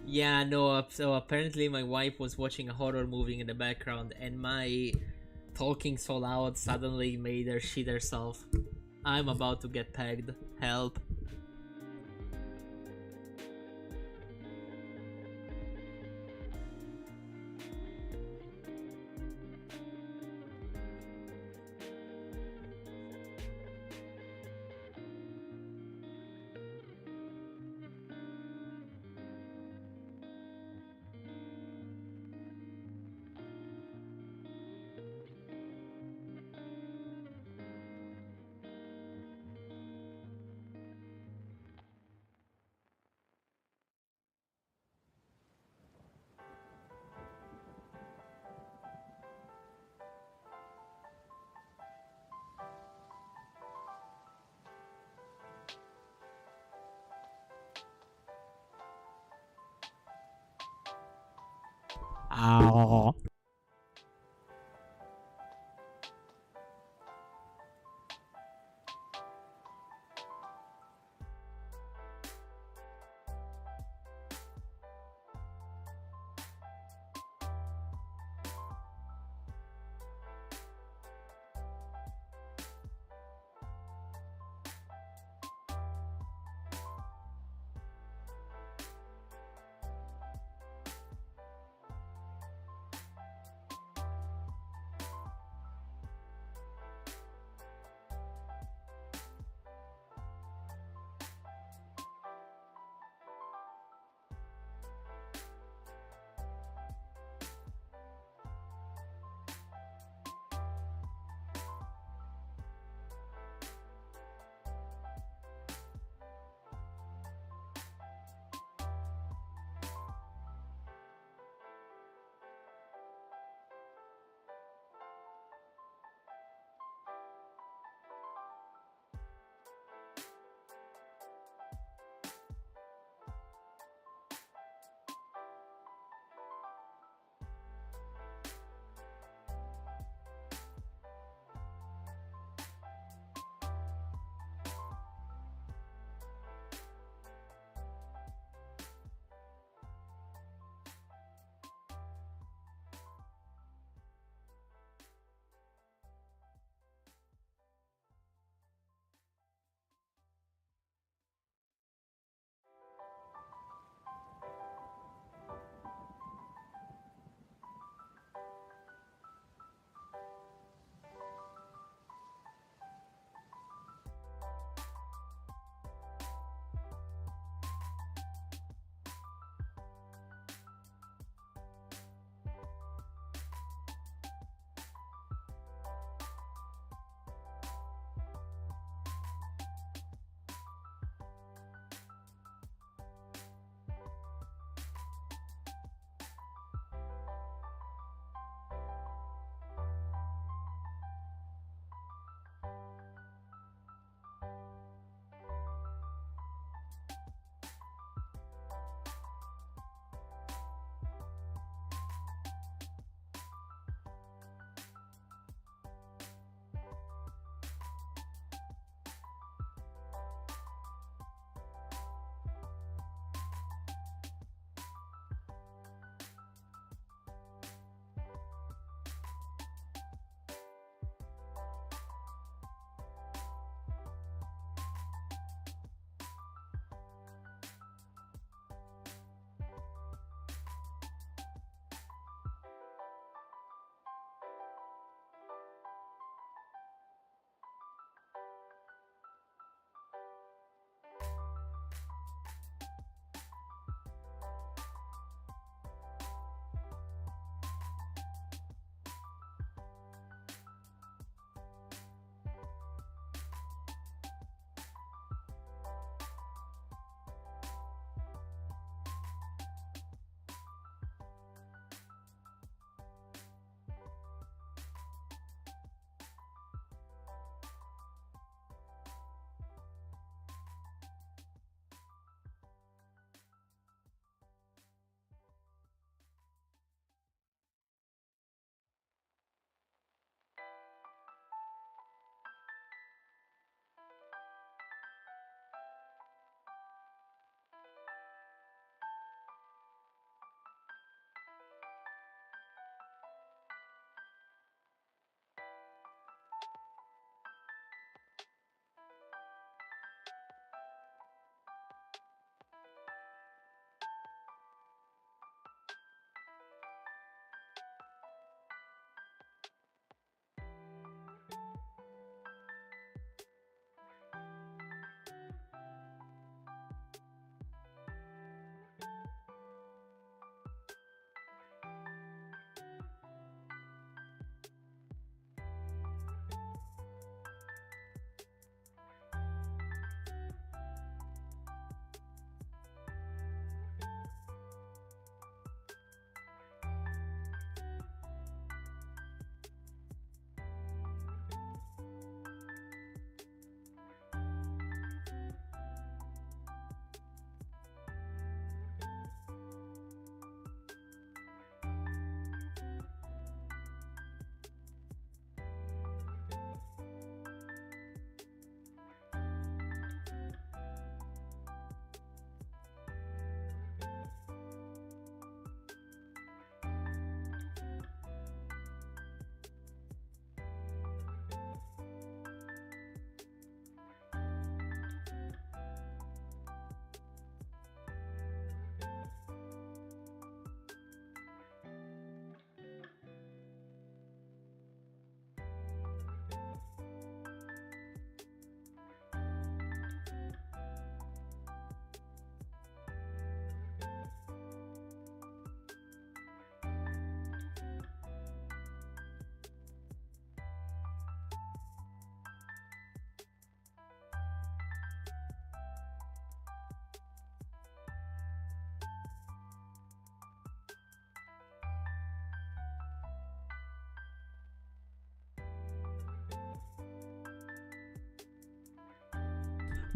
Yeah, no, so apparently my wife was watching a horror movie in the background and my talking so loud suddenly made her shit herself. I'm about to get pegged. Help. Ow.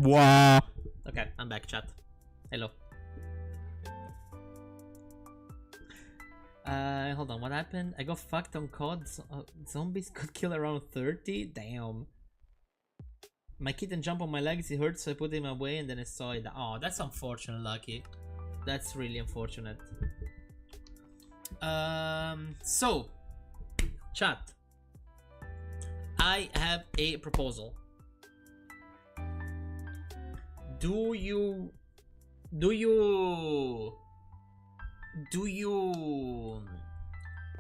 Wow. Okay, I'm back, chat. Hello. Hold on, what happened? I got fucked on COD. Zombies could kill around 30? Damn. My kitten jumped on my legs, he hurt, so I put him away and then I saw it. Oh, that's unfortunate, Lucky. That's really unfortunate. So, chat. I have a proposal. Do you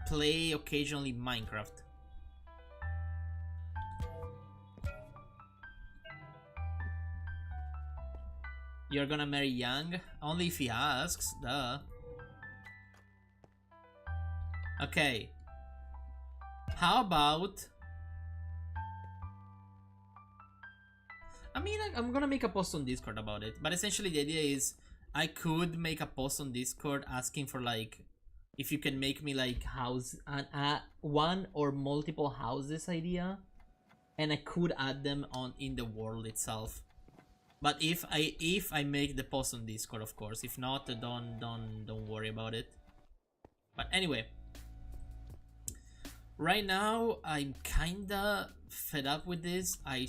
play occasionally Minecraft? You're gonna marry Young? Only if he asks, duh. Okay. How about... I mean, I'm gonna make a post on Discord about it, but essentially the idea is I could make a post on Discord asking for like if you can make me like one or multiple houses idea, and I could add them on in the world itself. But if I make the post on Discord, of course. If not, don't worry about it. But anyway, right now I'm kinda fed up with this. I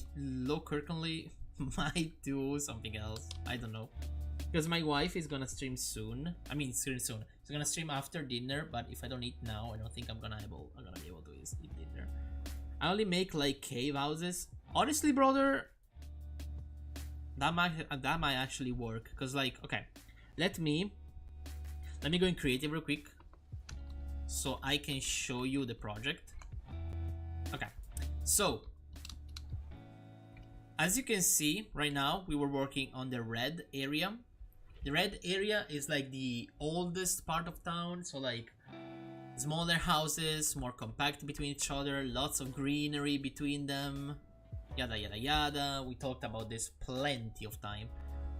currently might do something else. I don't know, because my wife is gonna stream soon. I mean, soon. She's gonna stream after dinner. But if I don't eat now, I don't think I'm gonna be able to eat dinner. I only make like cave houses. Honestly, brother, that might actually work. Cause like, okay, let me go in creative real quick, so I can show you the project. Okay, so as you can see right now, we were working on the red area. The red area is like the oldest part of town, so like smaller houses, more compact between each other, lots of greenery between them, yada yada yada. We talked about this plenty of time.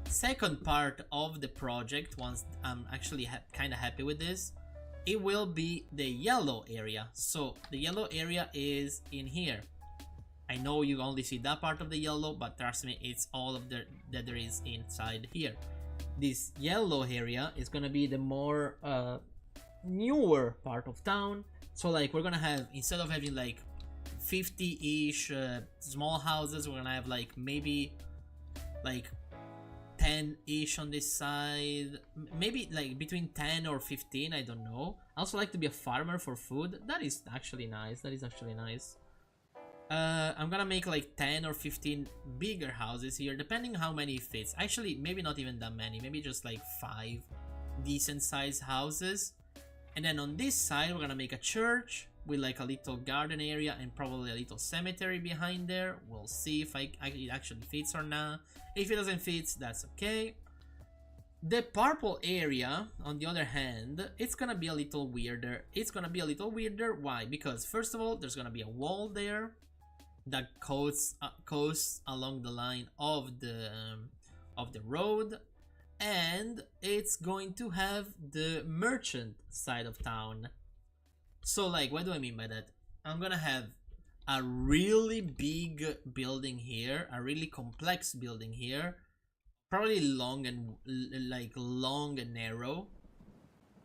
Second part of the project, once I'm actually kind of happy with this, it will be the yellow area. So the yellow area is in here. I know you only see that part of the yellow, but trust me, it's all of that there is inside here. This yellow area is gonna be the more newer part of town. So like we're gonna have, instead of having like 50-ish small houses, we're gonna have like maybe like 10-ish on this side, maybe like between 10 or 15, I don't know. I also like to be a farmer for food. That is actually nice. I'm gonna make like 10 or 15 bigger houses here, depending how many it fits. Actually, maybe not even that many, maybe just like 5 decent sized houses. And then on this side, we're gonna make a church with like a little garden area and probably a little cemetery behind there. We'll see if it actually fits or not. If it doesn't fit, that's okay. The purple area, on the other hand, it's gonna be a little weirder. Why? Because first of all, there's gonna be a wall there that goes along the line of the road, and it's going to have the merchant side of town. So like, what do I mean by that? I'm gonna have a really big building here, a really complex building here, probably long and narrow.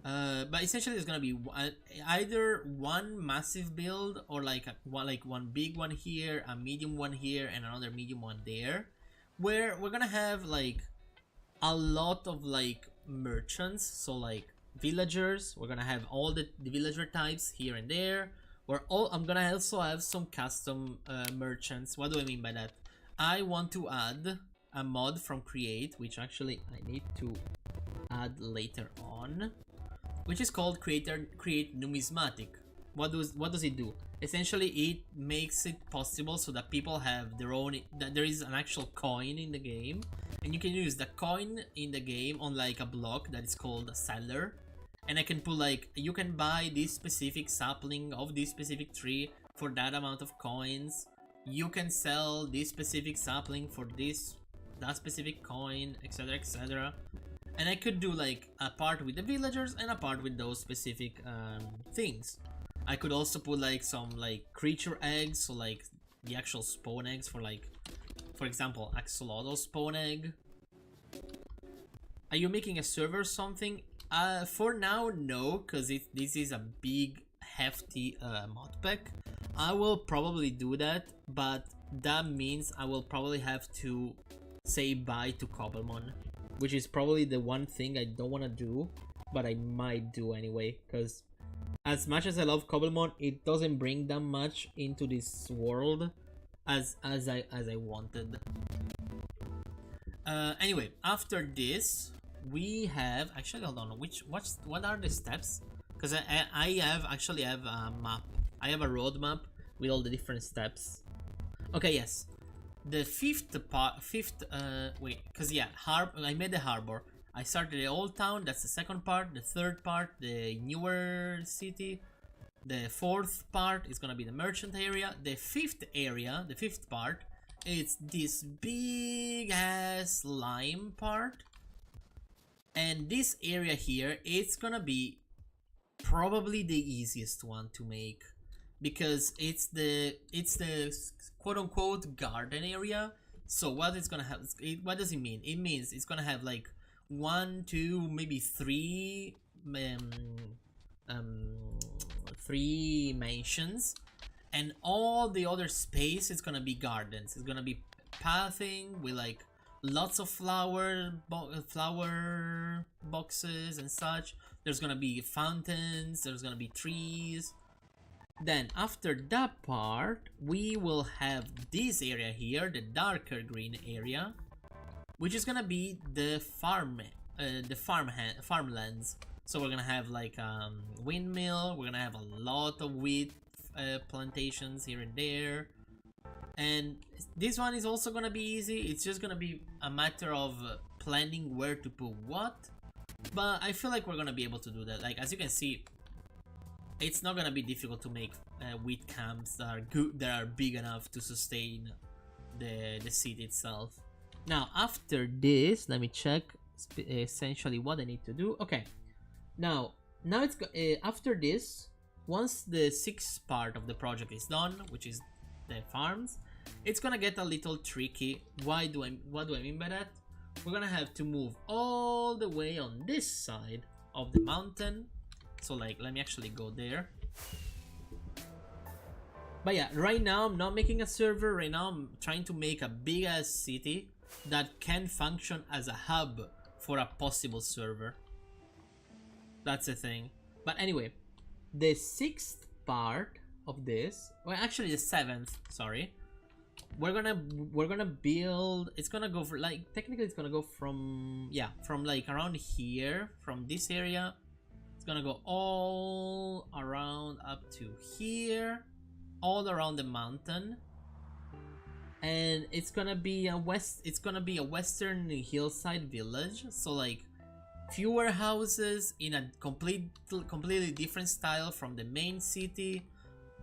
But essentially there's gonna be either one massive build or like one big one here, a medium one here, and another medium one there, where we're gonna have like a lot of like merchants. So like villagers, we're gonna have all the villager types here and there. I'm gonna also have some custom merchants. What do I mean by that? I want to add a mod from Create, which actually I need to add later on, which is called Create Numismatic. What does it do? Essentially, it makes it possible so that people have their own, that there is an actual coin in the game, and you can use the coin in the game on like a block that is called a seller. And I can put like, you can buy this specific sapling of this specific tree for that amount of coins. You can sell this specific sapling for that specific coin, etc, etc. And I could do like a part with the villagers and a part with those specific things. I could also put like some like creature eggs, so like the actual spawn eggs for like for example, axolotl spawn egg. Are you making a server or something? For now, no, because this is a big, hefty mod pack. I will probably do that, but that means I will probably have to say bye to Cobblemon, which is probably the one thing I don't want to do, but I might do anyway, because as much as I love Cobblemon, it doesn't bring that much into this world as I wanted. Anyway, after this, we have actually, hold on, what are the steps? Because I actually have a map. I have a roadmap with all the different steps. Okay, yes. The fifth part, wait, because yeah, I made the harbor. I started the old town, that's the second part. The third part, the newer city. The fourth part is gonna be the merchant area. The fifth area, the fifth part, it's this big ass lime part. And this area here, it's gonna be probably the easiest one to make, because it's the quote-unquote garden area. So what it's gonna have, what does it mean? It means it's gonna have like 1, 2, maybe 3 3 mansions, and all the other space is gonna be gardens. It's gonna be pathing with like lots of flower boxes and such. There's gonna be fountains, there's gonna be trees. Then after that part, we will have this area here, the darker green area, which is gonna be the farmlands. So we're gonna have like windmill, we're gonna have a lot of wheat plantations here and there. And this one is also gonna be easy. It's just gonna be a matter of planning where to put what. But I feel like we're gonna be able to do that. Like, as you can see, it's not gonna be difficult to make wheat camps that are good, that are big enough to sustain the city itself. Now, after this, let me check essentially what I need to do. Okay, now it's after this. Once the sixth part of the project is done, which is the farms, it's gonna get a little tricky. What do I mean by that? We're gonna have to move all the way on this side of the mountain. So like, let me actually go there. But yeah, right now I'm not making a server. Right now I'm trying to make a big ass city that can function as a hub for a possible server. That's the thing. But anyway, the sixth part of this, well, actually the seventh, sorry, we're gonna build. It's gonna go for like, technically it's gonna go from, yeah, from like around here, from this area. It's gonna go all around up to here, all around the mountain, and it's gonna be a western hillside village. So like fewer houses in a completely different style from the main city.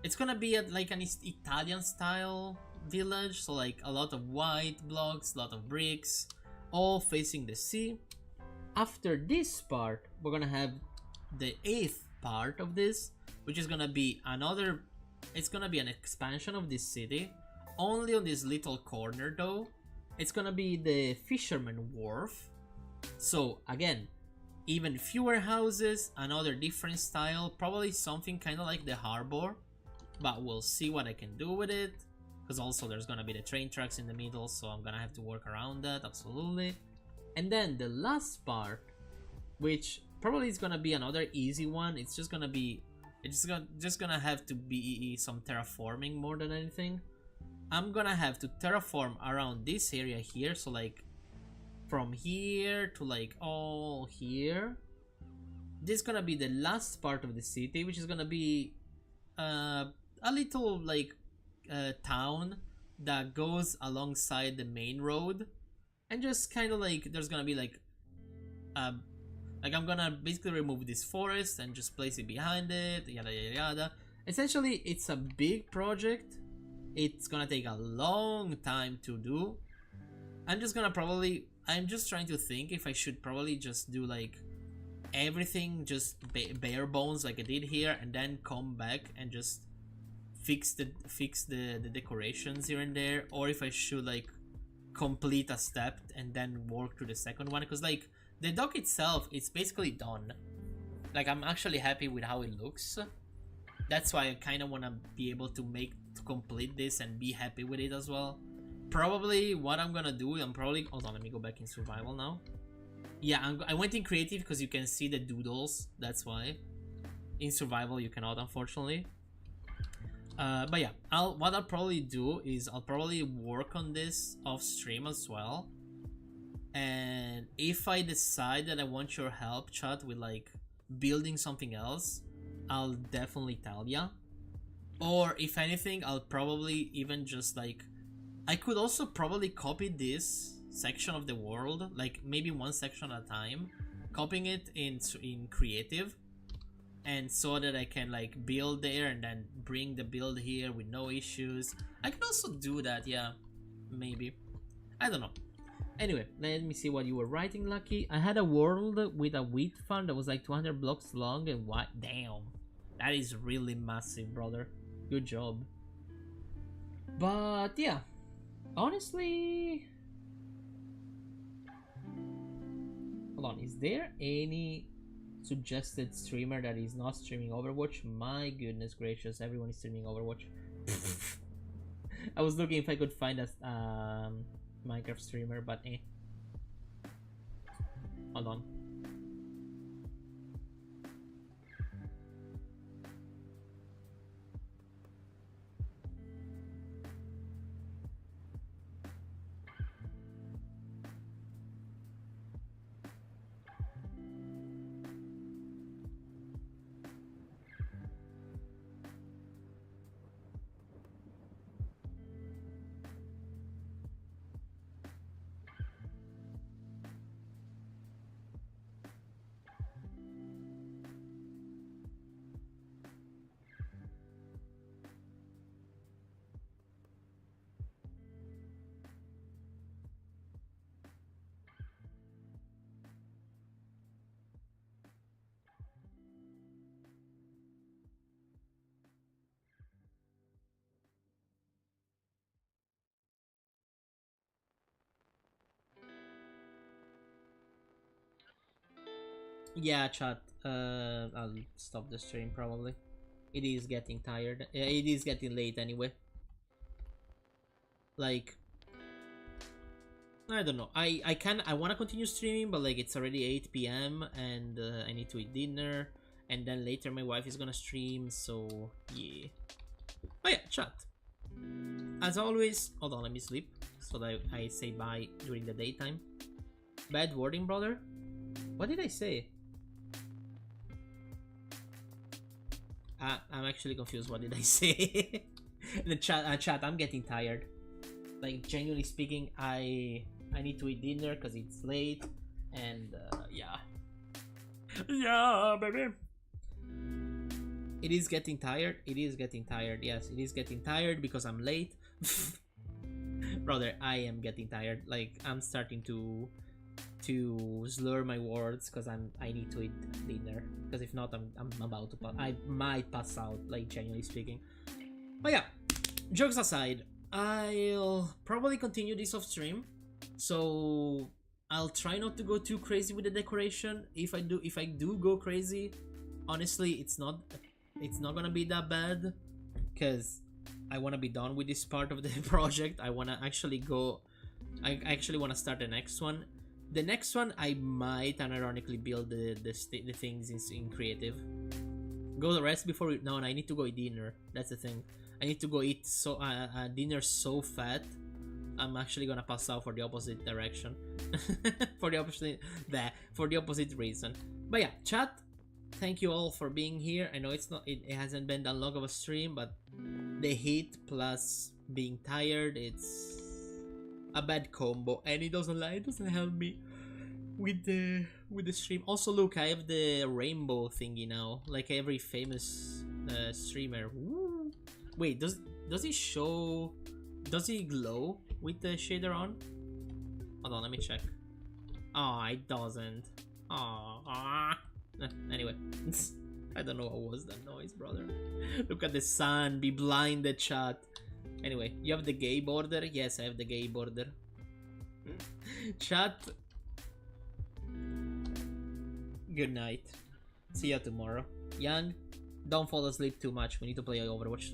It's gonna be like an Italian style village, so like a lot of white blocks, a lot of bricks, all facing the sea. After this part, we're gonna have the eighth part of this, which is gonna be another, it's gonna be an expansion of this city, only on this little corner though. It's gonna be the fisherman wharf. So again, even fewer houses, another different style, probably something kind of like the harbor, but we'll see what I can do with it, because also there's gonna be the train tracks in the middle, so I'm gonna have to work around that, absolutely. And then the last part, which probably is gonna be another easy one, it's just gonna have to be some terraforming more than anything. I'm gonna have to terraform around this area here, so like from here to like all here. This is gonna be the last part of the city, which is gonna be a little like town that goes alongside the main road, and just kind of like there's gonna be like I'm gonna basically remove this forest and just place it behind it, yada yada yada. Essentially, it's a big project. It's gonna take a long time to do. I'm just trying to think if I should probably just do like everything just bare bones like I did here, and then come back and just fix the decorations here and there, or if I should like complete a step and then work to the second one, because like the dock itself, it's basically done. Like I'm actually happy with how it looks. That's why I kind of want to be able to complete this and be happy with it as well. Probably what I'm gonna do, hold on, let me go back in survival now. Yeah, I went in creative because you can see the doodles, that's why. In survival you cannot, unfortunately. But yeah, what I'll probably do is I'll probably work on this off stream as well. And if I decide that I want your help, chat, with like building something else, I'll definitely tell ya. Or if anything, I'll probably even just like, I could also probably copy this section of the world, like maybe one section at a time, copying it in creative, and so that I can like build there and then bring the build here with no issues. I can also do that, yeah, maybe. I don't know. Anyway, let me see what you were writing, Lucky. I had a world with a wheat farm that was like 200 blocks long and what? Damn. That is really massive, brother. Good job. But yeah, honestly... Hold on, is there any suggested streamer that is not streaming Overwatch? My goodness gracious, everyone is streaming Overwatch. I was looking if I could find a Minecraft streamer, but eh. Hold on. Yeah, chat. I'll stop the stream probably. It is getting tired. It is getting late anyway. Like, I don't know. I want to continue streaming, but like it's already 8 p.m. and I need to eat dinner, and then later my wife is gonna stream. So yeah. Oh yeah, chat. As always, hold on, let me sleep so that I say bye during the daytime. Bad wording, brother. What did I say? I'm actually confused. What did I say? The chat. I'm getting tired. Like genuinely speaking, I need to eat dinner because it's late, and yeah, yeah, baby. It is getting tired. It is getting tired. Yes, it is getting tired because I'm late. Brother, I am getting tired. Like I'm starting to slur my words because I need to eat dinner, because if not I'm about to I might pass out, like genuinely speaking. But yeah, jokes aside, I'll probably continue this off stream, so I'll try not to go too crazy with the decoration. If I do go crazy, honestly it's not gonna be that bad, because I want to be done with this part of the project. I want to actually want to start the next one. The next one, I might unironically build the things in creative. Go rest before we... No, I need to go eat dinner. That's the thing. I need to go eat dinner so fat. I'm actually gonna pass out for the opposite direction. for the opposite reason. But yeah, chat. Thank you all for being here. I know it hasn't been that long of a stream, but the heat plus being tired, it's a bad combo, and it doesn't help me with the stream. Also, look, I have the rainbow thingy now, like every famous streamer. Woo. Wait, does it glow with the shader on? Hold on, let me check. Oh, it doesn't. Oh, anyway. I don't know what was that noise, brother. Look at the sun, be blinded, chat. Anyway, you have the gay border? Yes, I have the gay border. Chat. Good night. See ya tomorrow. Young, don't fall asleep too much. We need to play Overwatch tonight.